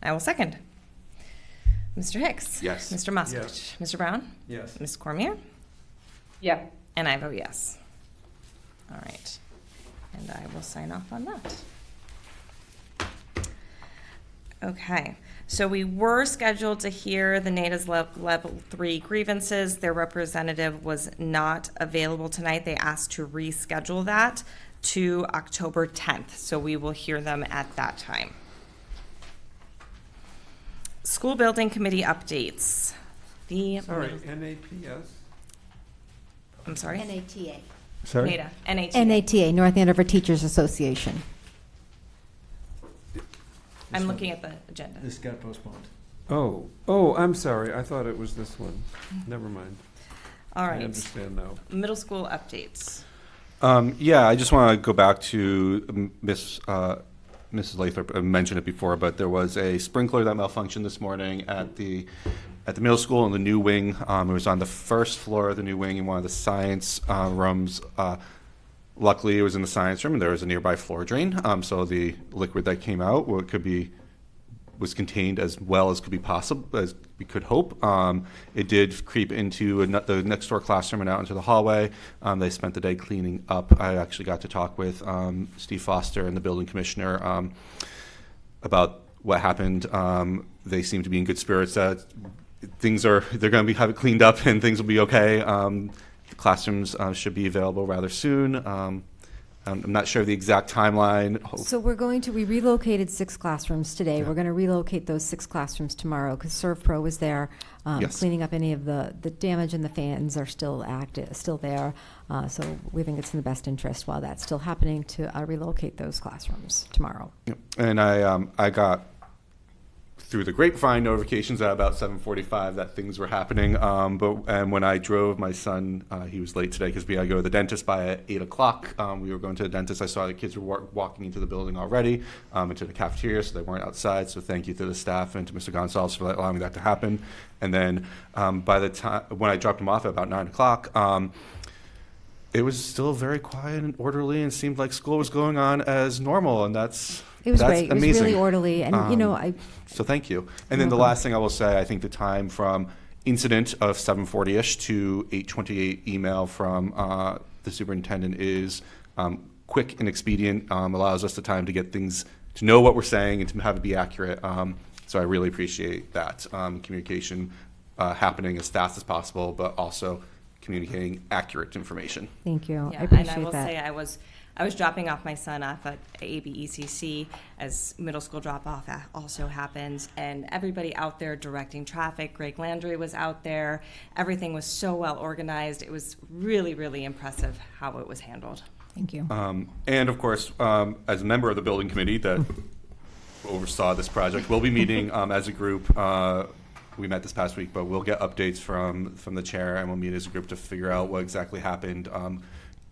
I will second. Mr. Hicks? Yes. Mr. Moskowitz? Mr. Brown? Yes. Ms. Cormier? Yes. And I vote yes. All right. And I will sign off on that. Okay. So we were scheduled to hear the NATA's level 3 grievances. Their representative was not available tonight. They asked to reschedule that to October 10th. So we will hear them at that time. School building committee updates. Sorry, NAPS? I'm sorry? NATA. Sorry? NATA. NATA. NATA, North Andover Teachers Association. I'm looking at the agenda. This got postponed. Oh, I'm sorry. I thought it was this one. Never mind. All I right. understand now. Middle school updates. Yeah, I just want to go back to Mrs. Lathrop mentioned it before, but there was a sprinkler that malfunctioned this morning at the middle school in the new wing. It was on the first floor of the new wing in one of the science rooms. Luckily, it was in the science room, and there was a nearby floor drain, so the liquid that came out was contained as well as could be possible, as we could hope. It did creep into the next door classroom and out into the hallway. They spent the day cleaning up. I actually got to talk with Steve Foster and the building commissioner about what happened. They seem to be in good spirits that they're going to have it cleaned up and things will be okay. The classrooms should be available rather soon. I'm not sure of the exact timeline. So we relocated 6 classrooms today. We're going to relocate those 6 classrooms tomorrow because ServPro was there Yes. cleaning up any of the damage, and the fans are still there. So we think it's in the best interest while that's still happening to relocate those classrooms tomorrow. Yep. And I got through the grapevine notifications at about 7:45 that things were happening. And when I drove my son, he was late today because we had to go to the dentist by 8 o'clock. We were going to the dentist. I saw the kids were walking into the building already, into the cafeteria, so they weren't outside. So thank you to the staff and to Mr. Gonzalez for allowing that to happen. And then by the time when I dropped him off at about 9 o'clock, it was still very quiet and orderly, and seemed like school was going on as normal, and that's Great. amazing. It was really orderly, and So thank you. And then the last thing I will say, I think the time from incident of 7:40ish to 8:28 email from the superintendent is quick and expedient, allows us the time to get things, to know what we're saying and to have it be accurate. So I really appreciate that communication happening as fast as possible, but also communicating accurate information. Thank you. Yeah, I appreciate and I will that. say I was dropping off my son off at ABECC as middle school drop-off also happens, and everybody out there directing traffic. Greg Landry was out there. Everything was so well organized. It was really, really impressive how it was handled. Thank you. And of course, as a member of the building committee that oversaw this project, we'll be meeting as a group. We met this past week, but we'll get updates from the chair, and we'll meet as a group to figure out what exactly happened.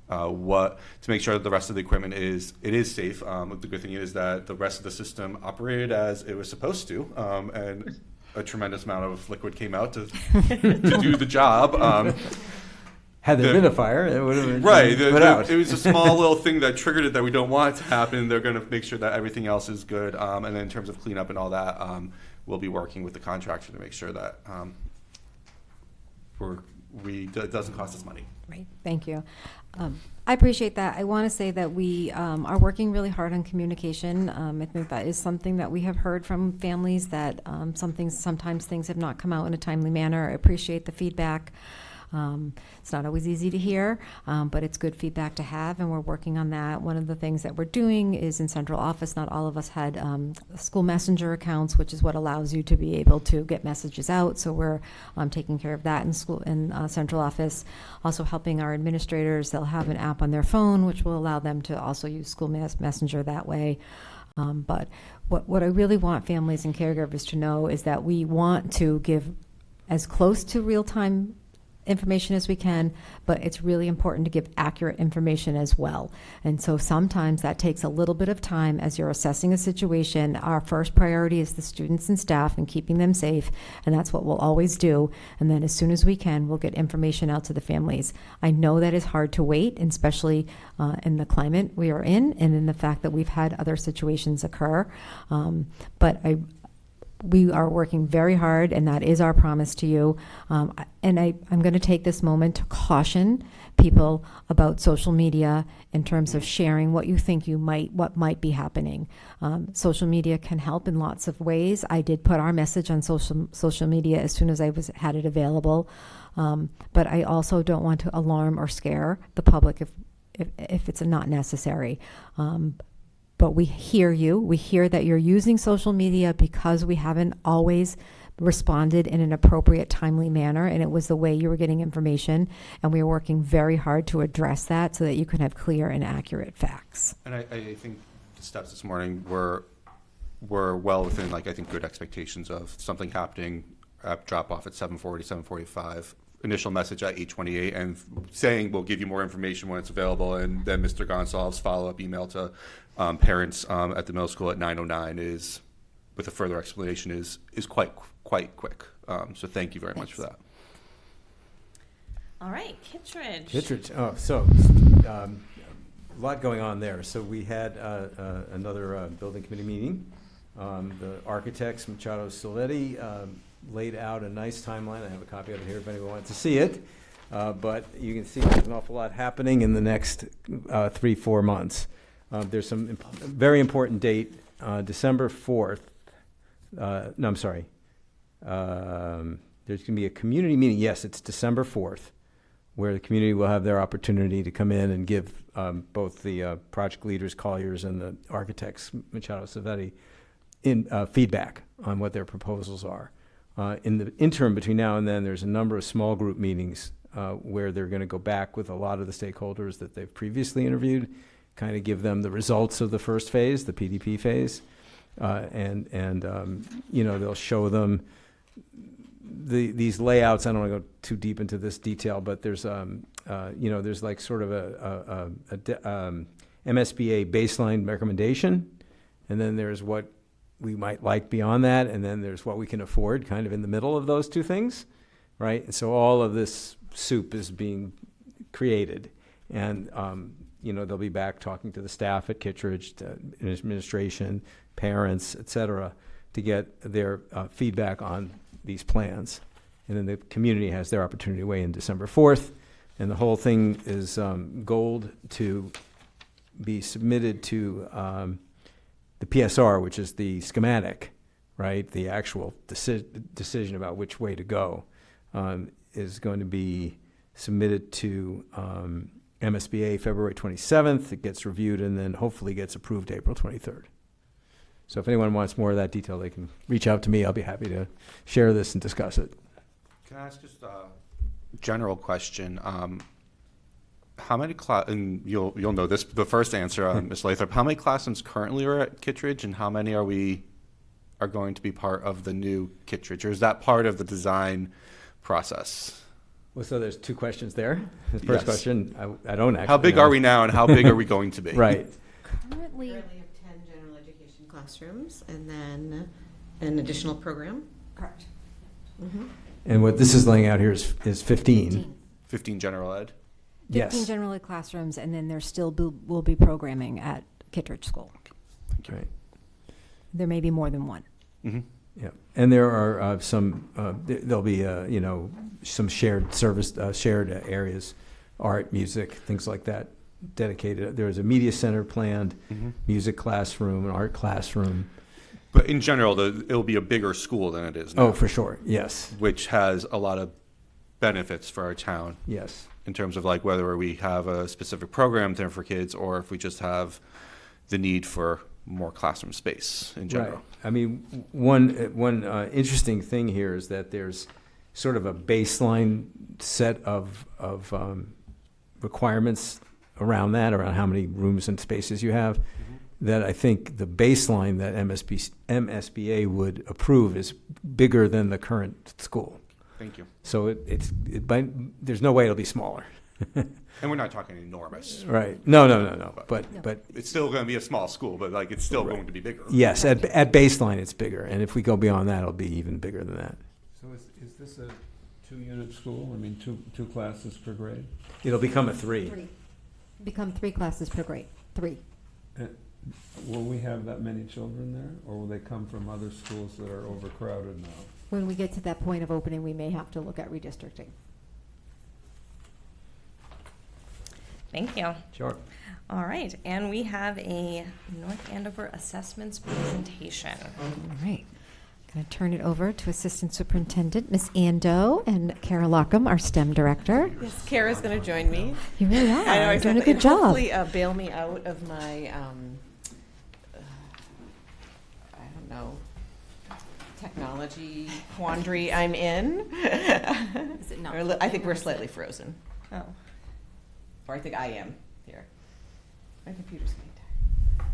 To make sure that the rest of the equipment is safe. The good thing is that the rest of the system operated as it was supposed to, and a tremendous amount of liquid came out to do the job. Had there been a fire, it would have been right. put out. It was a small little thing that triggered it that we don't want it to happen. They're going to make sure that everything else is good, and then in terms of cleanup and all that, we'll be working with the contractor to make sure that it doesn't cost us money. Right, thank you. I appreciate that. I want to say that we are working really hard on communication. I think that is something that we have heard from families, that sometimes things have not come out in a timely manner. I appreciate the feedback. It's not always easy to hear, but it's good feedback to have, and we're working on that. One of the things that we're doing is in central office, not all of us had school messenger accounts, which is what allows you to be able to get messages out. So we're taking care of that in central office. Also helping our administrators, they'll have an app on their phone, which will allow them to also use school messenger that way. But what I really want families and caregivers to know is that we want to give as close to real-time information as we can, but it's really important to give accurate information as well. And so sometimes that takes a little bit of time as you're assessing a situation. Our first priority is the students and staff and keeping them safe, and that's what we'll always do. And then as soon as we can, we'll get information out to the families. I know that is hard to wait, and especially in the climate we are in and in the fact that we've had other situations occur. But we are working very hard, and that is our promise to you. And I'm going to take this moment to caution people about social media in terms of sharing what you think what might be happening. Social media can help in lots of ways. I did put our message on social media as soon as I had it available, but I also don't want to alarm or scare the public if it's not necessary. But we hear you. We hear that you're using social media because we haven't always responded in an appropriate, timely manner, and it was the way you were getting information, and we are working very hard to address that so that you can have clear and accurate facts. And I think the steps this morning were well within, I think, good expectations of something happening at drop-off at 7:40, 7:45, initial message at 8:28, and saying we'll give you more information when it's available, and then Mr. Gonsalves' follow-up email to parents at the middle school at 9:09 is, with a further explanation, is quite quick. So thank you very much for that. All right, Kittredge. Kittredge. Oh, so a lot going on there. So we had another building committee meeting. The architects, Machado Silvetti, laid out a nice timeline. I have a copy of it here if anyone wants to see it. But you can see there's an awful lot happening in the next 3-4 months. There's some very important date, December 4th. No, I'm sorry. There's going to be a community meeting. Yes, it's December 4th, where the community will have their opportunity to come in and give both the project leaders, Colliers, and the architects, Machado Silvetti, feedback on what their proposals are. In the interim between now and then, there's a number of small group meetings where they're going to go back with a lot of the stakeholders that they've previously interviewed, kind of give them the results of the first phase, the PDP phase, and they'll show them these layouts. I don't want to go too deep into this detail, but there's there's like sort of a MSBA baseline recommendation, and then there's what we might like beyond that, and then there's what we can afford, kind of in the middle of those two things, right? And so all of this soup is being created, and they'll be back talking to the staff at Kittredge, to administration, parents, et cetera, to get their feedback on these plans. And then the community has their opportunity to weigh in December 4th, and the whole thing is goaled to be submitted to the PSR, which is the schematic, right? The actual decision about which way to go is going to be submitted to MSBA February 27th. It gets reviewed and then hopefully gets approved April 23rd. So if anyone wants more of that detail, they can reach out to me. I'll be happy to share this and discuss it. Can I ask just a general question? How many and you'll know this, the first answer, Ms. Lathrop, how many classrooms currently are at Kittredge, and how many are going to be part of the new Kittredge, or is that part of the design process? Well, so there's two questions there. The first question, I don't actually How big know. are we now, and how big are we going to be? Right. Currently have 10 general education classrooms, and then an additional program. Correct. Mm-hmm. And what this is laying out here is 15. 15 general ed? 15 Yes. general ed classrooms, and then there still will be programming at Kittredge School. Right. There may be more than one. Mm-hmm. Yeah, and there are some. There'll be some shared service, shared areas, art, music, things like that, dedicated. There's a media center planned, music classroom, an art classroom. But in general, it'll be a bigger school than it is now. Oh, for sure. Yes. Which has a lot of benefits for our town Yes. in terms of like whether we have a specific program there for kids or if we just have the need for more classroom space in general. Right. I mean, one interesting thing here is that there's sort of a baseline set of requirements around how many rooms and spaces you have. That I think the baseline that MSBA would approve is bigger than the current school. Thank you. So there's no way it'll be smaller. And we're not talking enormous. Right. No. But It's still going to be a small school, but like it's still going to be bigger. yes, at baseline it's bigger, and if we go beyond that, it'll be even bigger than that. So is this a 2-unit school? I mean, two classes per grade? It'll become a 3. Become 3 classes per grade. 3. Will we have that many children there, or will they come from other schools that are overcrowded now? When we get to that point of opening, we may have to look at redistricting. Thank you. Sure. All right, and we have a North Andover assessments presentation. All right. Going to turn it over to Assistant Superintendent Ms. Ando and Kara Lockham, our STEM Director. Yes, Kara's going to join me. You really are. I know, You're doing a exactly. good job. Hopefully bail me out of my, I don't know, technology quandary I'm in. Is it not? I think we're slightly frozen. Oh. Or I think I am here. My computer's getting tired.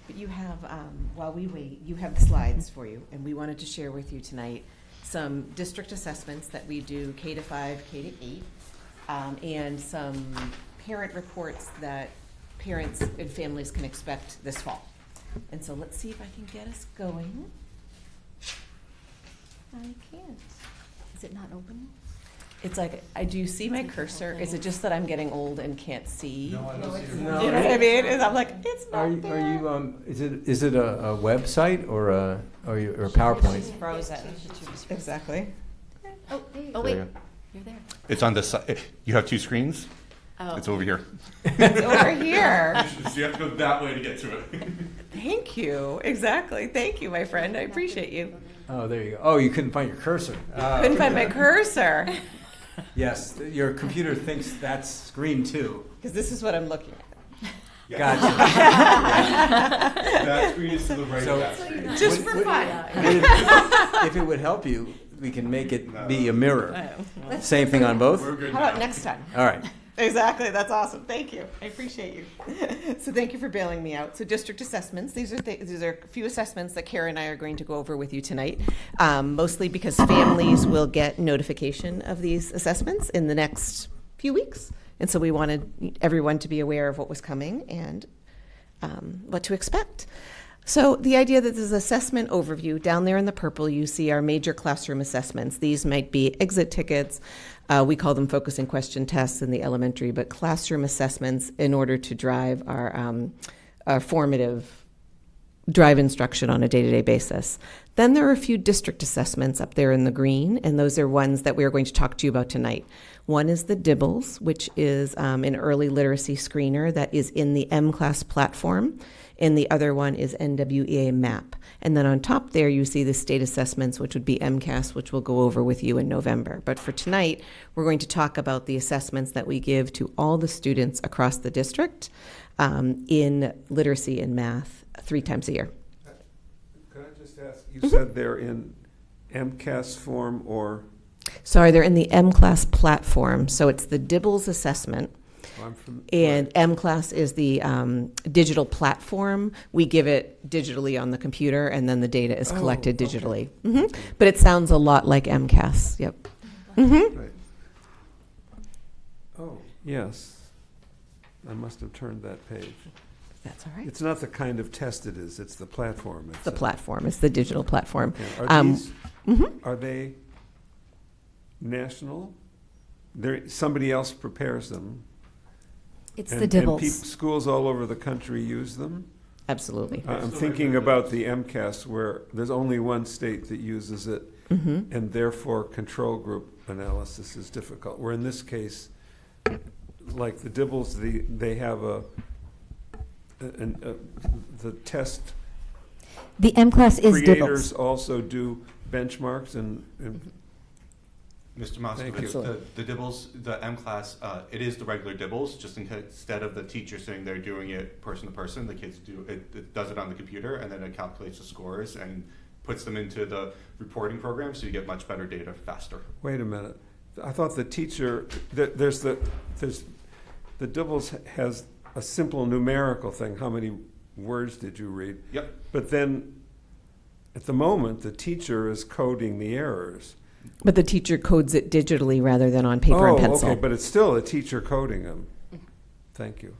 But you have, while we wait, you have the slides for you, and we wanted to share with you tonight some district assessments that we do K-5, K-8, and some parent reports that parents and families can expect this fall. And so let's see if I can get us going. I can't. Is it not open? It's like, do you see my cursor? Is it just that I'm getting old and can't see? No, I don't see it. You know what I mean? And I'm like, it's not Are there. you is it a website or a PowerPoint? It's frozen. Exactly. Oh, there you Oh, go. wait. There you You're there. It's on the side. You have 2 screens? Oh. It's over here. It's over here. So you have to go that way to get to it. Thank you. Exactly. Thank you, my friend. I appreciate you. Oh, there you go. Oh, you couldn't find your cursor. Couldn't find my cursor. Yes, your computer thinks that's screen 2. Because this is what I'm looking at. Gotcha. That screen is to the right So- of that screen. Just for fun. If it would help you, we can make it be a mirror. Same thing on both? We're good How now. about next time? All right. Exactly. That's awesome. Thank you. I appreciate you. So thank you for bailing me out. So district assessments. These are a few assessments that Kara and I are going to go over with you tonight, mostly because families will get notification of these assessments in the next few weeks. And so we wanted everyone to be aware of what was coming and what to expect. So the idea that this is assessment overview, down there in the purple, you see our major classroom assessments. These might be exit tickets. We call them focus and question tests in the elementary, but classroom assessments in order to drive our formative drive instruction on a day-to-day basis. Then there are a few district assessments up there in the green, and those are ones that we are going to talk to you about tonight. One is the DIBBLES, which is an early literacy screener that is in the M-Class platform, and the other one is NWEA MAP. And then on top there, you see the state assessments, which would be MCAS, which we'll go over with you in November. But for tonight, we're going to talk about the assessments that we give to all the students across the district in literacy and math 3 times a year. Could I just ask, you said they're in MCAS form or? Sorry, they're in the M-Class platform. So it's the DIBBLES assessment. And M-Class is the digital platform. We give it digitally on the computer, and then the data is collected digitally. Mm-hmm. But it sounds a lot like MCAS. Yep. Mm-hmm. Right. Oh, yes. I must have turned that page. That's all right. It's not the kind of test it is, it's the platform. It's the platform. It's the digital platform. Okay. Are they national? Somebody else prepares them? It's the DIBBLES. And schools all over the country use them? Absolutely. I'm thinking about the MCAS where there's only one state that uses it, and therefore control group analysis is difficult. Where in this case, like the DIBBLES, they have the test. The M-Class is creators DIBBLES. also do benchmarks and Mr. Thank Moskowitz, you. the dibbles, the M class, it is the regular dibbles, just instead of the teacher sitting there doing it person to person, the kids do it does it on the computer, and then it calculates the scores and puts them into the reporting program, so you get much better data faster. Wait a minute. I thought the teacher, the dibbles has a simple numerical thing. How many words did you read? Yep. But then, at the moment, the teacher is coding the errors. But the teacher codes it digitally rather than on paper and pencil. Okay, but it's still a teacher coding them. Thank you.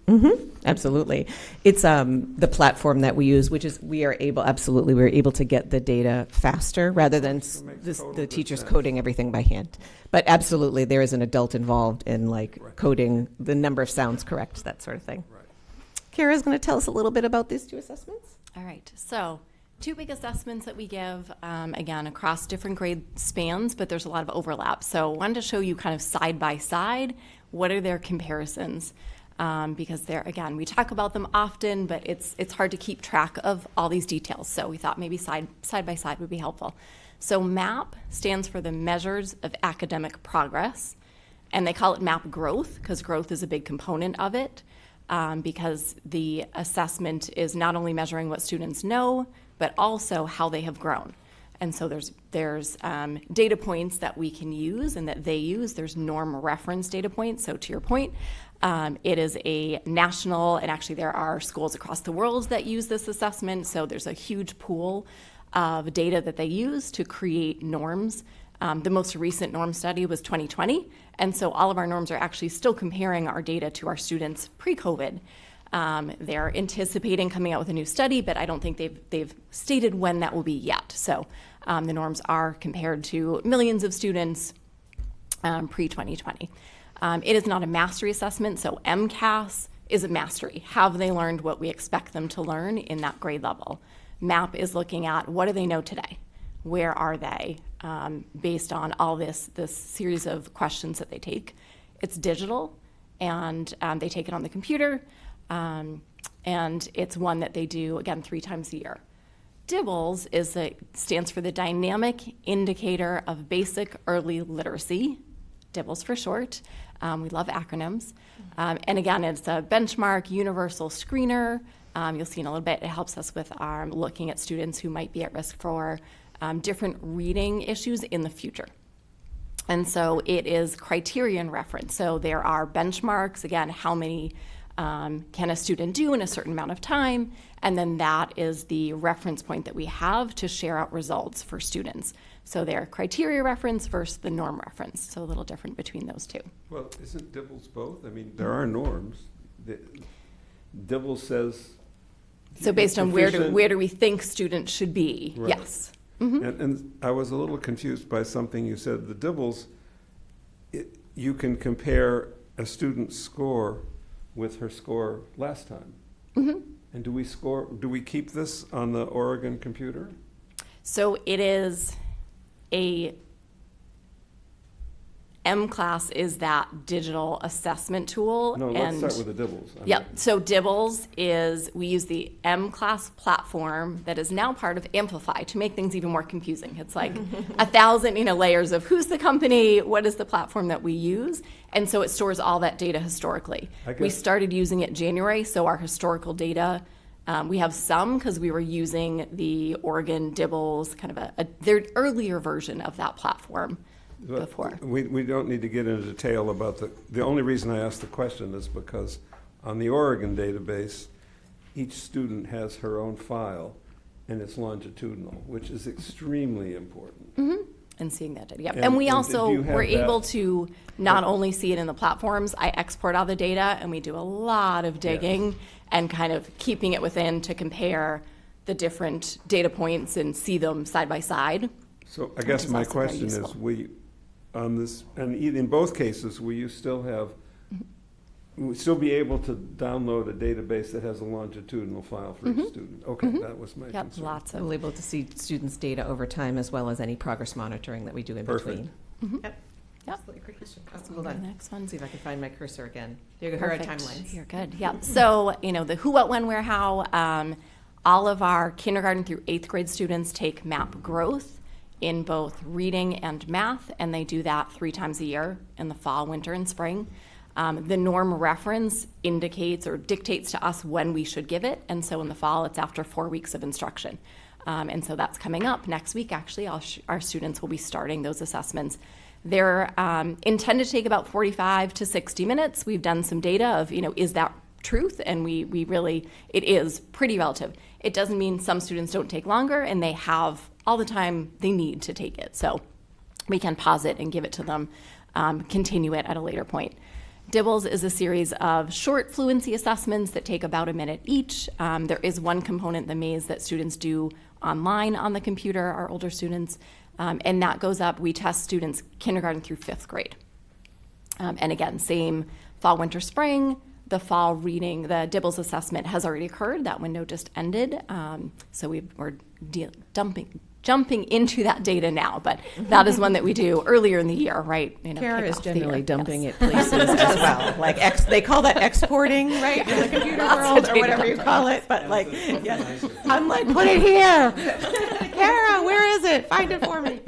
Absolutely. It's the platform that we use, which is we're able to get the data faster rather than the teachers sense. coding everything by hand. But absolutely, there is an adult involved in coding the number of sounds correct, that sort of thing. Right. Kara's going to tell us a little bit about these 2 assessments. All right, so 2 big assessments that we give, again, across different grade spans, but there's a lot of overlap. So I wanted to show you kind of side by side, what are their comparisons? Because they're, again, we talk about them often, but it's hard to keep track of all these details. So we thought maybe side by side would be helpful. So MAP stands for the Measures of Academic Progress, and they call it MAP Growth because growth is a big component of it, because the assessment is not only measuring what students know, but also how they have grown. And so there's data points that we can use and that they use. There's norm reference data points. So to your point, it is a national, and actually there are schools across the world that use this assessment. So there's a huge pool of data that they use to create norms. The most recent norm study was 2020. And so all of our norms are actually still comparing our data to our students pre-COVID. They're anticipating coming out with a new study, but I don't think they've stated when that will be yet. So the norms are compared to millions of students pre-2020. It is not a mastery assessment, so MCAS is a mastery. Have they learned what we expect them to learn in that grade level? MAP is looking at what do they know today? Where are they? Based on all this series of questions that they take. It's digital, and they take it on the computer. And it's one that they do, again, 3 times a year. DIBBLES stands for the Dynamic Indicator of Basic Early Literacy, DIBBLES for short. We love acronyms. And again, it's a benchmark, universal screener. You'll see in a little bit, it helps us with looking at students who might be at risk for different reading issues in the future. And so it is criterion reference. So there are benchmarks, again, how many can a student do in a certain amount of time, and then that is the reference point that we have to share out results for students. So they're criteria reference versus the norm reference, so a little different between those 2. Well, isn't DIBBLES both? I mean, there are norms. DIBBLES says... So based on where do we think students should be, right. Yes. And I was a little confused by something you said. The DIBBLES, you can compare a student's score with her score last time. And do we keep this on the Oregon computer? So it is MClass is that digital assessment tool. No, let's start with the DIBBLES. Yep, so DIBBLES is, we use the MClass platform that is now part of Amplify to make things even more confusing. It's like 1,000 layers of who's the company, what is the platform that we use, and so it stores all that data historically. We started using it January, so our historical data, we have some because we were using the Oregon DIBBLES, kind of their earlier version of that platform. Before. We don't need to get into detail about the only reason I asked the question is because on the Oregon database, each student has her own file and it's longitudinal, which is extremely important. And seeing that data, And we also were able to not only see it in the platforms, I export all the data and we do a lot of digging and kind of keeping it within to compare the different data points and see them side by side. So I guess my question is, on this, and in both cases, will you still be able to download a database that has a longitudinal file for each student? Okay, that was my concern. Lots of. We'll be able to see students' data over time as well as any progress monitoring that we do in between. Yep. Great question. Hold on. Next one. See if I can find my cursor again. Here are our timelines. You're good. Yeah. So the who, what, when, where, how. All of our kindergarten through 8th grade students take MAP Growth. in both reading and math, and they do that 3 times a year in the fall, winter, and spring. The norm reference indicates or dictates to us when we should give it, and so in the fall, it's after 4 weeks of instruction. And so that's coming up next week, actually. Our students will be starting those assessments. They're intended to take about 45 to 60 minutes. We've done some data of, is that truth? And we really, it is pretty relative. It doesn't mean some students don't take longer, and they have all the time they need to take it. So we can pause it and give it to them, continue it at a later point. DIBELS is a series of short fluency assessments that take about a minute each. There is one component, the maze, that students do online on the computer, our older students, and that goes up. We test students kindergarten through 5th grade. And again, same fall, winter, spring. The fall reading, the DIBELS assessment has already occurred. That window just ended. So we're jumping into that data now, but that is one that we do earlier in the year, right? Kara is generally dumping yes. it places as well. Like they call that exporting, right, in the computer world or whatever you call it. But yes. I'm like, put it here. Kara, where is it? Find it for me.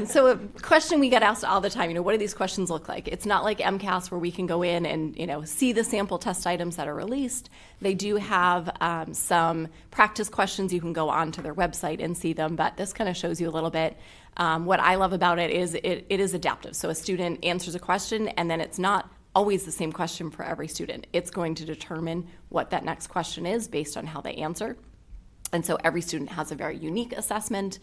So a question we get asked all the time, what do these questions look like? It's not like MCAS where we can go in and, see the sample test items that are released. They do have some practice questions. You can go onto their website and see them, but this kind of shows you a little bit. What I love about it is it is adaptive. So a student answers a question, and then it's not always the same question for every student. It's going to determine what that next question is based on how they answer. And so every student has a very unique assessment.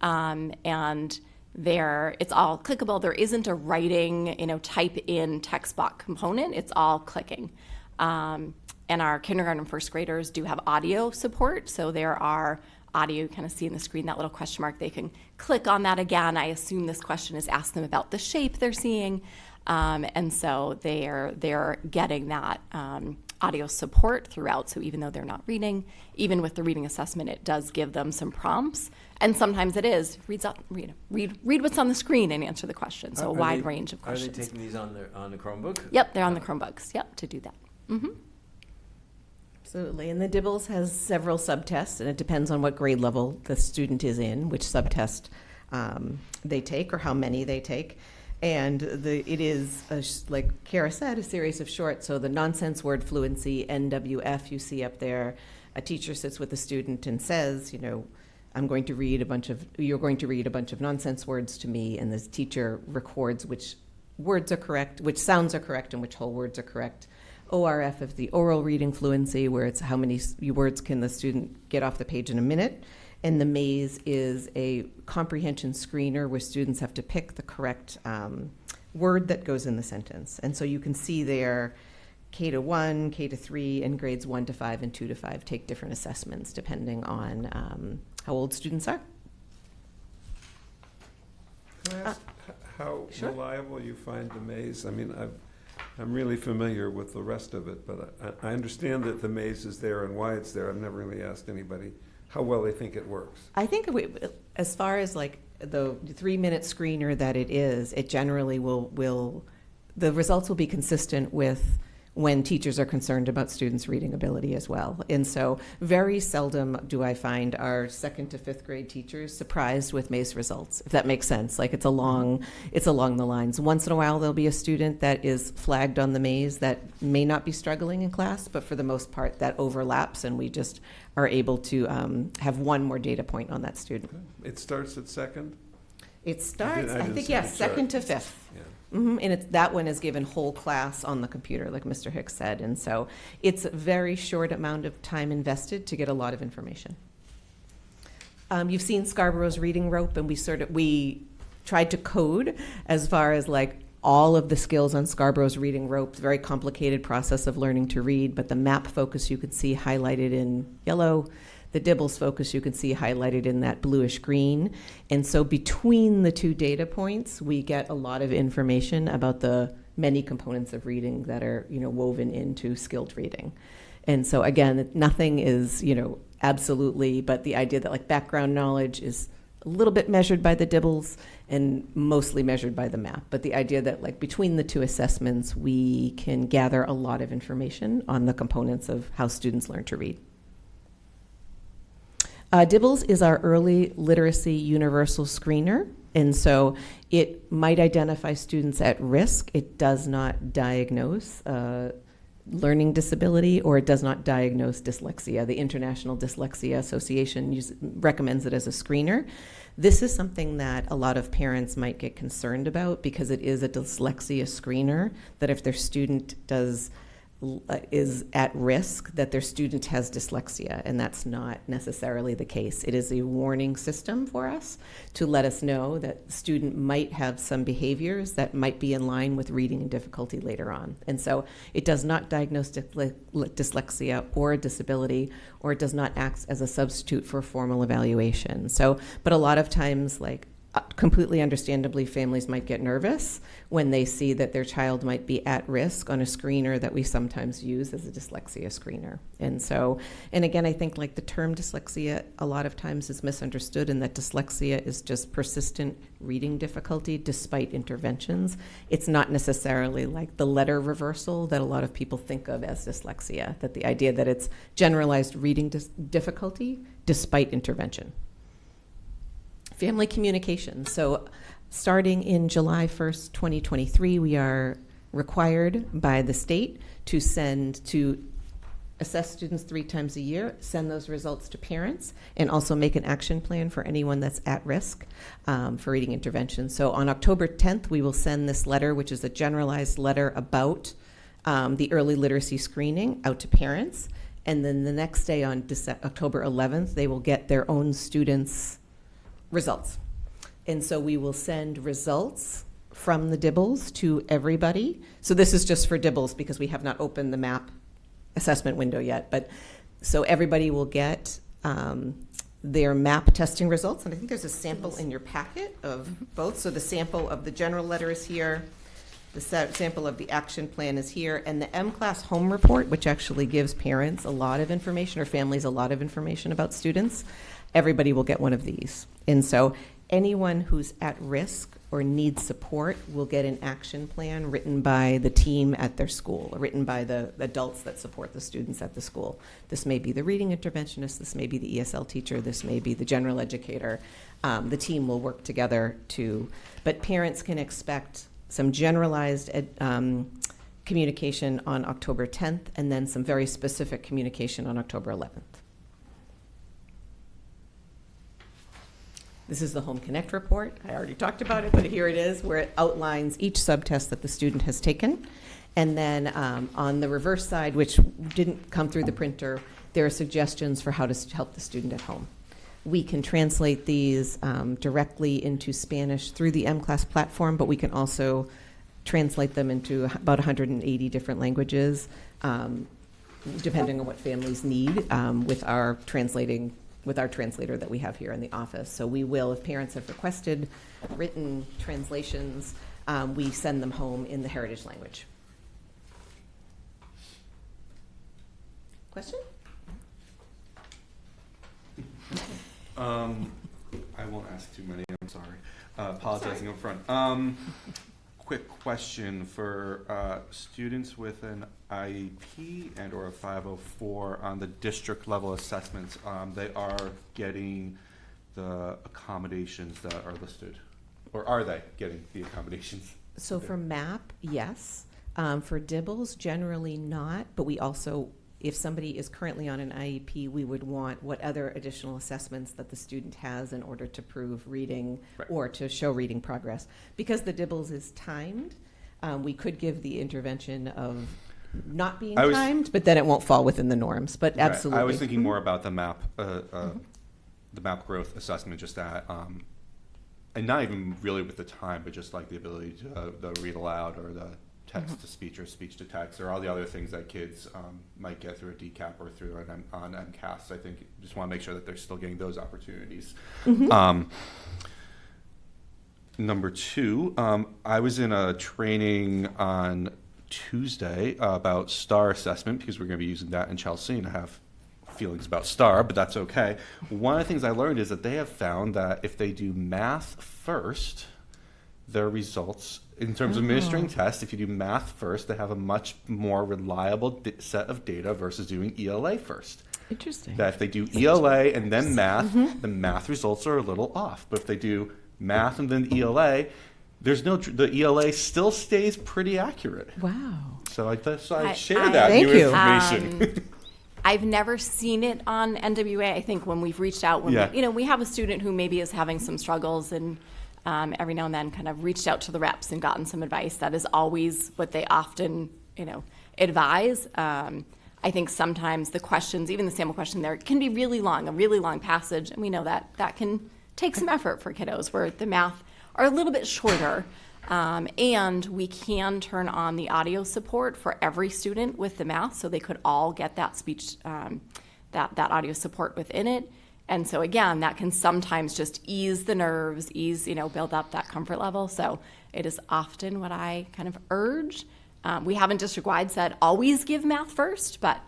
And it's all clickable. There isn't a writing, type in text box component. It's all clicking. And our kindergarten and first graders do have audio support. So there are audio, you kind of see in the screen that little question mark. They can click on that again. I assume this question is asking them about the shape they're seeing. And so they're getting that audio support throughout. So even though they're not reading, even with the reading assessment, it does give them some prompts. And sometimes it is read what's on the screen and answer the question. So a wide range of questions. Are they taking these on the Chromebook? Yep, they're on the Chromebooks. Yep, to do that. Mm-hmm. Absolutely. And the DIBELS has several subtests, and it depends on what grade level the student is in, which subtest they take or how many they take. And it is, like Kara said, a series of short. So the nonsense word fluency, NWF, you see up there. A teacher sits with a student and says, you're going to read a bunch of nonsense words to me, and this teacher records which words are correct, which sounds are correct, and which whole words are correct. ORF is the oral reading fluency, where it's how many words can the student get off the page in a minute. And the maze is a comprehension screener where students have to pick the correct word that goes in the sentence. And so you can see there K-1, K-3, and grades 1 to 5 and 2 to 5 take different assessments depending on how old students are. Can I ask how Sure. reliable you find the maze? I mean, I'm really familiar with the rest of it, but I understand that the maze is there and why it's there. I've never really asked anybody how well they think it works. I think as far as like the 3-minute screener that it is, it generally will the results will be consistent with when teachers are concerned about students' reading ability as well. And so very seldom do I find our 2nd to 5th grade teachers surprised with maze results, if that makes sense. Like it's along the lines. Once in a while there'll be a student that is flagged on the maze that may not be struggling in class, but for the most part that overlaps, and we just are able to have one more data point on that student. It starts at 2nd? It starts, I think, see yes, the chart. 2nd to 5th. Yeah. Mm-hmm. And that one is given whole class on the computer, like Mr. Hicks said. And so it's a very short amount of time invested to get a lot of information. You've seen Scarborough's reading rope, and we tried to code as far as like all of the skills on Scarborough's reading rope. It's a very complicated process of learning to read, but the map focus you can see highlighted in yellow. The DIBELS focus you can see highlighted in that bluish green. And so between the two data points, we get a lot of information about the many components of reading that are, woven into skilled reading. And so again, nothing is, absolutely, but the idea that like background knowledge is a little bit measured by the DIBELS and mostly measured by the map. But the idea that like between the two assessments, we can gather a lot of information on the components of how students learn to read. DIBBLES is our early literacy universal screener, and so it might identify students at risk. It does not diagnose learning disability, or it does not diagnose dyslexia. The International Dyslexia Association recommends it as a screener. This is something that a lot of parents might get concerned about because it is a dyslexia screener, that if their student is at risk, that their student has dyslexia, and that's not necessarily the case. It is a warning system for us to let us know that the student might have some behaviors that might be in line with reading and difficulty later on. And so it does not diagnose dyslexia or a disability, or it does not act as a substitute for formal evaluation. So, but a lot of times, completely understandably, families might get nervous when they see that their child might be at risk on a screener that we sometimes use as a dyslexia screener. And so, and again, I think the term dyslexia a lot of times is misunderstood, and that dyslexia is just persistent reading difficulty despite interventions. It's not necessarily like the letter reversal that a lot of people think of as dyslexia, that the idea that it's generalized reading difficulty despite intervention. Family communication. So starting in July 1st, 2023, we are required by the state to assess students 3 times a year, send those results to parents, and also make an action plan for anyone that's at risk for reading intervention. So on October 10th, we will send this letter, which is a generalized letter about the early literacy screening, out to parents. And then the next day, on October 11th, they will get their own students' results. And so we will send results from the DIBBLES to everybody. So this is just for DIBBLES because we have not opened the MAP assessment window yet. But so everybody will get their MAP testing results. And I think there's a sample in your packet of both. So the sample of the general letter is here. The sample of the action plan is here. And the M-Class home report, which actually gives parents a lot of information, or families a lot of information about students, everybody will get one of these. And so anyone who's at risk or needs support will get an action plan written by the team at their school, or written by the adults that support the students at the school. This may be the reading interventionist, this may be the ESL teacher, this may be the general educator. The team will work together but parents can expect some generalized communication on October 10th, and then some very specific communication on October 11th. This is the Home Connect report. I already talked about it, but here it is, where it outlines each subtest that the student has taken. And then on the reverse side, which didn't come through the printer, there are suggestions for how to help the student at home. We can translate these directly into Spanish through the M-Class platform, but we can also translate them into about 180 different languages, depending on what families need, with our translator that we have here in the office. So we will, if parents have requested written translations, we send them home in the heritage language. Question? I won't ask too many, I'm sorry. Apologizing up front. Quick question for students with an IEP and or a 504 on the district level assessments. They are getting the accommodations that are listed, or are they getting the accommodations? So for MAP, yes. For DIBBLES, generally not, but we also, if somebody is currently on an IEP, we would want what other additional assessments that the student has in order to prove reading, right, or to show reading progress. Because the DIBBLES is timed, we could give the intervention of not being timed, but then it won't fall within the norms. But right, absolutely. I was thinking more about the MAP, the MAP growth assessment, just that, and not even really with the time, but just like the ability to the read aloud, or the text to speech, or speech to text, or all the other things that kids might get through a DCAP or through on MCAS. I think just want to make sure that they're still getting those opportunities. Number 2, I was in a training on Tuesday about STAR assessment, because we're going to be using that in Chelsea, and I have feelings about STAR, but that's okay. One of the things I learned is that they have found that if they do math first, their results, in terms of administering tests, if you do math first, they have a much more reliable set of data versus doing ELA first. Interesting. That if they do ELA and then math, the math results are a little off. But if they do math and then ELA, the ELA still stays pretty accurate. Wow. So I share I- that Thank new you. information. I've never seen it on NWA. I think when we've reached out, Yeah. we have a student who maybe is having some struggles, and every now and then kind of reached out to the reps and gotten some advice. That is always what they often, advise. I think sometimes the questions, even the sample question there, can be really long, a really long passage, and we know that can take some effort for kiddos where the math are a little bit shorter. And we can turn on the audio support for every student with the math, so they could all get that speech, that audio support within it. And so again, that can sometimes just ease the nerves, build up that comfort level. So it is often what I kind of urge. We haven't district-wide said always give math first, but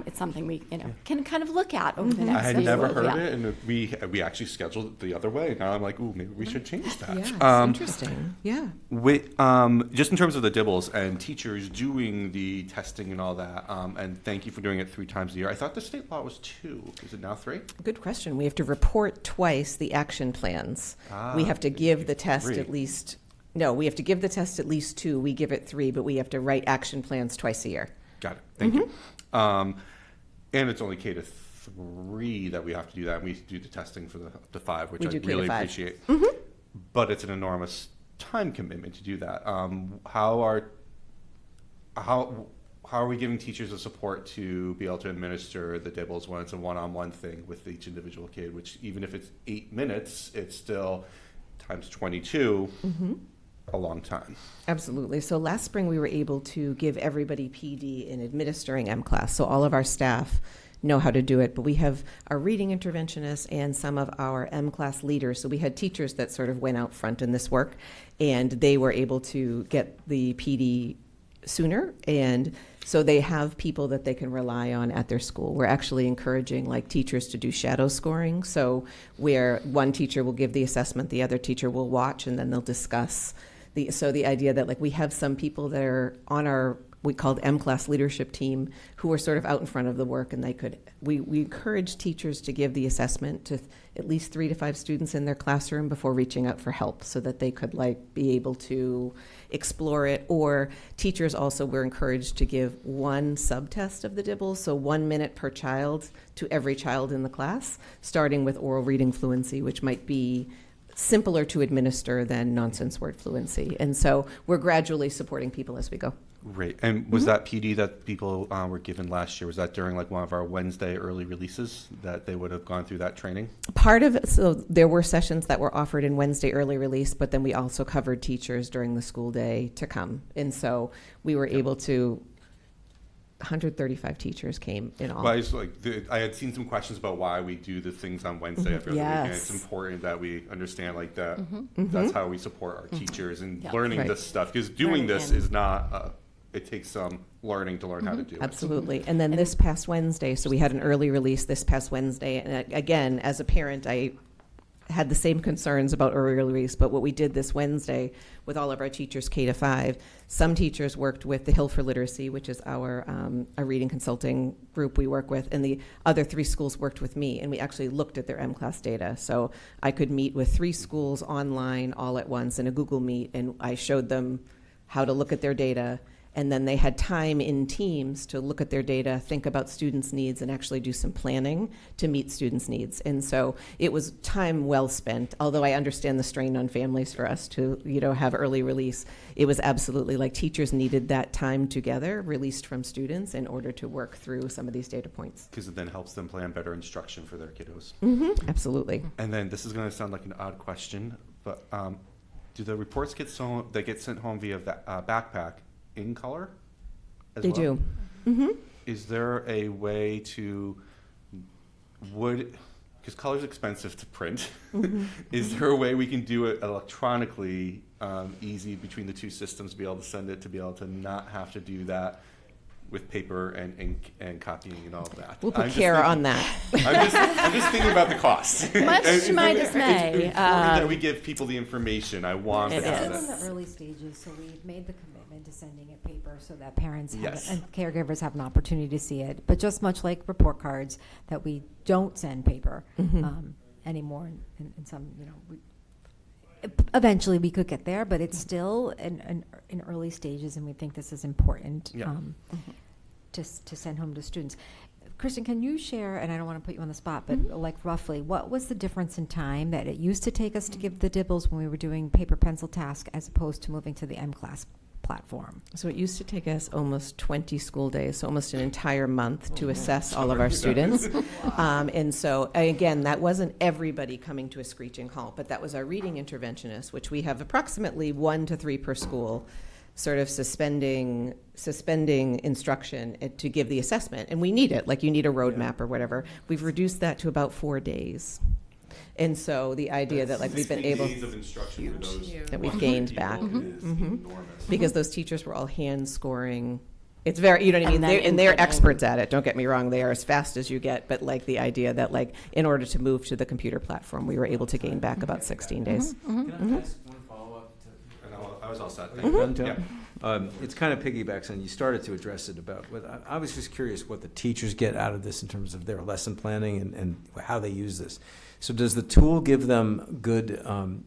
it's something we can kind of look at over the next I had few never weeks. heard Yeah. it, and we actually scheduled it the other way. Now I'm like, ooh, maybe we should change that. Yeah, it's interesting. Yeah. Just in terms of the dibbles and teachers doing the testing and all that, and thank you for doing it 3 times a year. I thought the state law was 2. Is it now 3? Good question. We have to report twice the action plans. We have to give the test 3. at least. No, we have to give the test at least 2. We give it 3, but we have to write action plans twice a year. Got it. Thank you. And it's only K to 3 that we have to do that. And we do the testing for the 5, which We I do K to really 5. appreciate. But it's an enormous time commitment to do that. How are we giving teachers the support to be able to administer the dibbles when it's a one-on-one thing with each individual kid? Which even if it's 8 minutes, it's still times 22. A long time. Absolutely. So last spring we were able to give everybody PD in administering M-Class. So all of our staff know how to do it, but we have our reading interventionists and some of our M-Class leaders. So we had teachers that sort of went out front in this work, and they were able to get the PD sooner, and so they have people that they can rely on at their school. We're actually encouraging teachers to do shadow scoring, so where one teacher will give the assessment, the other teacher will watch, and then they'll discuss. So the idea that we have some people that are on our, we called M-Class leadership team, who are sort of out in front of the work, and we encourage teachers to give the assessment to at least 3 to 5 students in their classroom before reaching out for help, so that they could be able to explore it. Or teachers also were encouraged to give 1 subtest of the dibbles, so 1 minute per child to every child in the class, starting with oral reading fluency, which might be simpler to administer than nonsense word fluency. And so we're gradually supporting people as we go. Great. And was that PD that people were given last year, was that during one of our Wednesday early releases that they would have gone through that training? Part of it, so there were sessions that were offered in Wednesday early release, but then we also covered teachers during the school day to come. And so we were able to, 135 teachers came in all. Well, I had seen some questions about why we do the things on Wednesday after the weekend. It's important that we understand that that's how we support our teachers and learning this stuff, because doing this is not, it takes some learning to learn how to do it. Absolutely. And then this past Wednesday, so we had an early release this past Wednesday, and again, as a parent, I had the same concerns about early release, but what we did this Wednesday with all of our teachers K to 5, some teachers worked with the Hill for Literacy, which is our a reading consulting group we work with, and the other 3 schools worked with me, and we actually looked at their M-Class data. So I could meet with 3 schools online all at once in a Google Meet, and I showed them how to look at their data. And then they had time in teams to look at their data, think about students' needs, and actually do some planning to meet students' needs. And so it was time well spent, although I understand the strain on families for us to have early release. It was absolutely teachers needed that time together, released from students, in order to work through some of these data points. Because it then helps them plan better instruction for their kiddos. Absolutely. And then this is going to sound like an odd question, but do the reports get sent home via backpack in color as They well? do. Is there a way to, because color's expensive to print, is there a way we can do it electronically, easy between the 2 systems, be able to send it, to be able to not have to do that with paper and ink and copying and all of that. We'll put I'm just Kara thinking- on that. I'm just thinking about the cost. Much to my It's dismay, important that we give people the information. I want It to have is. Still in that. the early stages, so we've made the commitment to sending it paper so that parents have Yes. and caregivers have an opportunity to see it. But just much like report cards, that we don't send paper anymore. In some, eventually we could get there, but it's still in early stages, and we think this is important Yeah. to send home to students. Kristen, can you share, and I don't want to put you on the spot, but like roughly, what was the difference in time that it used to take us to give the dibbles when we were doing paper pencil task as opposed to moving to the M-Class platform? So it used to take us almost 20 school days, so almost an entire month to assess all of our students. And so, again, that wasn't everybody coming to a screeching halt, but that was our reading interventionist, which we have approximately 1 to 3 per school, sort of suspending instruction to give the assessment. And we need it, like you need a roadmap or whatever. We've reduced that to about 4 days. And so the idea that like we've been 60 able days of instruction for those that we've 100 gained people back is enormous. because those teachers were all hand scoring. It's very, you know what I mean? And then They're inputting. experts at it. Don't get me wrong. They are as fast as you get. But like the idea that like in order to move to the computer platform, we were able to gain back about 16 days. Can I ask one follow-up? And I was all set. Are you done, Joe? Yeah. It's kind of piggybacks on, you started to address it about, but I was just curious what the teachers get out of this in terms of their lesson planning and how they use this. So does the tool give them good,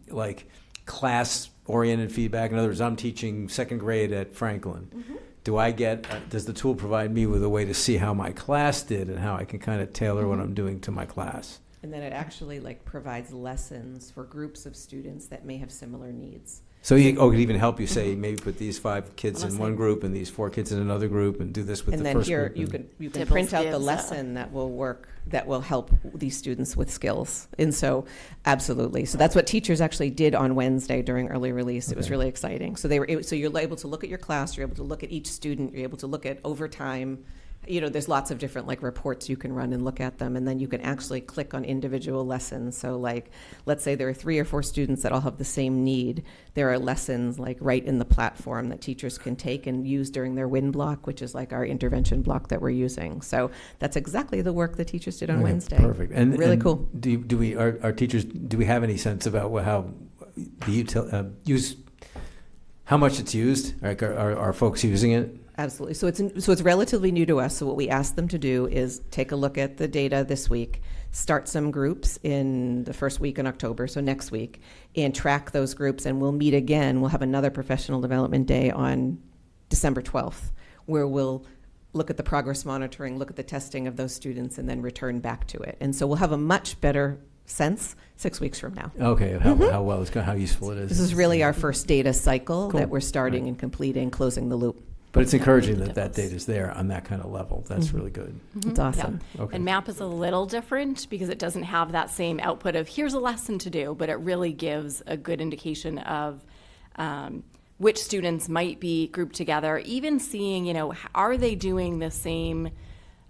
like, class-oriented feedback? In other words, I'm teaching second grade at Franklin. Do I get, does the tool provide me with a way to see how my class did and how I can kind of tailor what I'm doing to my class? And then it actually like provides lessons for groups of students that may have similar needs. So it could even help you say, maybe put these 5 kids in one group and these 4 kids in another group and do this with And the then first here group. you and- can Dibbles print out the gives, lesson that will work, that will help these students with skills. And so, absolutely. So that's what teachers actually did on Wednesday during early release. It was Okay. really exciting. So they were so you're able to look at your class, you're able to look at each student, you're able to look at overtime. There's lots of different like reports you can run and look at them, and then you can actually click on individual lessons. So like, let's say there are 3 or 4 students that all have the same need. There are lessons like right in the platform that teachers can take and use during their WIN block, which is like our intervention block that we're using. So that's exactly the work the teachers did on Okay, Wednesday. Perfect. And really and cool. Do we, our teachers, do we have any sense about how the use, how much it's used? Like, are folks using it? Absolutely. So it's relatively new to us. So what we asked them to do is take a look at the data this week, start some groups in the first week in October, so next week, and track those groups. And we'll meet again. We'll have another professional development day on December 12th, where we'll look at the progress monitoring, look at the testing of those students, and then return back to it. And so we'll have a much better sense 6 weeks from now. Okay, how well it's going, how useful it is. This is really our first data cycle Cool. that we're starting Right. and completing, closing the loop. But it's encouraging that that data is there on that kind of level. That's really good. It's awesome. Okay. And MAP is a little different because it doesn't have that same output of here's a lesson to do, but it really gives a good indication of which students might be grouped together, even seeing, are they doing the same,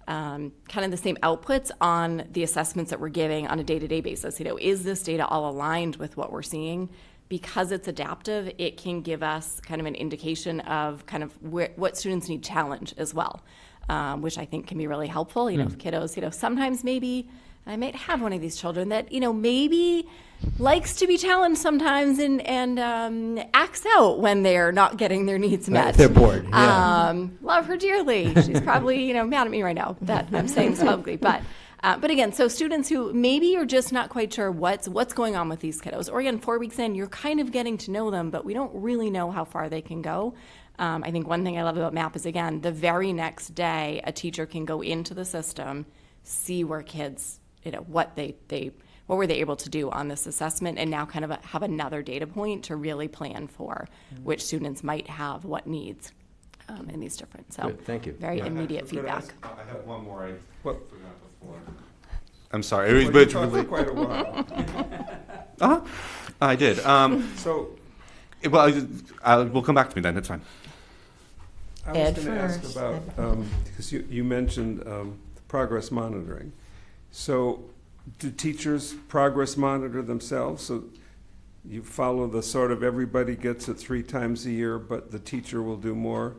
kind of the same outputs on the assessments that we're giving on a day-to-day basis? Is this data all aligned with what we're seeing? Because it's adaptive, it can give us kind of an indication of kind of what students need challenge as well, which I think can be really helpful. If kiddos, sometimes maybe I might have one of these children that, maybe likes to be challenged sometimes and acts out when they're not getting their needs met. If they're bored. Yeah. Love her dearly. She's probably, mad at me right now that I'm saying this publicly, but again, so students who maybe you're just not quite sure what's going on with these kiddos, or again, 4 weeks in, you're kind of getting to know them, but we don't really know how far they can go. I think one thing I love about MAP is, again, the very next day, a teacher can go into the system, see where kids, what were they able to do on this assessment, and now kind of have another data point to really plan for which students might have what needs in these different. So Good, thank you. very Yeah. immediate feedback. I have one more. I What? forgot before. I'm sorry. Well, you talked for quite a while. I did. So We'll come back to me then. That's fine. I was Ed going to ask first. about, because you mentioned progress monitoring. So do teachers progress monitor themselves? So you follow the sort of everybody gets it 3 times a year, but the teacher will do more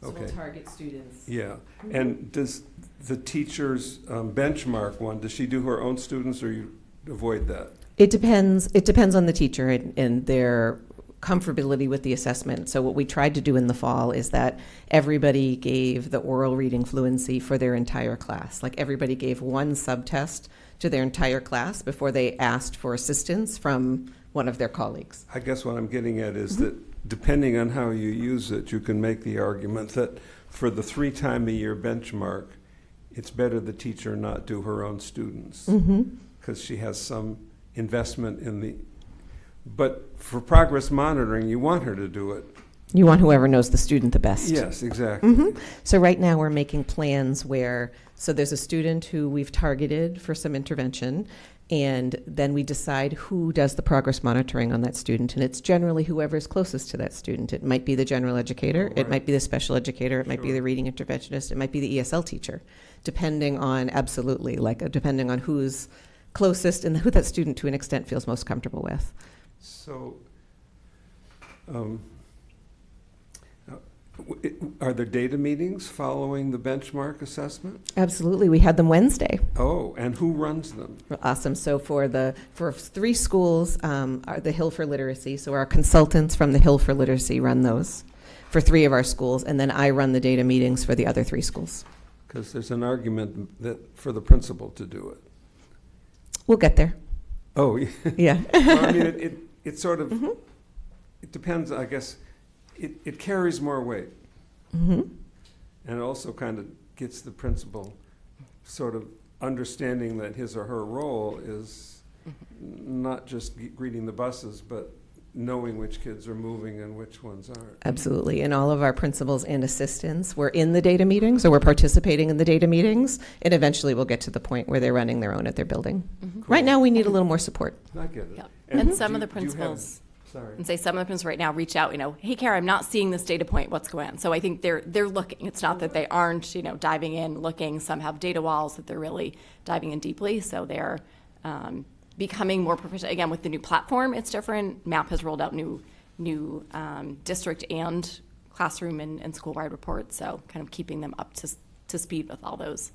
So Okay. we'll target students. Yeah. And does the teacher's benchmark one, does she do her own students, or you avoid that? It depends. It depends on the teacher and their comfortability with the assessment. So what we tried to do in the fall is that everybody gave the oral reading fluency for their entire class. Like everybody gave one subtest to their entire class before they asked for assistance from one of their colleagues. I guess what I'm getting at is that depending on how you use it, you can make the argument that for the 3-time-a-year benchmark, it's better the teacher not do her own students because she has some investment in the. But for progress monitoring, you want her to do it. You want whoever knows the student the best. Yes, exactly. So right now we're making plans where, so there's a student who we've targeted for some intervention, and then we decide who does the progress monitoring on that student, and it's generally whoever's closest to that student. It might be the general educator, it might be the special educator, it might be the reading interventionist, it might be the ESL teacher, depending on, depending on who's closest and who that student to an extent feels most comfortable with. So, are there data meetings following the benchmark assessment? Absolutely, we had them Wednesday. Oh, and who runs them? Awesome. So for 3 schools, are the Hill for Literacy. So our consultants from the Hill for Literacy run those for 3 of our schools, and then I run the data meetings for the other 3 schools. Because there's an argument that for the principal to do it. We'll get there. Oh, Yeah. Well, I mean, it sort of, it depends, I guess, it carries more weight. And it also kind of gets the principal sort of understanding that his or her role is not just greeting the buses, but knowing which kids are moving and which ones aren't. Absolutely. And all of our principals and assistants were in the data meetings, or we're participating in the data meetings, and eventually we'll get to the point where they're running their own at their building. Right now, we need a little more support. I get it. Yep. And And some of the do you have- principals, Sorry. and say some of the principals right now reach out, hey, Kara, I'm not seeing this data point, what's going on? So I think they're looking. It's not that they aren't, diving in, looking. Some have data walls that they're really diving in deeply. So they're becoming more proficient. Again, with the new platform, it's different. MAP has rolled out new district and classroom and school-wide reports. So kind of keeping them up to speed with all those.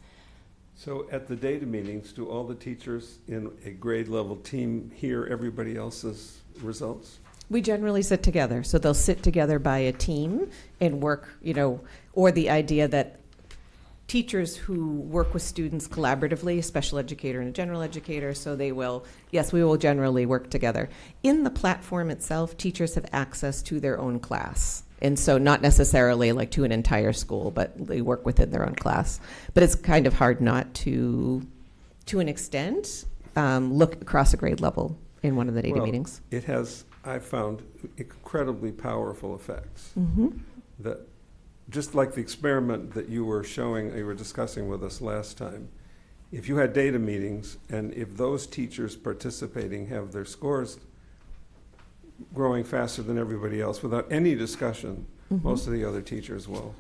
So at the data meetings, do all the teachers in a grade level team hear everybody else's results? We generally sit together. So they'll sit together by a team and work, or the idea that teachers who work with students collaboratively, a special educator and a general educator, so we will generally work together. In the platform itself, teachers have access to their own class. And so not necessarily like to an entire school, but they work within their own class. But it's kind of hard not to an extent, look across a grade level in one of the data meetings. It has, I've found, incredibly powerful effects. That just like the experiment that you were discussing with us last time, if you had data meetings and if those teachers participating have their scores growing faster than everybody else without any discussion, most of the other teachers will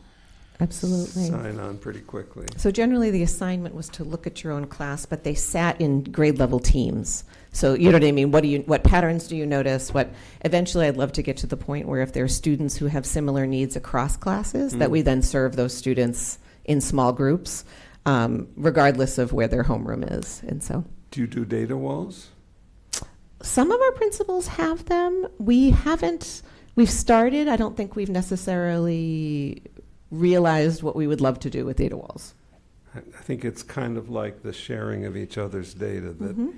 Absolutely. sign on pretty quickly. So generally the assignment was to look at your own class, but they sat in grade level teams. So you know what I mean? What patterns do you notice? Eventually I'd love to get to the point where if there are students who have similar needs across classes, that we then serve those students in small groups, regardless of where their homeroom is. And so. Do you do data walls? Some of our principals have them. We've started. I don't think we've necessarily realized what we would love to do with data walls. I think it's kind of like the sharing of each other's data, that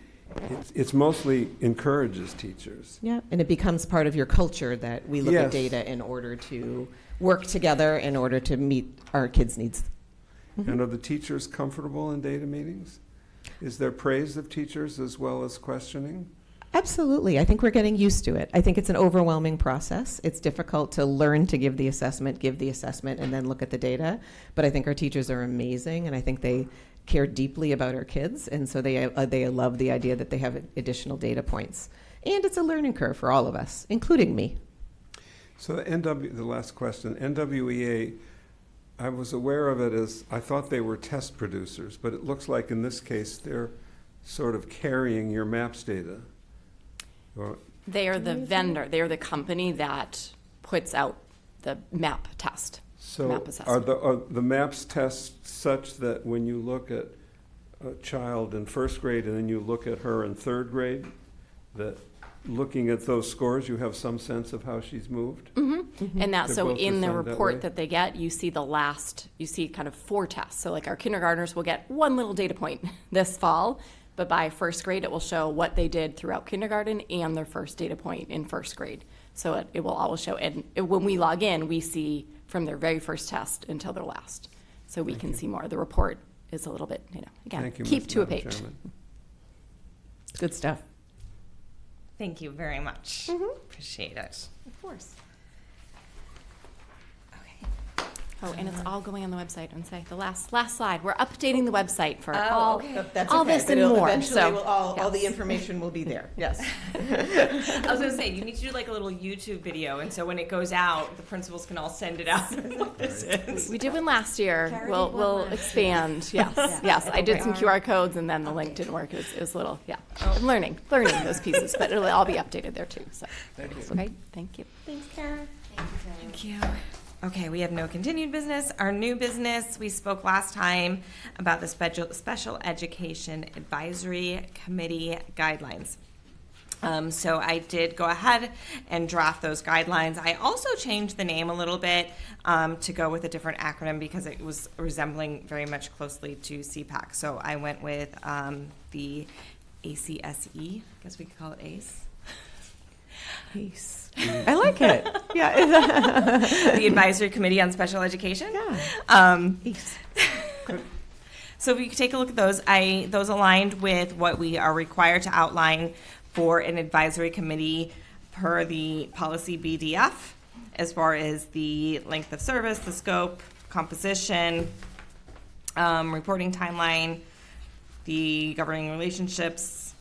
it's mostly encourages teachers. Yeah, and it becomes part of your culture that we look at data in order to work together in order to meet our kids' needs. And are the teachers comfortable in data meetings? Is there praise of teachers as well as questioning? Absolutely. I think we're getting used to it. I think it's an overwhelming process. It's difficult to learn to give the assessment, and then look at the data. But I think our teachers are amazing, and I think they care deeply about our kids, and so they love the idea that they have additional data points. And it's a learning curve for all of us, including me. So the last question, NWEA, I was aware of it as, I thought they were test producers, but it looks like in this case they're sort of carrying your MAPS data. They are the vendor. They are the company that puts out the MAP test. So map assessment. are the MAPS tests such that when you look at a child in first grade and then you look at her in third grade, that looking at those scores, you have some sense of how she's moved? And that, They're so both in the assigned that way? report that they get, you see you see kind of 4 tests. So like our kindergartners will get one little data point this fall, but by first grade, it will show what they did throughout kindergarten and their first data point in first grade. So it will always show, and when we log in, we see from their very first test until their last. So we can see more. The report is a little bit, again, Thank you, keep Ms. to a Madam page. Chairman. Good stuff. Thank you very much. Appreciate it. Of course. Oh, and it's all going on the website. And say the last slide. We're updating the website for all That's all okay, this but and it'll more. Eventually, So, all the yes. information will be there. Yes. I was going to say, you need to do like a little YouTube video, and so when it goes out, the principals can all send it out. What this is. We did one last year. Kara did We'll one last expand. Yes, yes. I did some QR codes, and then the link didn't work. It was a little, I'm learning those pieces, but it'll all be updated there too. So, okay, thank you. Thanks, Kara. Thank you. Okay, we have no continued business. Our new business, we spoke last time about the Special Education Advisory Committee guidelines. So I did go ahead and draft those guidelines. I also changed the name a little bit to go with a different acronym because it was resembling very much closely to CPAC. So I went with the ACSE, I guess we could call it ACE. ACE. I like it. Yeah. The Advisory Committee on Special Education. Yeah. ACE. So if you could take a look at those, those aligned with what we are required to outline for an advisory committee per the policy BDF, as far as the length of service, the scope, composition, reporting timeline, the governing relationships,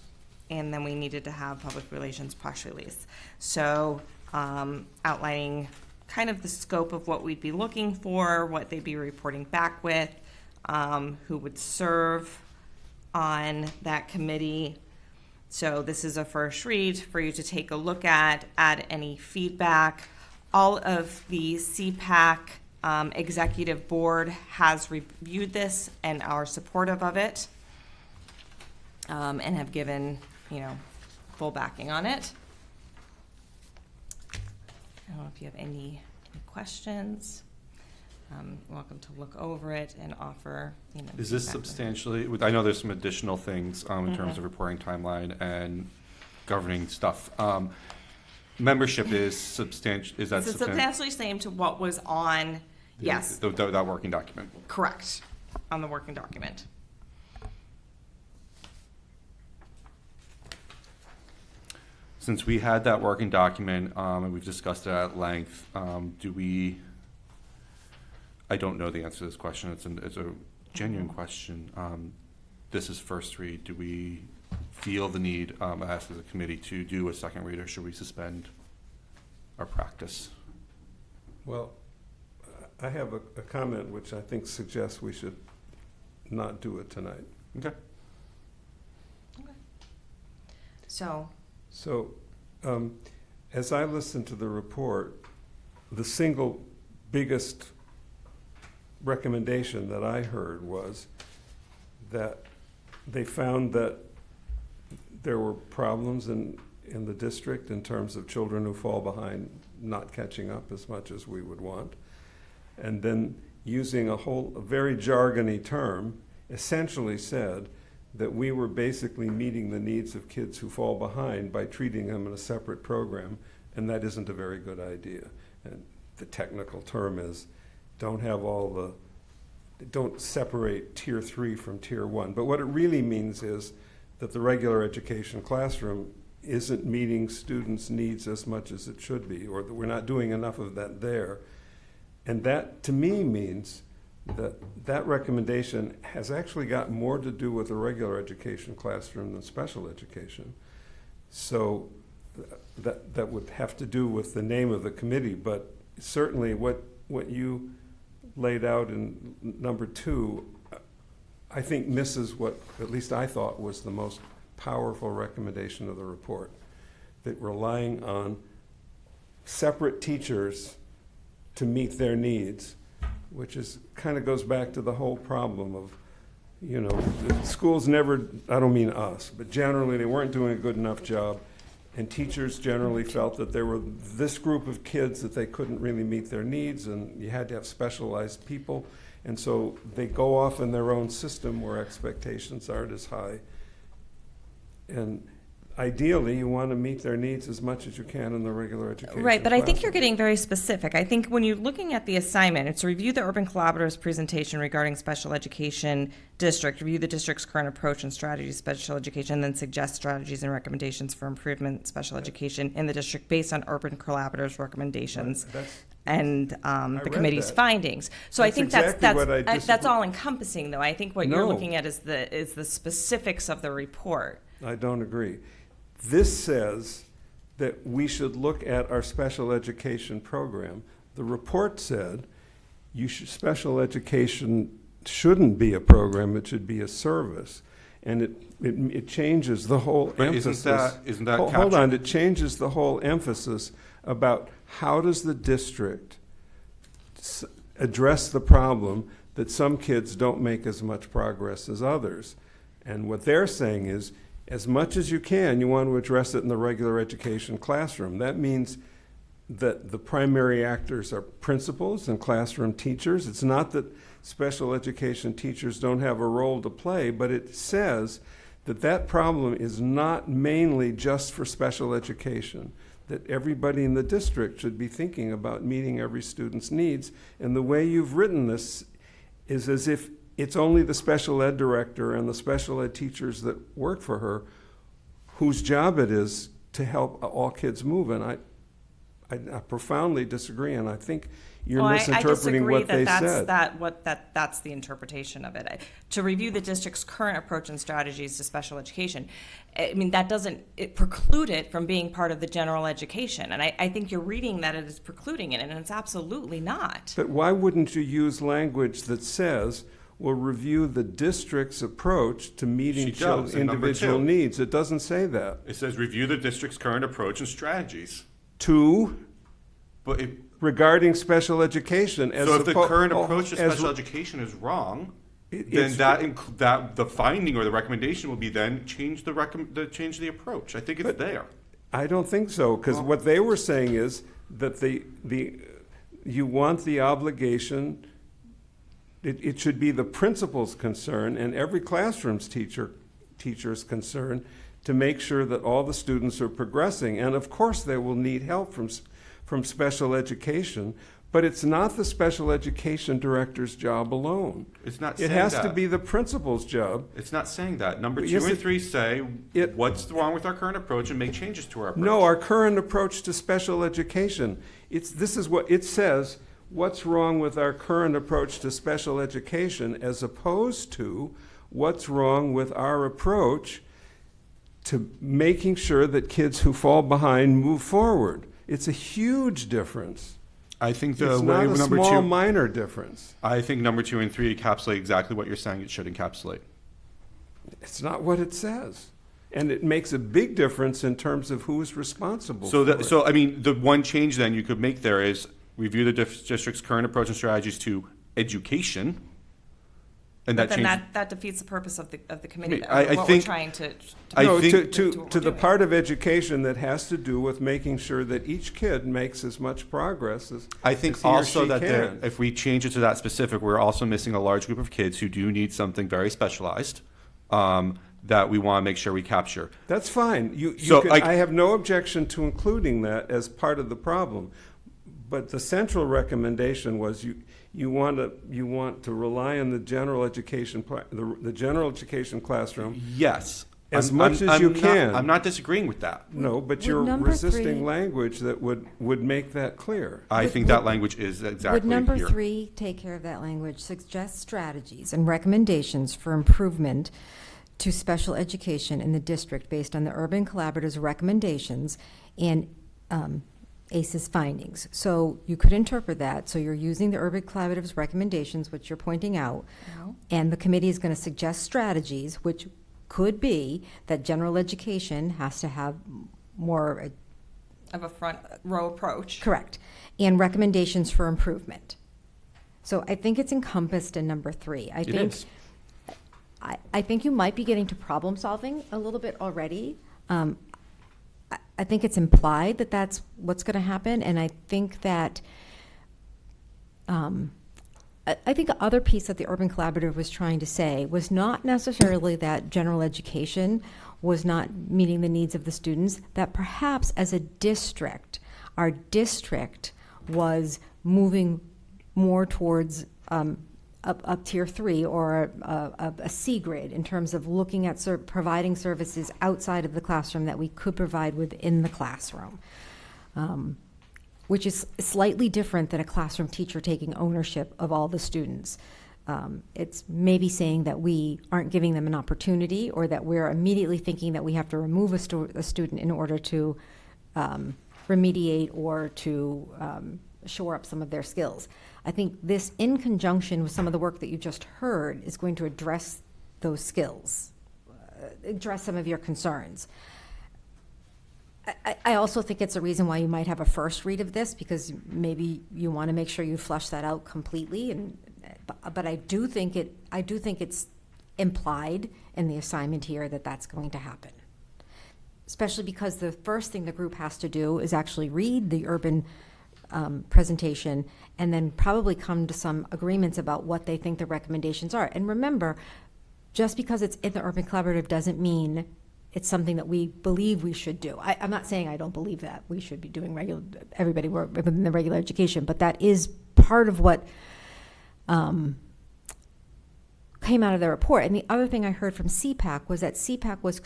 and then we needed to have public relations press release. So outlining kind of the scope of what we'd be looking for, what they'd be reporting back with, who would serve on that committee. So this is a first read for you to take a look at, add any feedback. All of the CPAC executive board has reviewed this and are supportive of it, and have given, full backing on it. I don't know if you have any questions. Welcome to look over it and offer, Is this feedback. substantially, I know there's some additional things in terms of reporting timeline and governing stuff. Membership is substantial, is that It's substantially same to what was on, yes, that working document? correct, on the working document. Since we had that working document, and we've discussed it at length, I don't know the answer to this question. It's a genuine question. This is first read. Do we feel the need, as a committee, to do a second read, or should we suspend our practice? Well, I have a comment which I think suggests we should not do it tonight. Okay. So, as I listened to the report, the single biggest recommendation that I heard was that they found that there were problems in the district in terms of children who fall behind not catching up as much as we would want. And then using a very jargony term, essentially said that we were basically meeting the needs of kids who fall behind by treating them in a separate program, and that isn't a very good idea. And the technical term is don't separate tier 3 from tier 1. But what it really means is that the regular education classroom isn't meeting students' needs as much as it should be, or that we're not doing enough of that there. And that, to me, means that recommendation has actually got more to do with the regular education classroom than special education. So that would have to do with the name of the committee, but certainly what you laid out in number 2, I think misses what at least I thought was the most powerful recommendation of the report, that relying on separate teachers to meet their needs which is kind of goes back to the whole problem of, you know, the schools never, I don't mean us, but generally they weren't doing a good enough job. And teachers generally felt that there were this group of kids that they couldn't really meet their needs, and you had to have specialized people. And so they go off in their own system where expectations aren't as high. And ideally, you want to meet their needs as much as you can in the regular education Right, but I think you're classroom. getting very specific. I think when you're looking at the assignment, it's to review the Urban Collaborative's presentation regarding special education district, review the district's current approach and strategies special education, then suggest strategies and recommendations for improvement in special education in the district based on Urban Collaborative's recommendations. And the read committee's that. findings. So I That's think exactly what I that's disagree- all encompassing, though. I think what you're No. looking at is the specifics of the report. I don't agree. This says that we should look at our special education program. The report said special education shouldn't be a program, it should be a service. And it changes the whole But emphasis. isn't that Hold captured- on, it changes the whole emphasis about how does the district address the problem that some kids don't make as much progress as others. And what they're saying is, as much as you can, you want to address it in the regular education classroom. That means that the primary actors are principals and classroom teachers. It's not that special education teachers don't have a role to play, but it says that that problem is not mainly just for special education, that everybody in the district should be thinking about meeting every student's needs. And the way you've written this is as if it's only the special ed director and the special ed teachers that work for her whose job it is to help all kids move. And I profoundly disagree, and I think you're misinterpreting what they said. That's the interpretation of it. To review the district's current approach and strategies to special education, I mean, that doesn't preclude it from being part of the general education. And I think you're reading that it is precluding it, and it's absolutely not. But why wouldn't you use language that says, we'll review the district's approach to meeting She does, in number individual 2. needs? It doesn't say that. It says review the district's current approach and strategies. But regarding special education, So if the current approach to special education is wrong, then that the finding or the recommendation will be then change the approach. I think it's there. I don't think so, because what they were saying is that you want the obligation. It should be the principal's concern and every classroom's teacher's concern to make sure that all the students are progressing. And of course, they will need help from special education, but it's not the special education director's job alone. It's not It saying has that. to be the principal's job. It's not saying that. Number 2 Yes, and 3 say it- what's wrong with our current approach and make changes to our approach. No, our current approach to special education, this is what it says, what's wrong with our current approach to special education, as opposed to what's wrong with our approach to making sure that kids who fall behind move forward. It's a huge difference. I think It's not a small, minor difference. I think number 2 and 3 encapsulate exactly what you're saying it should encapsulate. It's not what it says. And it makes a big difference in terms of who's responsible So, for it. I mean, the one change then you could make there is review the district's current approach and strategies to education. And But that then change. that defeats the purpose of the committee. I what think- we're trying to I No, think- to the part of education that has to do with making sure that each kid makes as much progress as I think as he or also she that can. if we change it to that specific, we're also missing a large group of kids who do need something very specialized that we want to make sure we capture. That's fine. So, I have no objection to including that as part of the problem. But the central recommendation was you want to rely on the general education the general education classroom. Yes. As much as you can. I'm not disagreeing with that. No, but Would you're number resisting 3 language that would make that clear. I think that language is exactly Would number here. 3 take care of that language? Suggest strategies and recommendations for improvement to special education in the district based on the Urban Collaborative's recommendations and ACE's findings. So you could interpret that. So you're using the Urban Collaborative's recommendations, which you're pointing out, and the committee is going to suggest strategies, which could be that general education has to have more of a front row approach. correct, and recommendations for improvement. So I think it's encompassed in number 3. It is. I think you might be getting to problem solving a little bit already. I think it's implied that that's what's going to happen, and I think that I think the other piece that the Urban Collaborative was trying to say was not necessarily that general education was not meeting the needs of the students, that perhaps as a district, our district was moving more towards up tier 3 or a C grade in terms of looking at providing services outside of the classroom that we could provide within the classroom, which is slightly different than a classroom teacher taking ownership of all the students. It's maybe saying that we aren't giving them an opportunity, or that we're immediately thinking that we have to remove a student in order to remediate or to shore up some of their skills. I think this, in conjunction with some of the work that you just heard, is going to address those skills, address some of your concerns. I also think it's a reason why you might have a first read of this, because maybe you want to make sure you flush that out completely. But I do think it's implied in the assignment here that that's going to happen, especially because the first thing the group has to do is actually read the urban presentation and then probably come to some agreements about what they think the recommendations are. And remember, just because it's in the Urban Collaborative doesn't mean it's something that we believe we should do. I'm not saying I don't believe that we should be doing everybody work within the regular education, but that is part of what came out of the report. And the other thing I heard from CPAC was that CPAC was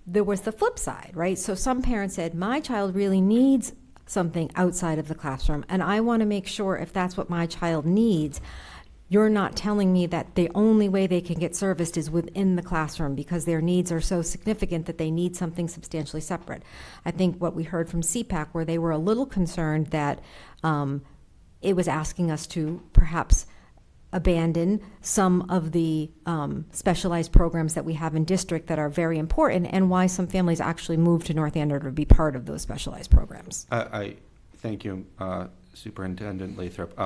there was the flip side, right? So some parents said, my child really needs something outside of the classroom, and I want to make sure if that's what my child needs, you're not telling me that the only way they can get serviced is within the classroom because their needs are so significant that they need something substantially separate. I think what we heard from CPAC, where they were a little concerned that it was asking us to perhaps abandon some of the specialized programs that we have in district that are very important, and why some families actually move to North Andover to be part of those specialized programs. I thank you, Superintendent Lathrop.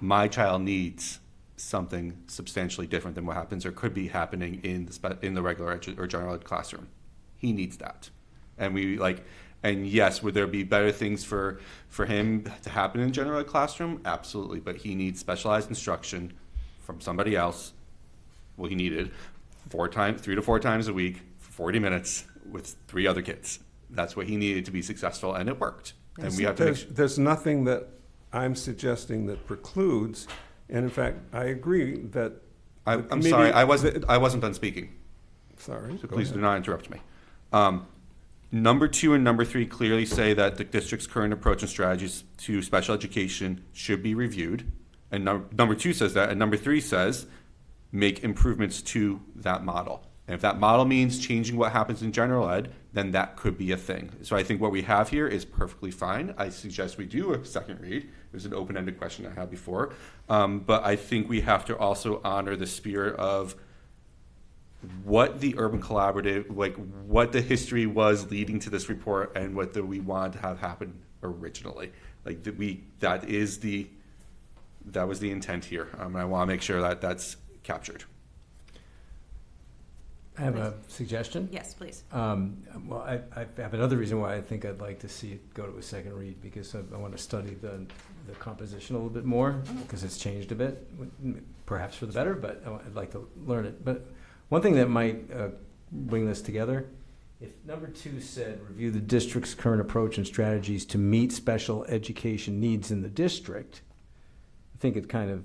My child needs something substantially different than what happens or could be happening in the regular or general ed classroom. He needs that, and and yes, would there be better things for him to happen in general ed classroom? Absolutely, but he needs specialized instruction from somebody else. Well, he needed 3 to 4 times a week for 40 minutes with 3 other kids. That's what he needed to be successful, and it worked. And we have to there's nothing that I'm suggesting that precludes, and in fact, I agree that. I'm sorry, I wasn't done speaking. Sorry. So please do not interrupt me. Number 2 and number 3 clearly say that the district's current approach and strategies to special education should be reviewed. And number 2 says that, and number 3 says make improvements to that model. And if that model means changing what happens in general ed, then that could be a thing. So I think what we have here is perfectly fine. I suggest we do a second read. It was an open-ended question I had before. But I think we have to also honor the spirit of what the Urban Collaborative, what the history was leading to this report, and what we wanted to have happen originally. That was the intent here. And I want to make sure that that's captured. I have a suggestion. Yes, please. Well, I have another reason why I think I'd like to see it go to a second read, because I want to study the composition a little bit more, because it's changed a bit, perhaps for the better, but I'd like to learn it. But one thing that might bring this together, if number 2 said review the district's current approach and strategies to meet special education needs in the district, I think it kind of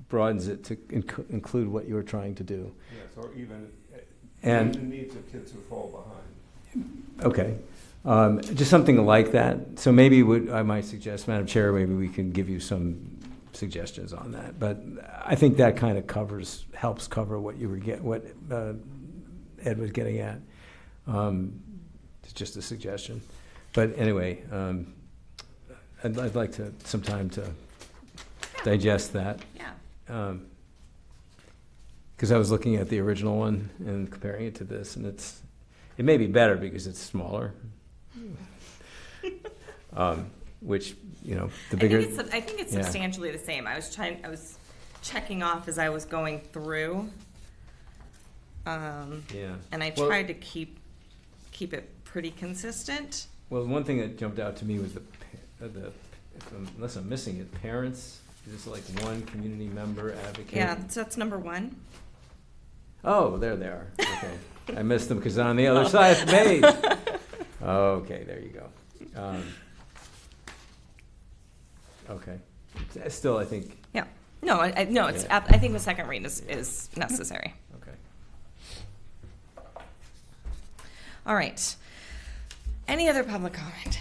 broadens it to include what you were trying to do. Yes, or even and the needs of kids who fall behind. Okay. Just something like that. So maybe I might suggest, Madam Chair, maybe we can give you some suggestions on that. But I think that kind of helps cover what Ed was getting at. It's just a suggestion. But anyway, I'd like some time to digest that. Yeah. Because I was looking at the original one and comparing it to this, and it may be better because it's smaller. which, you know, the I bigger. think it's Yeah. substantially the same. I was checking off as I was going through. Yeah. And I Well- tried to keep it pretty consistent. Well, one thing that jumped out to me was unless I'm missing it, parents, is this like one community member advocate? Yeah, so that's number 1. Oh, there they are. Okay. I missed them because they're on the other side of the page. Okay, there you go. Okay. Still, I think, Yeah. No, no. It's. Yeah. I think the second read is necessary. okay. All right. Any other public comment?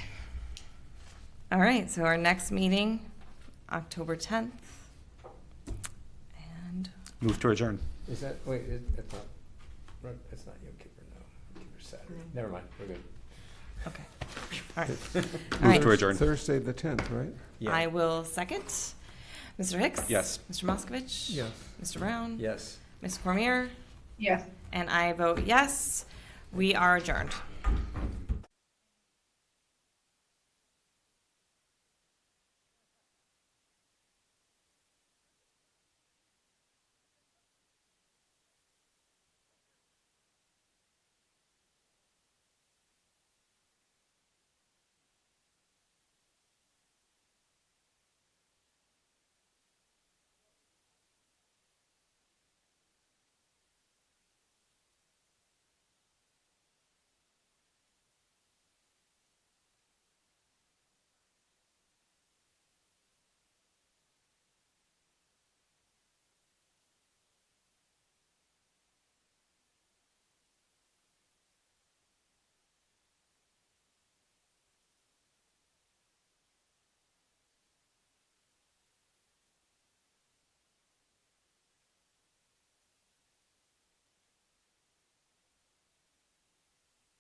All right. So our next meeting, October 10th, and Move to adjourn. Is that, wait, it's not Yom Kippur, no. Yom Kippur's Saturday. Never mind, we're good. okay. All right. All Move right. to adjourn. Thursday the 10th, right? Yeah. I will second. Mr. Hicks? Yes. Mr. Moskovich? Yes. Mr. Brown? Yes. Ms. Cormier? Yes. And I vote yes. We are adjourned.